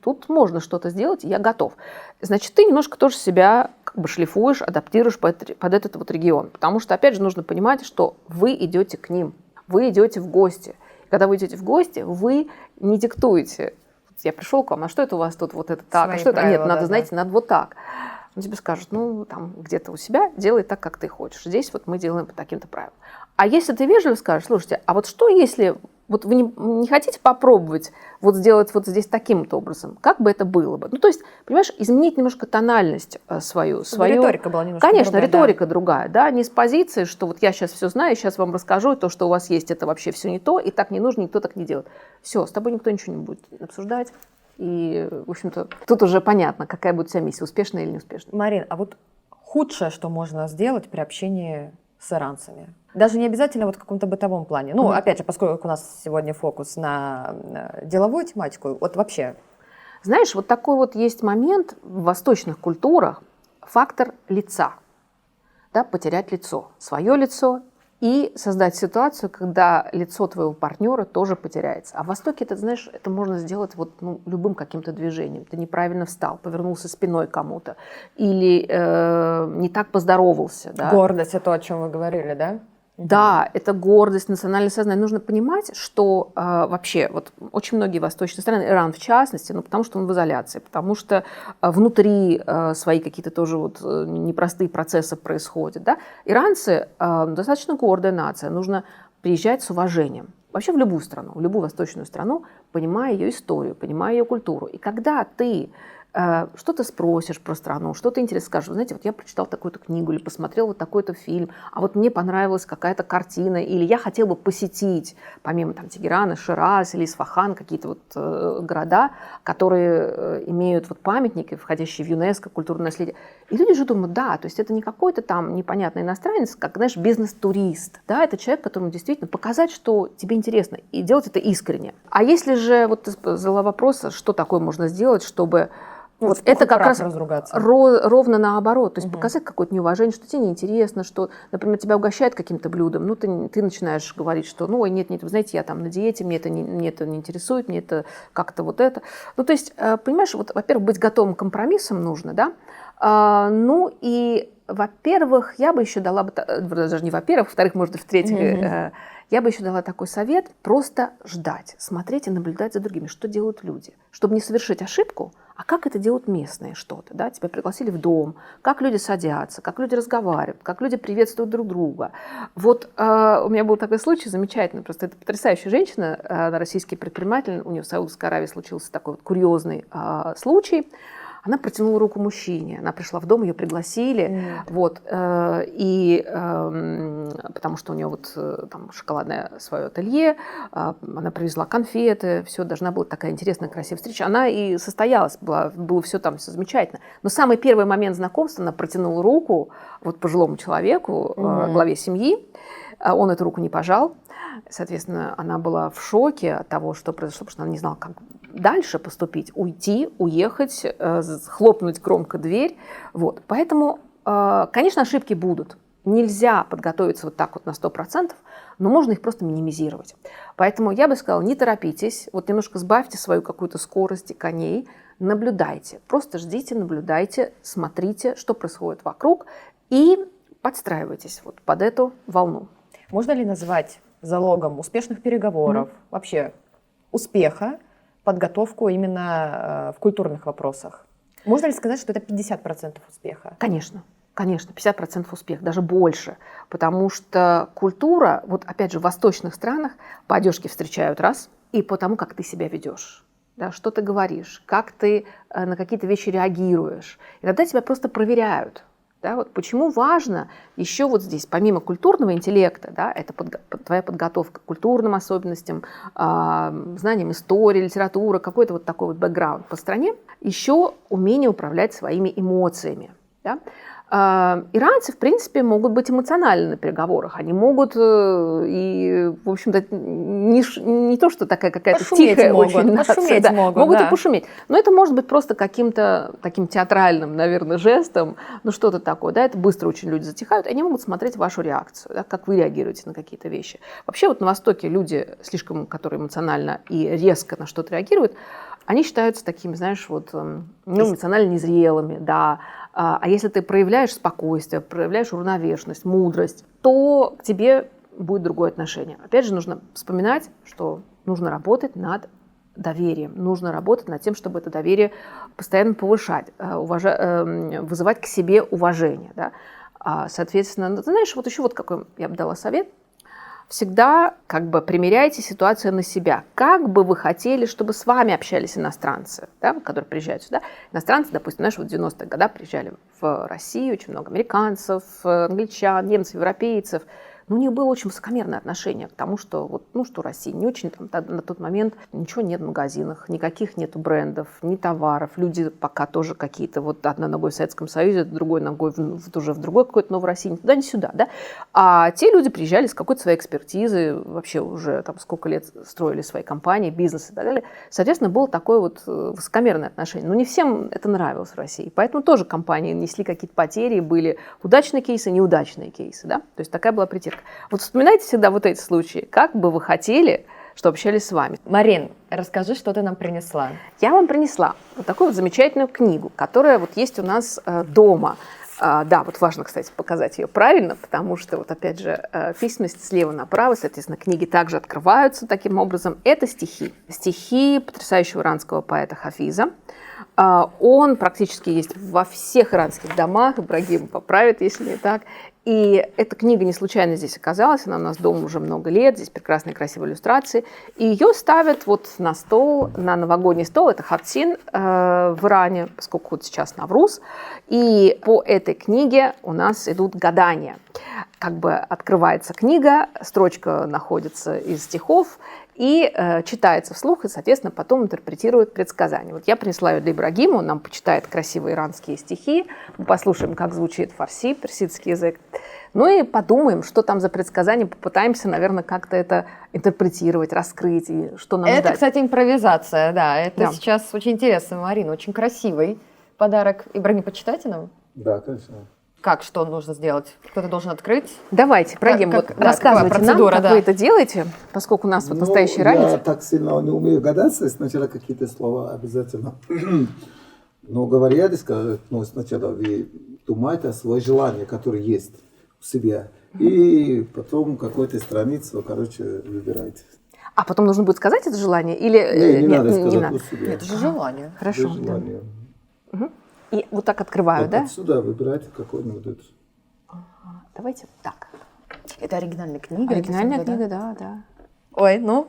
[SPEAKER 4] тут можно что-то сделать, я готов. Значит, ты немножко тоже себя как бы шлифуешь, адаптируешь под этот вот регион. Потому что, опять же, нужно понимать, что вы идете к ним, вы идете в гости. И когда вы идете в гости, вы не диктуете. Я пришел к вам, а что это у вас тут вот это так,
[SPEAKER 1] Свои
[SPEAKER 4] а что это?
[SPEAKER 1] правила,
[SPEAKER 4] Нет, надо,
[SPEAKER 1] да,
[SPEAKER 4] знаете, надо вот так. Он тебе скажет, ну, там, где-то у себя делай так, как ты хочешь. Здесь вот мы делаем по таким-то правилам. А если ты вежливо скажешь, слушайте, а вот что если вот вы не хотите попробовать вот сделать вот здесь таким-то образом, как бы это было бы? Ну, то есть, понимаешь, изменить немножко тональность свою.
[SPEAKER 1] Риторика была немножко
[SPEAKER 4] Конечно,
[SPEAKER 1] другая,
[SPEAKER 4] риторика другая, да, не с позиции, что вот я сейчас все знаю, сейчас вам расскажу, и то, что у вас есть, это вообще все не то, и так не нужно, никто так не делает. Все, с тобой никто ничего не будет обсуждать. И, в общем-то, тут уже понятно, какая будет у тебя миссия, успешная или неуспешная.
[SPEAKER 1] Марин, а вот худшее, что можно сделать при общении с иранцами? Даже не обязательно вот в каком-то бытовом плане. Ну, опять же, поскольку у нас сегодня фокус на деловую тематику, вот вообще.
[SPEAKER 4] Знаешь, вот такой вот есть момент в восточных культурах, фактор лица. Да, потерять лицо, свое лицо и создать ситуацию, когда лицо твоего партнера тоже потеряется. А в Востоке, это, знаешь, это можно сделать вот, ну, любым каким-то движением. Ты неправильно встал, повернулся спиной кому-то или не так поздоровался. Да?
[SPEAKER 1] Гордость — это то, о чем вы говорили, да?
[SPEAKER 4] Да, это гордость, национальное сознание. Нужно понимать, что вообще вот очень многие восточные страны, Иран в частности, ну, потому что он в изоляции, потому что внутри свои какие-то тоже вот непростые процессы происходят. Да? Иранцы достаточно гордая нация, нужно приезжать с уважением. Вообще в любую страну, в любую восточную страну, понимая ее историю, понимая ее культуру. И когда ты что-то спросишь про страну, что-то интересно скажешь. Вы знаете, вот я прочитал такую-то книгу или посмотрел вот такой-то фильм, а вот мне понравилась какая-то картина, или я хотел бы посетить, помимо там Тегерана, Шираз или Исфахан, какие-то вот города, которые имеют вот памятники, входящие в ЮНЕСКО, культурное наследие. И люди же думают, да, то есть это не какой-то там непонятный иностранец, как, знаешь, бизнес-турист. Да, это человек, которому действительно показать, что тебе интересно, и делать это искренне. А если же, вот ты задала вопрос, что такое можно сделать, чтобы Вот это как раз
[SPEAKER 5] разругаться.
[SPEAKER 4] ровно наоборот. То есть показать какое-то неуважение, что тебе неинтересно, что, например, тебя угощают каким-то блюдом, ну, ты начинаешь говорить, что, ну, ой, нет, вы знаете, я там на диете, мне это не интересует, мне это как-то вот это. Ну, то есть, понимаешь, вот, во-первых, быть готовым к компромиссам нужно, да, ну, и, во-первых, я бы еще дала бы, даже не во-первых, во-вторых, может, в-третьих, я бы еще дала такой совет: просто ждать, смотреть и наблюдать за другими, что делают люди, чтобы не совершить ошибку. А как это делают местные что-то? Да? Тебя пригласили в дом, как люди садятся, как люди разговаривают, как люди приветствуют друг друга. Вот у меня был такой случай замечательный, просто это потрясающая женщина, российский предприниматель, у нее в Саудовской Аравии случился такой вот курьезный случай. Она протянула руку мужчине, она пришла в дом, ее пригласили, вот, и потому что у нее вот там шоколадное свое ателье, она привезла конфеты, все, должна была такая интересная, красивая встреча. Она и состоялась, было все там все замечательно. Но самый первый момент знакомства она протянула руку вот пожилому человеку, главе семьи, он эту руку не пожал. Соответственно, она была в шоке от того, что произошло, потому что она не знала, как дальше поступить, уйти, уехать, хлопнуть громко дверь. Вот. Поэтому, конечно, ошибки будут. Нельзя подготовиться вот так вот на 100%, но можно их просто минимизировать. Поэтому я бы сказала, не торопитесь, вот немножко сбавьте свою какую-то скорость и коней, наблюдайте, просто ждите, наблюдайте, смотрите, что происходит вокруг, и подстраивайтесь вот под эту волну.
[SPEAKER 5] Можно ли назвать залогом успешных переговоров, вообще успеха, подготовку именно в культурных вопросах? Можно ли сказать, что это 50% успеха?
[SPEAKER 4] Конечно. Конечно, 50% успех, даже больше. Потому что культура, вот опять же, в восточных странах по одежке встречают раз, и по тому, как ты себя ведешь. Да, что ты говоришь, как ты на какие-то вещи реагируешь. Иногда тебя просто проверяют. Да, вот почему важно еще вот здесь, помимо культурного интеллекта, да, это твоя подготовка к культурным особенностям, знаниям истории, литературы, какой-то вот такой вот бэкграунд по стране, еще умение управлять своими эмоциями. Да. Иранцы, в принципе, могут быть эмоциональны на переговорах. Они могут и, в общем-то, не то, что такая какая-то тихая очень нация, да, могут и пошуметь. Но это может быть просто каким-то таким театральным, наверное, жестом, ну что-то такое. Да, это быстро очень люди затихают, они могут смотреть вашу реакцию, да, как вы реагируете на какие-то вещи. Вообще вот на Востоке люди, слишком, которые эмоционально и резко на что-то реагируют, они считаются такими, знаешь, вот, эмоционально незрелыми, да. А если ты проявляешь спокойствие, проявляешь уравновешенность, мудрость, то к тебе будет другое отношение. Опять же, нужно вспоминать, что нужно работать над доверием, нужно работать над тем, чтобы это доверие постоянно повышать, вызывать к себе уважение. Да. Соответственно, ты знаешь, вот еще вот какой я бы дала совет. Всегда как бы примеряйте ситуацию на себя. Как бы вы хотели, чтобы с вами общались иностранцы, да, которые приезжают сюда. Иностранцы, допустим, знаешь, вот в 90-е годы приезжали в Россию, очень много американцев, англичан, немцев, европейцев. Но у них было очень высокомерное отношение к тому, что, вот, ну, что Россия не очень, там, на тот момент ничего нет в магазинах, никаких нету брендов, ни товаров. Люди пока тоже какие-то, вот одной ногой в Советском Союзе, другой ногой уже в другой какой-то новой России, ни туда, ни сюда. Да? А те люди приезжали с какой-то своей экспертизой, вообще уже там сколько лет строили свои компании, бизнес и так далее. Соответственно, было такое вот высокомерное отношение. Но не всем это нравилось в России. Поэтому тоже компании несли какие-то потери, были удачные кейсы, неудачные кейсы. Да? То есть такая была притирка. Вот вспоминайте всегда вот эти случаи, как бы вы хотели, чтобы общались с вами.
[SPEAKER 5] Марин, расскажи, что ты нам принесла.
[SPEAKER 4] Я вам принесла вот такую вот замечательную книгу, которая вот есть у нас дома. Да, вот важно, кстати, показать ее правильно, потому что, вот опять же, письменность слева направо, соответственно, книги также открываются таким образом. Это стихи. Стихи потрясающего иранского поэта Хафиза. Он практически есть во всех иранских домах, Ибрагим поправит, если не так. И эта книга не случайно здесь оказалась, она у нас дома уже много лет, здесь прекрасные красивые иллюстрации. И ее ставят вот на стол, на новогодний стол, это хатсин в Иране, поскольку вот сейчас Навруз. И по этой книге у нас идут гадания. Как бы открывается книга, строчка находится из стихов, и читается вслух, и, соответственно, потом интерпретирует предсказания. Вот я принесла ее для Ибрагима, он нам почитает красивые иранские стихи, мы послушаем, как звучит фарси, персидский язык, ну и подумаем, что там за предсказания, попытаемся, наверное, как-то это интерпретировать, раскрыть, и что нам ждать.
[SPEAKER 5] Это, кстати, импровизация, да, это сейчас очень интересно, Марина, очень красивый подарок. Ибрагим, почитайте нам.
[SPEAKER 2] Да, конечно.
[SPEAKER 5] Как, что нужно сделать? Кто-то должен открыть?
[SPEAKER 4] Давайте, пройдем.
[SPEAKER 5] Как-
[SPEAKER 4] Вот
[SPEAKER 5] да,
[SPEAKER 4] рассказывайте
[SPEAKER 5] какая
[SPEAKER 4] нам,
[SPEAKER 5] процедура,
[SPEAKER 4] как
[SPEAKER 5] да.
[SPEAKER 4] вы это делаете, поскольку у нас вот настоящий
[SPEAKER 2] Я
[SPEAKER 4] ранец.
[SPEAKER 2] так сильно не умею гадаться, сначала какие-то слова обязательно. Но говоря, сначала вы думаете о своем желании, которое есть в себе, и потом какую-то страницу, выбираете.
[SPEAKER 4] А потом нужно будет сказать это желание или
[SPEAKER 2] Не
[SPEAKER 4] нет,
[SPEAKER 2] надо
[SPEAKER 4] не
[SPEAKER 2] сказать
[SPEAKER 4] надо?
[SPEAKER 2] у себя.
[SPEAKER 5] Это же желание.
[SPEAKER 4] Хорошо.
[SPEAKER 2] Без
[SPEAKER 4] Да.
[SPEAKER 2] желания.
[SPEAKER 4] И вот так открываю,
[SPEAKER 2] Вот
[SPEAKER 4] да?
[SPEAKER 2] отсюда выбирайте какой-нибудь.
[SPEAKER 4] Давайте так.
[SPEAKER 5] Это оригинальная книга?
[SPEAKER 4] Оригинальная
[SPEAKER 5] написано,
[SPEAKER 4] книга, да.
[SPEAKER 5] Ой, ну.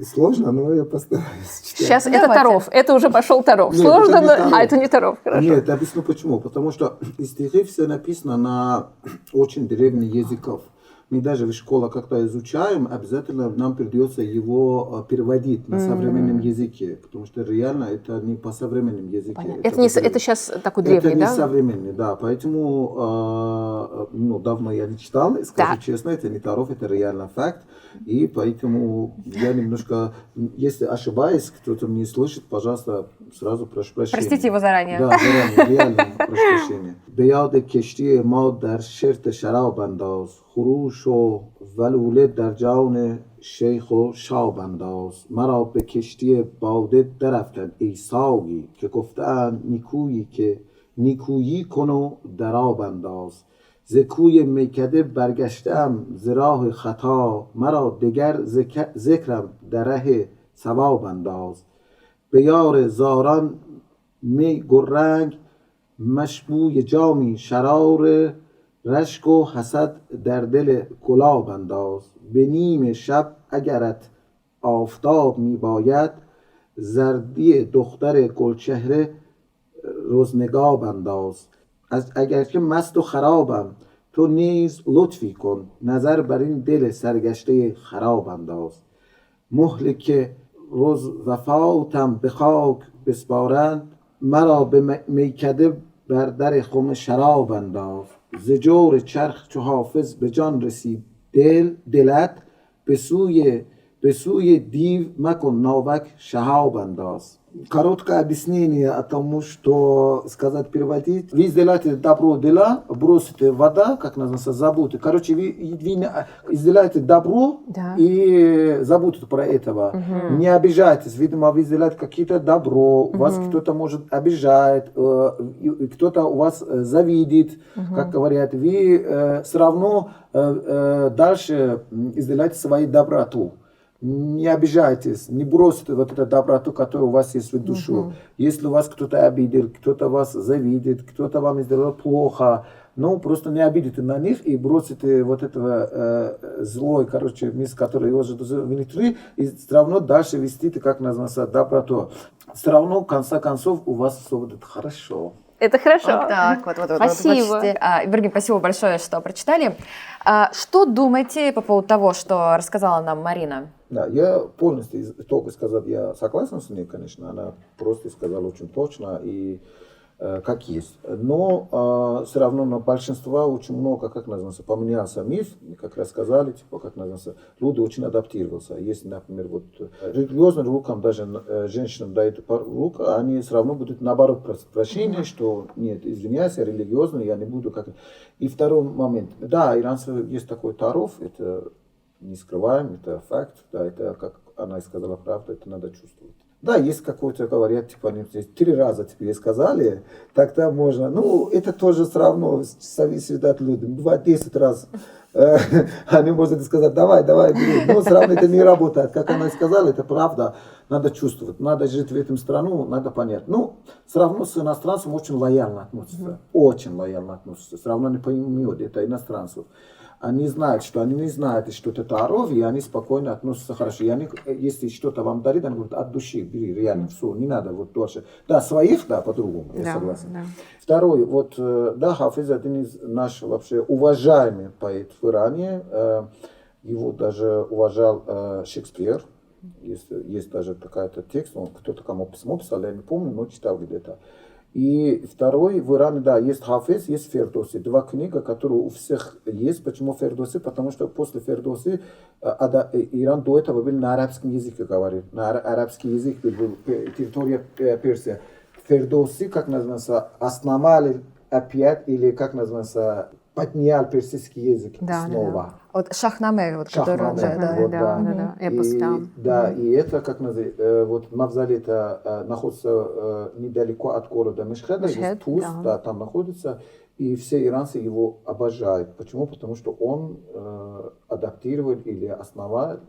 [SPEAKER 2] Сложно, но я постараюсь читать.
[SPEAKER 4] Сейчас это
[SPEAKER 5] Давайте.
[SPEAKER 4] Таров, это уже пошел Таров.
[SPEAKER 2] Нет,
[SPEAKER 4] Сложно,
[SPEAKER 2] это не
[SPEAKER 4] но...
[SPEAKER 2] Таров.
[SPEAKER 4] А, это не Таров, хорошо.
[SPEAKER 2] Нет, объясню почему. Потому что стихи все написано на очень древних языках. Мы даже в школе, когда изучаем, обязательно нам придется его переводить на современном языке. Потому что реально это не по современному языку.
[SPEAKER 4] Понятно. Это сейчас такой древний,
[SPEAKER 2] это не
[SPEAKER 4] да?
[SPEAKER 2] современный, да. Поэтому давно я не читал, и скажу
[SPEAKER 4] Так.
[SPEAKER 2] честно, это не Таров, это реально факт. И поэтому я немножко, если ошибаюсь, кто-то мне слышит, пожалуйста, сразу прошу прощения.
[SPEAKER 5] Простите его заранее.
[SPEAKER 2] Да, заранее, реально прошу прощения. بیاد کشتی ما در شرط شراب انداز خروش و ولوله در جان شیخ و شاب انداز مرا به کشتی باده درفتند ای ساقی که گفتند نیکویی که نیکویی کن و در آب انداز ز کوی میکده برگشتم ز راه خطا مرا دگر ذکرم در ره ثواب انداز به یار زاران می گلرنگ مشبوی جامی شرار رشک و حسد در دل گلاب انداز به نیم شب اگرت آفتاب می باید زردی دختر گلچهره روزنگاب انداز اگر که مست و خرابم تو نیز لطفی کن نظر بر این دل سرگشته خراب انداز مهل که روز وفاتم به خاک بسپارند مرا به میکده بر در خم شراب انداز ز جور چرخ چو حافظ به جان رسید دلت به سوی دیو مکن ناوک شهاب انداز. Короткое объяснение о тому, что сказать переводить. Вы сделаете добро дела, бросите вода, как называется, забудьте. Короче, вы сделаете добро и забудьте про этого. Не обижайтесь. Видимо, вы сделаете какие-то добро, вас кто-то может обижать, кто-то у вас завидит, как говорят. Вы все равно дальше сделаете свою доброту. Не обижайтесь, не бросьте вот эту доброту, которая у вас есть в душу. Если у вас кто-то обидел, кто-то вас завидит, кто-то вам сделал плохо, ну просто не обидите на них и бросите вот этого злой, мисс, который его же внутри, и все равно дальше вести, как называется, доброту. Все равно, в конце концов, у вас все будет хорошо.
[SPEAKER 4] Это хорошо.
[SPEAKER 5] Вот так вот.
[SPEAKER 4] Спасибо.
[SPEAKER 5] Ибрагим, спасибо большое, что прочитали. Что думаете по поводу того, что рассказала нам Марина?
[SPEAKER 2] Да, я полностью только сказал, я согласен с ней, конечно, она просто сказала очень точно и как есть. Но все равно на большинство очень много, как называется, поменялся миф, как рассказали, типа, как называется, люди очень адаптировался. Если, например, вот религиозным рукам даже женщинам дают руку, они все равно будут наоборот прощения, что нет, извиняюсь, я религиозный, я не буду как. И второй момент. Да, иранцы есть такой Таров, это не скрываем, это факт, да, это, как она и сказала, правда, это надо чувствовать. Да, есть какой-то, говорят, типа, они 3 раза тебе сказали, тогда можно. Ну, это тоже все равно зависит от людей. Бывает 10 раз. Они могут сказать, давай, бери. Но все равно это не работает. Как она и сказала, это правда. Надо чувствовать, надо жить в этом страну, надо понять. Ну, все равно с иностранцем очень лояльно относятся. Очень лояльно относятся. Все равно не поймет это иностранцев. Они знают, что они не знают, что это Таров, и они спокойно относятся хорошо. И они, если что-то вам дарит, они говорят, от души, бери, реально, все, не надо вот дольше. Да, своих, да, по-другому, я согласен. Да. Второй, вот, да, Хафиз один из наших вообще уважаемых поэтов в Иране. Его даже уважал Шекспир. Есть даже какой-то текст, он кто-то кому письмо писал, я не помню, но читал где-то. И второй, в Иране, да, есть Хафиз, есть Фердоси. 2 книги, которые у всех есть. Почему Фердоси? Потому что после Фердоси Иран до этого был на арабском языке говорил. На арабский язык был территория Персии. Фердоуси, как называется, основали опять, или как называется, поднял персидский язык снова.
[SPEAKER 1] Вот Шахнаме, вот,
[SPEAKER 2] Шахнаме,
[SPEAKER 1] который...
[SPEAKER 2] вот, да.
[SPEAKER 4] Эпос там.
[SPEAKER 2] Да, и это, как называется, вот Мавзолей-то находится недалеко от города Мешхеда, есть Туз, да, там находится, и все иранцы его обожают. Почему? Потому что он адаптировал или основал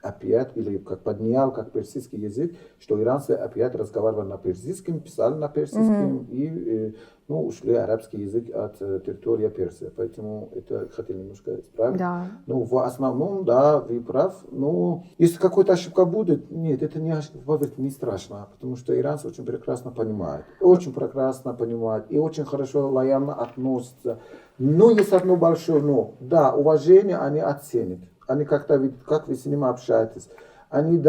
[SPEAKER 2] опять, или как поднял, как персидский язык, что иранцы опять разговаривали на персидском, писали на персидском, и ушли арабский язык от территории Персии. Поэтому это хотели немножко исправить.
[SPEAKER 4] Да.
[SPEAKER 2] Ну, в основном, да, вы прав. Но если какая-то ошибка будет, нет, это не ошибка, поверьте, не страшно, потому что иранцы очень прекрасно понимают. Очень прекрасно понимают и очень хорошо, лояльно относятся. Но есть одно большое но. Да, уважение они оценят. Они как-то, как вы с ними общаетесь. Они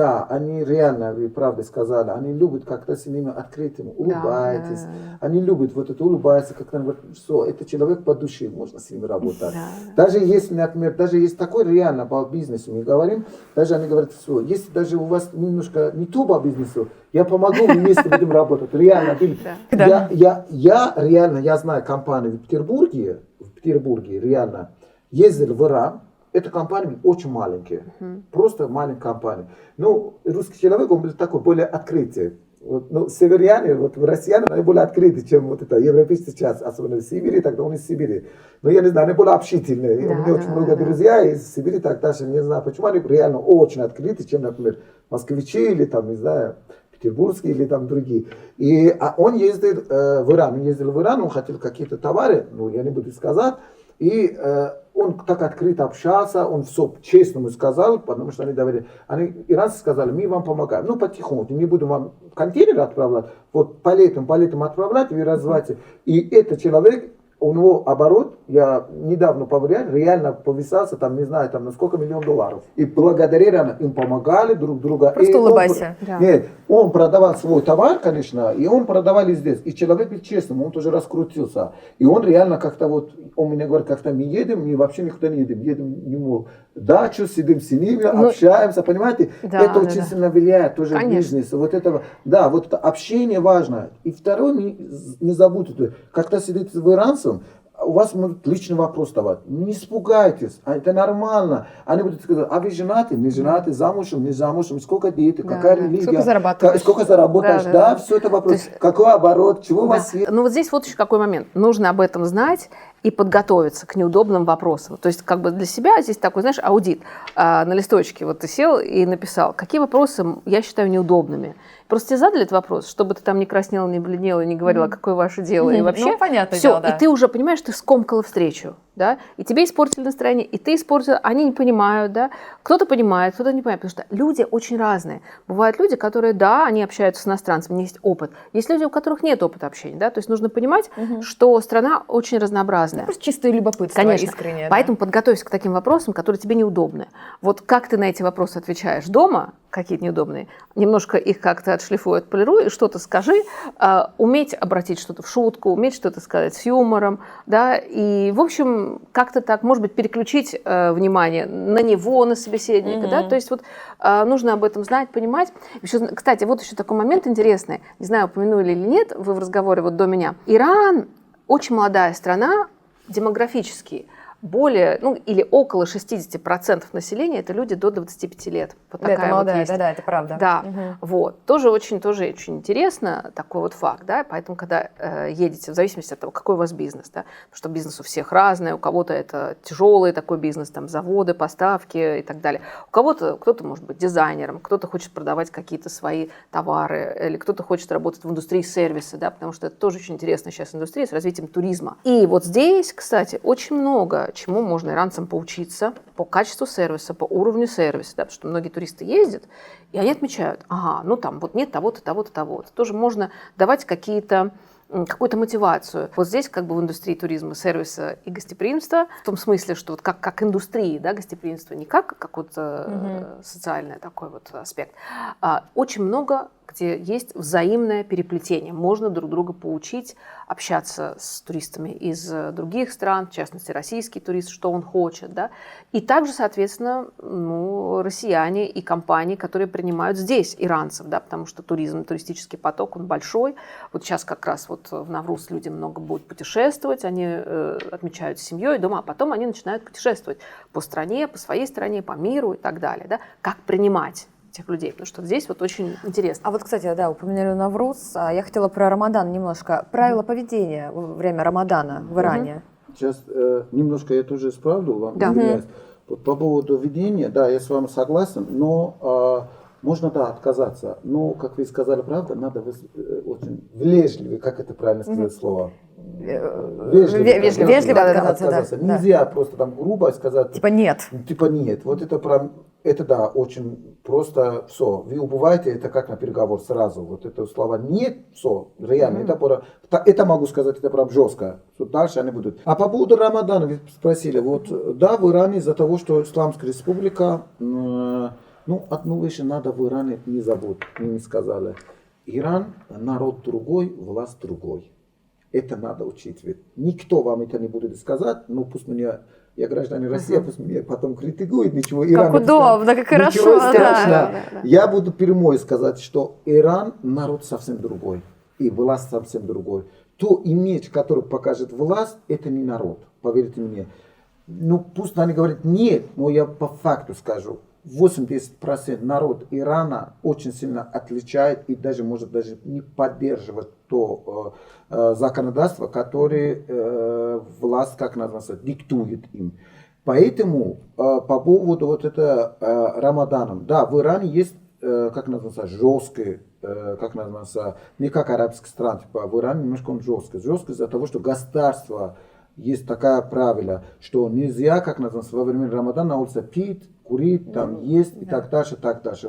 [SPEAKER 2] реально, вы правда сказали, они любят как-то с ними открытым, улыбаетесь. Они любят вот это улыбаться, как-то говорят, что это человек по душе, можно с ними работать. Даже если, например, даже есть такой реально по бизнесу, мы говорим, даже они говорят, что если даже у вас немножко не то по бизнесу, я помогу, мы вместе будем работать. Реально, я реально, я знаю компанию в Петербурге, реально, ездил в Иран. Эта компания очень маленькая, просто маленькая компания. Ну, русский человек, он был такой более открытый. Вот, ну, северяне, вот россияне, они более открыты, чем вот это европейцы сейчас, особенно в Сибири, тогда он из Сибири. Но я не знаю, они более общительные. У меня очень много друзей из Сибири, тогда я не знаю, почему они реально очень открыты, чем, например, москвичи или там, не знаю, петербургские или там другие. А он ездил в Иран, он хотел какие-то товары, ну, я не буду сказать, и он так открыто общался, он все честно сказал, потому что они доверили. Иранцы сказали, мы вам помогаем. Ну, потихоньку, не будем вам контейнер отправлять, вот по летам отправлять, вы развиваете. И этот человек, у него оборот, я недавно проверял, реально повысился, там, не знаю, там, на сколько $1 000 000. И благодаря им помогали друг другу.
[SPEAKER 1] Просто улыбайся.
[SPEAKER 2] Нет, он продавал свой товар, конечно, и он продавал и здесь. И человек был честным, он тоже раскрутился. И он реально как-то вот, он мне говорит, как-то мы едем, мы вообще никуда не едем ему дачу, сидим с ними, общаемся, понимаете? Это очень сильно влияет тоже в бизнесе. Вот это, да, вот это общение важно. И второе, не забудьте, когда сидите в иранцем, у вас может личный вопрос давать. Не испугайтесь, это нормально. Они будут сказать, а вы женаты, не женаты, замужем, не замужем, сколько детей, какая религия, сколько зарабатываешь, все это вопрос. Есть, какой оборот, чего у вас есть.
[SPEAKER 4] Ну вот здесь вот еще какой момент. Нужно об этом знать и подготовиться к неудобным вопросам. То есть как бы для себя здесь такой, знаешь, аудит. На листочке вот ты сел и написал, какие вопросы я считаю неудобными. Просто тебе задали этот вопрос, чтобы ты там не краснела, не бледнела, не говорила, какое ваше дело. И вообще,
[SPEAKER 1] понятно
[SPEAKER 4] все,
[SPEAKER 1] дело, да.
[SPEAKER 4] И ты уже понимаешь, ты скомкала встречу. Да? И тебе испортили настроение, и ты испортил, они не понимают, да? Кто-то понимает, кто-то не понимает, потому что люди очень разные. Бывают люди, которые, да, они общаются с иностранцами, у них есть опыт. Есть люди, у которых нет опыта общения, да? То есть нужно понимать, что страна очень разнообразная.
[SPEAKER 1] Просто чистое любопытство,
[SPEAKER 4] конечно,
[SPEAKER 1] искреннее.
[SPEAKER 4] Поэтому подготовься к таким вопросам, которые тебе неудобны. Вот как ты на эти вопросы отвечаешь дома, какие-то неудобные, немножко их как-то отшлифуй, отполируй, что-то скажи, уметь обратить что-то в шутку, уметь что-то сказать с юмором, да, и, в общем, как-то так, может быть, переключить внимание на него, на собеседника, да, то есть вот нужно об этом знать, понимать. Еще, кстати, вот еще такой момент интересный, не знаю, упомянули или нет, вы в разговоре вот до меня. Иран очень молодая страна, демографически. Более, или около 60% населения это люди до 25 лет. Вот такая
[SPEAKER 1] это молодая,
[SPEAKER 4] вот есть.
[SPEAKER 1] да, это правда.
[SPEAKER 4] Да, вот. Тоже очень интересно, такой вот факт, да, поэтому, когда едете, в зависимости от того, какой у вас бизнес, да, потому что бизнес у всех разный, у кого-то это тяжелый такой бизнес, там, заводы, поставки и так далее. У кого-то, кто-то может быть дизайнером, кто-то хочет продавать какие-то свои товары, или кто-то хочет работать в индустрии сервиса, да, потому что это тоже очень интересная сейчас индустрия с развитием туризма. И вот здесь, кстати, очень много чему можно иранцам поучиться по качеству сервиса, по уровню сервиса, да, потому что многие туристы ездят, и они отмечают, ну там вот нет того-то, того-то, того-то. Тоже можно давать какую-то мотивацию. Вот здесь как бы в индустрии туризма, сервиса и гостеприимства, в том смысле, что вот как индустрии, да, гостеприимство, не как какой-то социальный такой вот аспект, очень много где есть взаимное переплетение. Можно друг друга поучить, общаться с туристами из других стран, в частности, российский турист, что он хочет. Да? И также, соответственно, россияне и компании, которые принимают здесь иранцев, да, потому что туризм, туристический поток, он большой. Вот сейчас как раз вот в Навруз люди много будут путешествовать, они отмечают с семьей дома, а потом они начинают путешествовать по стране, по своей стране, по миру и так далее. Да? Как принимать этих людей, потому что здесь вот очень интересно.
[SPEAKER 1] А вот, кстати, да, упомянули Навруз, я хотела про Рамадан немножко. Правила поведения во время Рамадана в Иране.
[SPEAKER 2] Сейчас немножко я тоже исправлю вам.
[SPEAKER 4] Да.
[SPEAKER 2] Извиняюсь. Вот по поводу ведения, да, я с вами согласен, но можно, да, отказаться. Но, как вы сказали, правда, надо очень вежливо, как это правильно сказать слово?
[SPEAKER 1] Вежливо отказаться, да.
[SPEAKER 2] Нельзя просто там грубо сказать.
[SPEAKER 1] Типа нет.
[SPEAKER 2] Типа нет. Вот это прям, это да, очень просто все. Вы убываете, это как на переговор сразу. Вот это слова нет, все, реально. Это могу сказать, это прям жестко. Дальше они будут. А по поводу Рамадана вы спросили. Вот да, в Иране из-за того, что Исламская республика, одну вещь надо в Иране не забыть, мне не сказали. Иран, народ другой, власть другой. Это надо учить. Ведь никто вам это не будет сказать, но пусть я гражданин России, пусть меня потом критикует, ничего.
[SPEAKER 1] Как удобно, как хорошо.
[SPEAKER 2] Да. Я буду прямой сказать, что Иран народ совсем другой, и власть совсем другой. То имидж, который покажет власть, это не народ, поверьте мне. Пусть они говорят нет, но я по факту скажу. 80% народ Ирана очень сильно отличает и даже может даже не поддерживать то законодательство, которое власть, как называется, диктует им. Поэтому по поводу вот это Рамаданом, да, в Иране есть, как называется, жесткое, как называется, не как арабские страны, типа в Иране немножко он жесткий. Жесткий из-за того, что государство есть такое правило, что нельзя, как называется, во время Рамадана на улице пить, курить, там есть и так дальше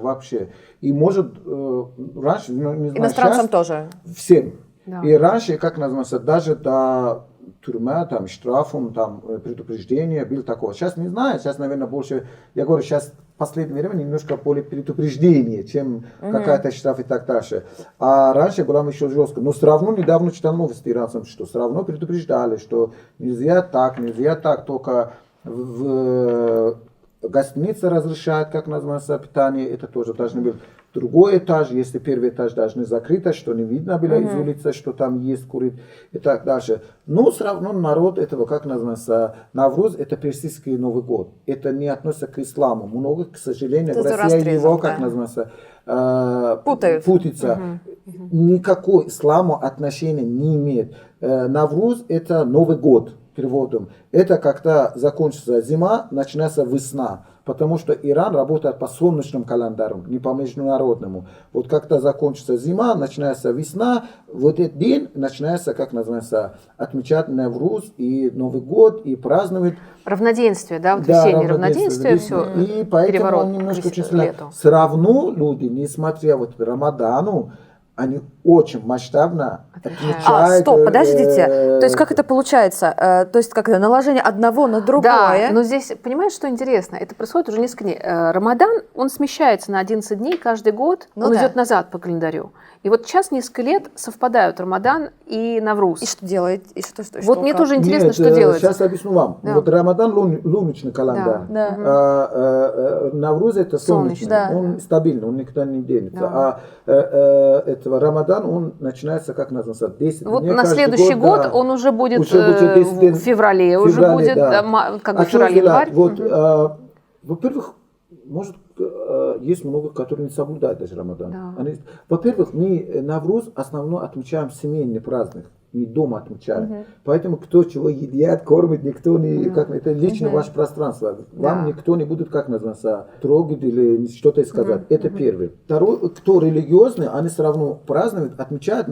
[SPEAKER 2] вообще. И может раньше, не знаю,
[SPEAKER 1] иностранцам
[SPEAKER 2] сейчас,
[SPEAKER 1] тоже.
[SPEAKER 2] всем.
[SPEAKER 4] Да.
[SPEAKER 2] И раньше, как называется, даже до тюрьмы, там, штрафом, там, предупреждение было такое. Сейчас не знаю, сейчас, наверное, больше, я говорю, сейчас в последнее время немножко более предупреждение, чем какая-то штраф и так дальше. А раньше было еще жестко. Но все равно недавно читал новости иранцам, что все равно предупреждали, что нельзя так, только в гостинице разрешают, как называется, питание, это тоже должны быть другой этаж, если первый этаж должны закрыто, что не видно было из улицы, что там есть курить и так дальше. Но все равно народ этого, как называется, Навруз, это персидский Новый год. Это не относится к исламу. Много, к сожалению, в России его, как называется, путается. Никакой исламу отношения не имеет. Навруз это Новый год переводом. Это когда закончится зима, начинается весна. Потому что Иран работает по солнечному календарю, не по международному. Вот когда закончится зима, начинается весна, в этот день начинается, как называется, отмечать Навруз и Новый год, и праздновать.
[SPEAKER 4] Равноденствие, да, вот весеннее равноденствие, все.
[SPEAKER 2] И поэтому он немножко все равно люди, несмотря вот Рамадану, они очень масштабно отмечают.
[SPEAKER 1] Стоп, подождите. То есть как это получается? То есть как это наложение одного на другое?
[SPEAKER 4] Да, но здесь, понимаешь, что интересно? Это происходит уже несколько дней. Рамадан, он смещается на 11 дней каждый год, он идет назад по календарю. И вот сейчас несколько лет совпадают Рамадан и Навруз.
[SPEAKER 1] И что делает? И что,
[SPEAKER 4] вот мне тоже интересно, что делать.
[SPEAKER 2] Сейчас объясню вам. Да. Вот Рамадан луночный календарь.
[SPEAKER 1] Да.
[SPEAKER 2] Навруз это солнечный.
[SPEAKER 1] Да.
[SPEAKER 2] Он стабильный, он никуда не денется. Да. А этого Рамадан, он начинается, как называется, 10
[SPEAKER 4] вот
[SPEAKER 2] дней.
[SPEAKER 4] На следующий год он уже будет в феврале, уже будет как бы февраль-январь.
[SPEAKER 2] Вот, во-первых, может, есть много, которые не соблюдают даже Рамадан. Да. Во-первых, мы Навруз основно отмечаем семейный праздник, не дома отмечаем. Поэтому кто чего едят, кормит, никто не... Как, это лично ваше пространство. Вам никто не будет, как называется, трогать или что-то сказать. Это первый. Второй, кто религиозный, они все равно празднуют, отмечают,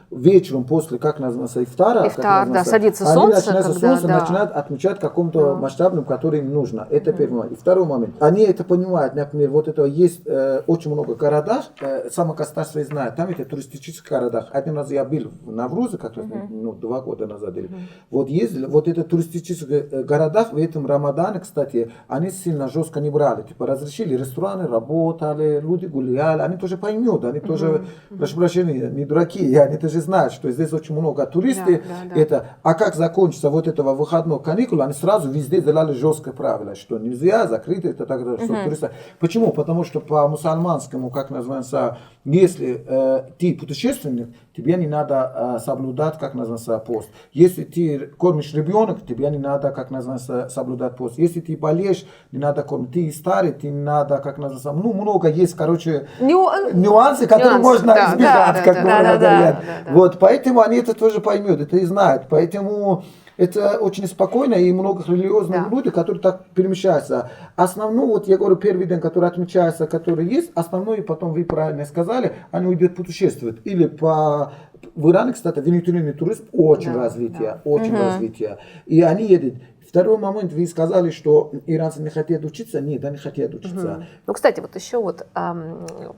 [SPEAKER 2] вечером после, как называется, ифтара.
[SPEAKER 4] Ифтар, да, садится солнце.
[SPEAKER 2] Они начинают отмечать каком-то масштабном, который им нужно. Это первый момент. И второй момент. Они это понимают, например, вот это есть очень много городов, само государство знает, там это туристические города. Один раз я был в Наврузе, как раз ну, 2 года назад. Вот есть вот это туристические городах в этом Рамадане, кстати, они сильно жестко не брали. Типа разрешили, рестораны работали, люди гуляли, они тоже поймут, они тоже, прошу прощения, не дураки, и они тоже знают, что здесь очень много туристов. Это, а как закончится вот этого выходного каникула, они сразу везде сделали жесткое правило, что нельзя закрыть это так далее, что туристы. Почему? Потому что по мусульманскому, как называется, если ты путешественник, тебе не надо соблюдать, как называется, пост. Если ты кормишь ребенок, тебе не надо, как называется, соблюдать пост. Если ты болеешь, не надо кормить. Ты старый, ты не надо, как называется, ну, много есть, короче, нюансы, которые можно избежать, как говорят. Вот, поэтому они это тоже поймут, это и знают. Поэтому это очень спокойно, и много религиозных людей, которые так перемещаются. Основной, вот я говорю, первый день, который отмечается, который есть, основной, потом вы правильно сказали, они уйдут путешествовать. Или в Иране, кстати, венетуальный туризм очень развитие, очень развитие. И они едут. Второй момент, вы сказали, что иранцы не хотят учиться. Нет, они хотят учиться.
[SPEAKER 4] Ну, кстати, вот еще вот,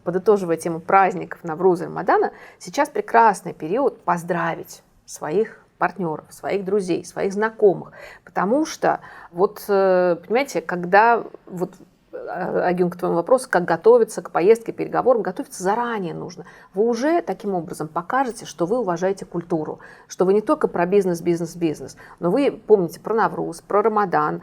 [SPEAKER 4] подытоживая тему праздников Навруза и Рамадана, сейчас прекрасный период поздравить своих партнеров, своих друзей, своих знакомых. Потому что, вот, понимаете, когда, вот, Агюн, к твоему вопросу, как готовиться к поездке, переговорам, готовиться заранее нужно. Вы уже таким образом покажете, что вы уважаете культуру, что вы не только про бизнес, но вы помните про Навруз, про Рамадан,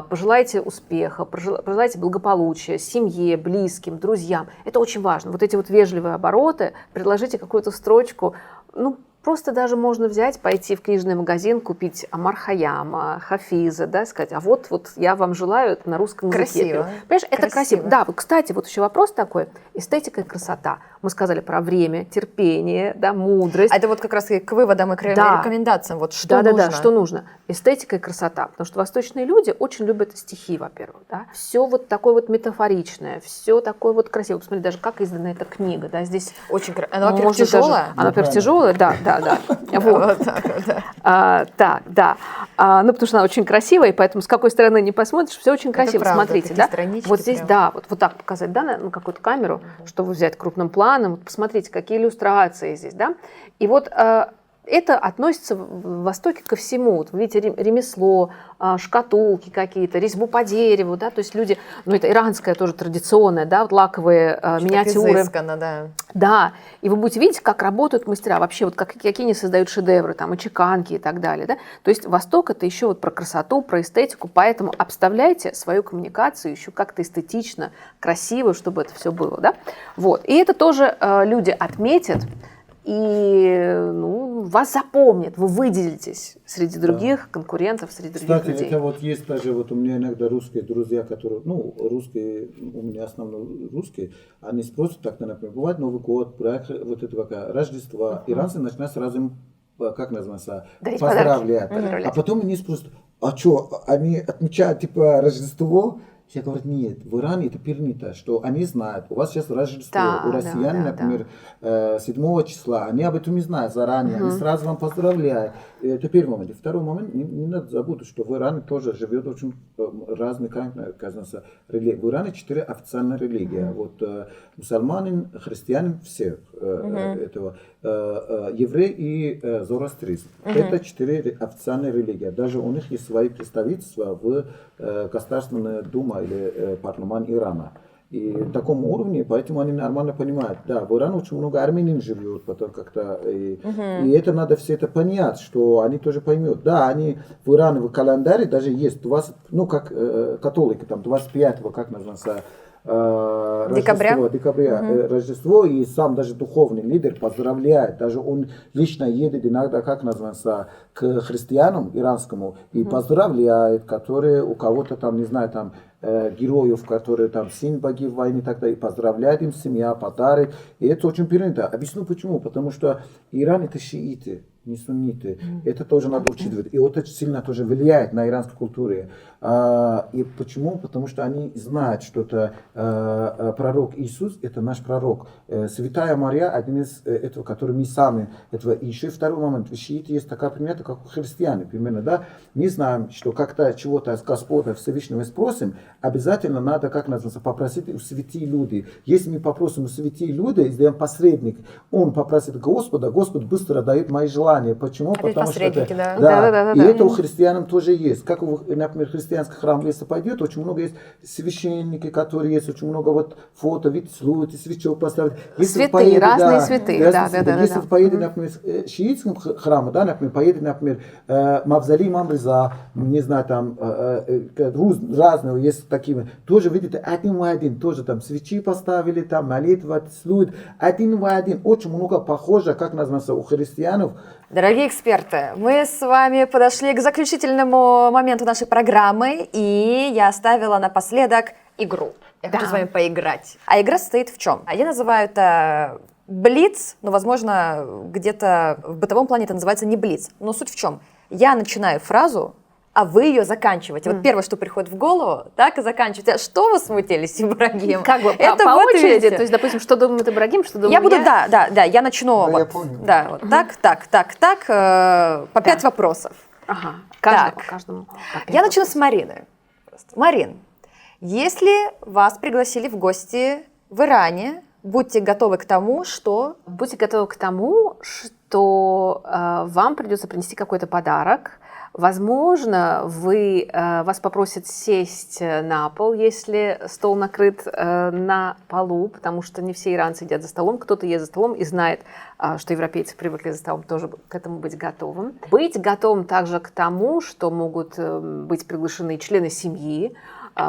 [SPEAKER 4] пожелаете успеха, пожелаете благополучия семье, близким, друзьям. Это очень важно. Вот эти вот вежливые обороты, предложите какую-то строчку, ну, просто даже можно взять, пойти в книжный магазин, купить Амар Хайяма, Хафиза, да, сказать, а вот я вам желаю это на русском языке.
[SPEAKER 5] Красиво.
[SPEAKER 4] Понимаешь, это красиво. Да, вот, кстати, вот еще вопрос такой, эстетика и красота. Мы сказали про время, терпение, да, мудрость.
[SPEAKER 1] А это вот как раз и к выводам и к рекомендациям. Вот что нужно.
[SPEAKER 4] Да, что нужно. Эстетика и красота. Потому что восточные люди очень любят стихи, во-первых. Да? Все вот такое вот метафоричное, все такое вот красивое. Посмотри, даже как издана эта книга. Да? Здесь
[SPEAKER 1] очень красиво. Она, во-первых, тяжелая.
[SPEAKER 4] Она, во-первых, тяжелая, да. Вот. Так, да. Ну, потому что она очень красивая, и поэтому с какой стороны не посмотришь, все очень красиво. Смотрите, да? Вот здесь, да, вот так показать, да, на какую-то камеру, чтобы взять крупным планом. Вот посмотрите, какие иллюстрации здесь, да. И вот это относится в Востоке ко всему. Вот вы видите ремесло, шкатулки какие-то, резьбу по дереву, да, то есть люди, ну это иранское тоже традиционное, да, вот лаковые миниатюры.
[SPEAKER 5] Изысканно, да.
[SPEAKER 4] Да, и вы будете видеть, как работают мастера, вообще вот какие они создают шедевры, там и чеканки и так далее, да. То есть Восток это еще вот про красоту, про эстетику, поэтому обставляйте свою коммуникацию еще как-то эстетично, красиво, чтобы это все было, да. Вот, и это тоже люди отметят, и вас запомнят, вы выделитесь среди других конкурентов, среди других людей.
[SPEAKER 2] Кстати, это вот есть даже, вот у меня иногда русские друзья, которые, русские, у меня основной русские, они спросят, так, например, бывает Новый год, вот это Рождество, иранцы начинают сразу, как называется, поздравлять. А потом они спросят, а что, они отмечают типа Рождество? Я говорю, нет, в Иране это принято, что они знают, у вас сейчас Рождество, у россиян, например, 7 числа, они об этом не знают заранее, они сразу вам поздравляют. Это первый момент. И второй момент, не надо забыть, что в Иране тоже живет очень разные, кажется, религии. В Иране 4 официальные религии. Вот мусульманин, христианин, все этого. Еврей и зороастризм. Это 4 официальные религии. Даже у них есть свои представительства в Государственной Думе или парламент Ирана. И в таком уровне, поэтому они нормально понимают. Да, в Иране очень много армян живет, потом как-то. И это надо все это понять, что они тоже поймут. Да, они в Иране в календаре даже есть 20, как католики, там 25-го, как называется, декабря Рождество, и сам даже духовный лидер поздравляет, даже он лично едет иногда, как называется, к христианам иранскому и поздравляет, которые у кого-то там, не знаю, там героев, которые там сын погиб в войне, тогда и поздравляет им семья, подарит, и это очень принято. Объясню почему, потому что Иран это шииты, не сунниты, это тоже надо учитывать, и это сильно тоже влияет на иранскую культуру. И почему? Потому что они знают, что это пророк Иисус, это наш пророк. Святая Мария, один из этого, который мы сами, этого. И еще второй момент, в шиите есть такая примета, как у христиан, примерно, да, мы знаем, что как-то чего-то с Господа Всевышнего спросим, обязательно надо, как называется, попросить у святых людей. Если мы попросим у святых людей, сделаем посредник, он попросит Господа, Господь быстро дает мои желания. послание. Почему?
[SPEAKER 1] Опять
[SPEAKER 2] Потому что
[SPEAKER 1] посредники,
[SPEAKER 2] это,
[SPEAKER 1] да.
[SPEAKER 4] Да.
[SPEAKER 2] и это у христиан тоже есть. Как, например, христианский храм, если пойдет, очень много есть священники, которые есть, очень много вот фото, вид слует, свечок поставить.
[SPEAKER 4] Святые, разные святые. Да.
[SPEAKER 2] Если вы поедете, например, в шиитском храму, да, например, поедете, например, мавзолей имам Реза, не знаю, там разные есть такие, тоже видите, один в один, тоже там свечи поставили, там молитва, слует, один в один, очень много похоже, как называется, у христианов.
[SPEAKER 1] Дорогие эксперты, мы с вами подошли к заключительному моменту нашей программы, и я оставила напоследок игру. Я хочу с вами поиграть. А игра состоит в чем? Я называю это блиц, но, возможно, где-то в бытовом плане это называется не блиц. Но суть в чем? Я начинаю фразу, а вы ее заканчиваете. Вот первое, что приходит в голову, так и заканчиваете. А что вы смутились, Ибрагим?
[SPEAKER 4] Как бы
[SPEAKER 1] Это
[SPEAKER 4] по
[SPEAKER 1] вот
[SPEAKER 4] очереди,
[SPEAKER 1] видите.
[SPEAKER 4] то есть, допустим, что думает Ибрагим, что думаю
[SPEAKER 1] Я буду, да, я начну
[SPEAKER 2] Да,
[SPEAKER 1] вот,
[SPEAKER 2] я понял.
[SPEAKER 1] да, вот так, по 5 вопросов.
[SPEAKER 4] Ага,
[SPEAKER 1] Так.
[SPEAKER 4] каждому.
[SPEAKER 1] Я начну с Марины. Марин, если вас пригласили в гости в Иране, будьте готовы к тому, что...
[SPEAKER 4] Будьте готовы к тому, что вам придется принести какой-то подарок. Возможно, вас попросят сесть на пол, если стол накрыт на полу, потому что не все иранцы едят за столом. Кто-то ест за столом и знает, что европейцы привыкли за столом тоже к этому быть готовым. Быть готовым также к тому, что могут быть приглашены члены семьи,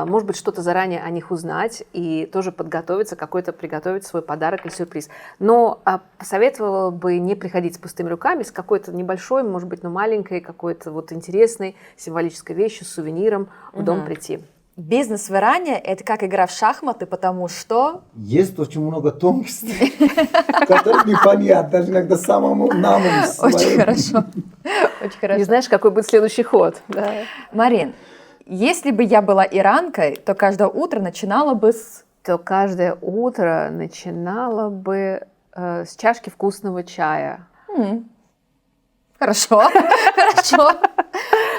[SPEAKER 4] может быть, что-то заранее о них узнать и тоже подготовиться, приготовить свой подарок или сюрприз. Но посоветовала бы не приходить с пустыми руками, с какой-то небольшой, может быть, но маленькой, какой-то вот интересной символической вещью, сувениром в дом прийти.
[SPEAKER 1] Бизнес в Иране – это как игра в шахматы, потому что…
[SPEAKER 2] Есть очень много тонкостей, которые непонятны, даже иногда самому нам.
[SPEAKER 1] Очень хорошо. Очень
[SPEAKER 4] Не
[SPEAKER 1] хорошо.
[SPEAKER 4] знаешь, какой будет следующий ход. Да.
[SPEAKER 1] Марин, если бы я была иранкой, то каждое утро начинала бы с…
[SPEAKER 4] То каждое утро начинала бы с чашки вкусного чая.
[SPEAKER 1] Хорошо, хорошо.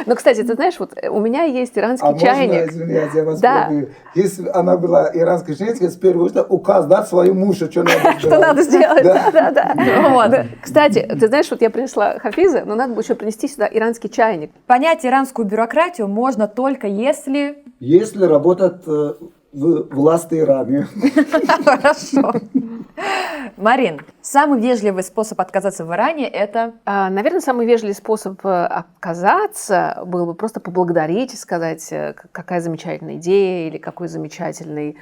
[SPEAKER 4] Но, кстати, ты знаешь, вот у меня есть иранский
[SPEAKER 2] А
[SPEAKER 4] чайник.
[SPEAKER 2] можно, извиняюсь, я вас
[SPEAKER 4] Да.
[SPEAKER 2] пробую. Если она была иранской женщиной, с первого очередь указ дать своему мужу, что надо сделать.
[SPEAKER 4] Что надо сделать?
[SPEAKER 2] Да.
[SPEAKER 4] Да.
[SPEAKER 1] Вот.
[SPEAKER 4] Да. Кстати, ты знаешь, вот я принесла хафиза, но надо было еще принести сюда иранский чайник.
[SPEAKER 1] Понять иранскую бюрократию можно только если…
[SPEAKER 2] Если работать в власти Ирана.
[SPEAKER 1] Хорошо. Марин, самый вежливый способ отказаться в Иране – это…
[SPEAKER 4] Наверное, самый вежливый способ отказаться был бы просто поблагодарить и сказать, какая замечательная идея или какое замечательное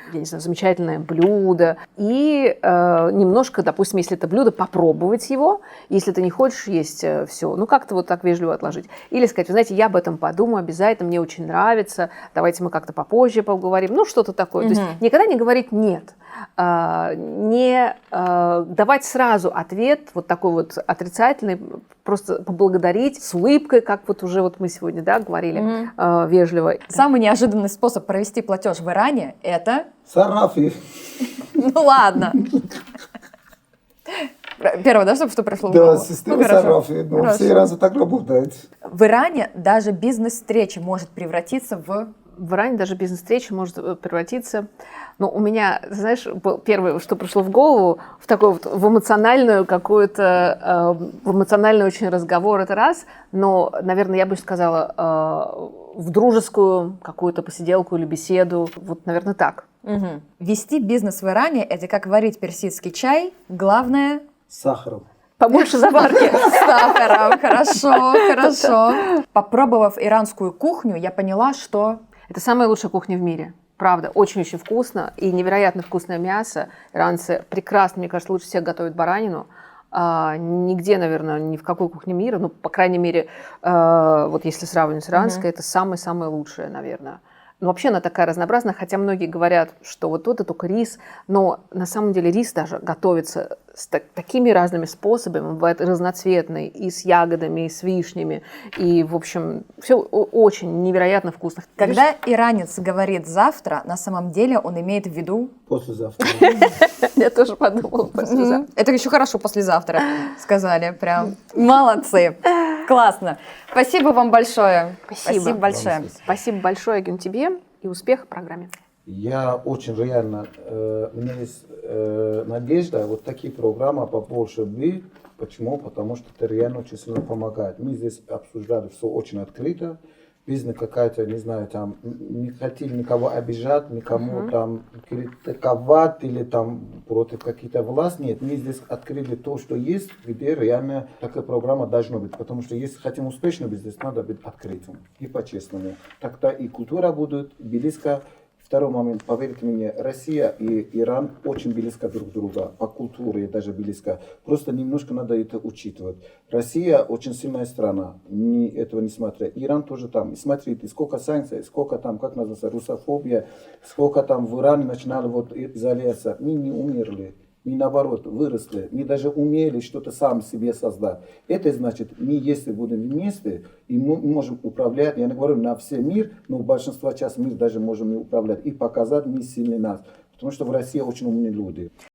[SPEAKER 4] блюдо. И немножко, допустим, если это блюдо, попробовать его. Если ты не хочешь есть все, как-то вот так вежливо отложить. Или сказать, вы знаете, я об этом подумаю обязательно, мне очень нравится, давайте мы как-то попозже поговорим. Что-то такое. То есть никогда не говорить «нет». Не давать сразу ответ вот такой вот отрицательный, просто поблагодарить с улыбкой, как вот уже вот мы сегодня говорили, вежливо.
[SPEAKER 1] Самый неожиданный способ провести платеж в Иране – это…
[SPEAKER 2] Сарафи.
[SPEAKER 1] Ну ладно. Первое, да, что пришло в
[SPEAKER 2] Да,
[SPEAKER 1] голову?
[SPEAKER 2] система
[SPEAKER 1] Хорошо.
[SPEAKER 2] Сарафи.
[SPEAKER 1] Хорошо.
[SPEAKER 2] Все иранцы так работают.
[SPEAKER 1] В Иране даже бизнес-встреча может превратиться в…
[SPEAKER 4] В Иране даже бизнес-встреча может превратиться… Но у меня, знаешь, первое, что пришло в голову, в такой вот в эмоциональную какую-то, в эмоциональный очень разговор, это раз, но, наверное, я бы сказала, в дружескую какую-то посиделку или беседу, вот, наверное, так.
[SPEAKER 1] Угу. Вести бизнес в Иране – это как варить персидский чай, главное…
[SPEAKER 2] С сахаром.
[SPEAKER 4] Побольше заварки.
[SPEAKER 1] С сахаром, хорошо. Попробовав иранскую кухню, я поняла, что…
[SPEAKER 4] Это самая лучшая кухня в мире. Правда, очень-очень вкусно и невероятно вкусное мясо. Иранцы прекрасно, мне кажется, лучше всех готовят баранину. Нигде, наверное, ни в какой кухне мира, по крайней мере, вот если сравнивать с иранской, это самое-самое лучшее, наверное. Но вообще она такая разнообразная, хотя многие говорят, что вот это только рис, но на самом деле рис даже готовится с такими разными способами, бывает разноцветный, и с ягодами, и с вишнями, и, в общем, все очень невероятно вкусно.
[SPEAKER 1] Когда иранец говорит «завтра», на самом деле он имеет в виду…
[SPEAKER 2] Послезавтра.
[SPEAKER 4] Я тоже подумала послезавтра.
[SPEAKER 1] Это еще хорошо послезавтра, сказали, прям. Молодцы. Классно. Спасибо вам большое.
[SPEAKER 4] Спасибо
[SPEAKER 1] большое.
[SPEAKER 4] Спасибо большое, Айгюн, тебе, и успеха в программе.
[SPEAKER 2] Я очень реально, у меня есть надежда, вот такие программы побольше быть, Почему? Потому что это реально очень сильно помогает. Мы здесь обсуждали все очень открыто, без какая-то, не знаю, там, не хотели никого обижать, никому там критиковать или там против каких-то власть. Нет, мы здесь открыли то, что есть, где реально такая программа должна быть. Потому что если хотим успешно быть здесь, надо быть открытым и по-честному. Тогда и культура будет близко. Второй момент, поверьте мне, Россия и Иран очень близко друг к другу, по культуре даже близко. Просто немножко надо это учитывать. Россия очень сильная страна, этого не смотря. Иран тоже там. И смотрите, сколько санкций, сколько там, как называется, русофобия, сколько там в Иране начинали вот изоляция. Мы не умерли. Мы наоборот выросли, мы даже умели что-то сами себе создать. Это значит, мы если будем вместе, и мы можем управлять, я не говорю на все мир, но большинство часть мир даже можем управлять и показать, мы сильны нас. Потому что в России очень умные люди.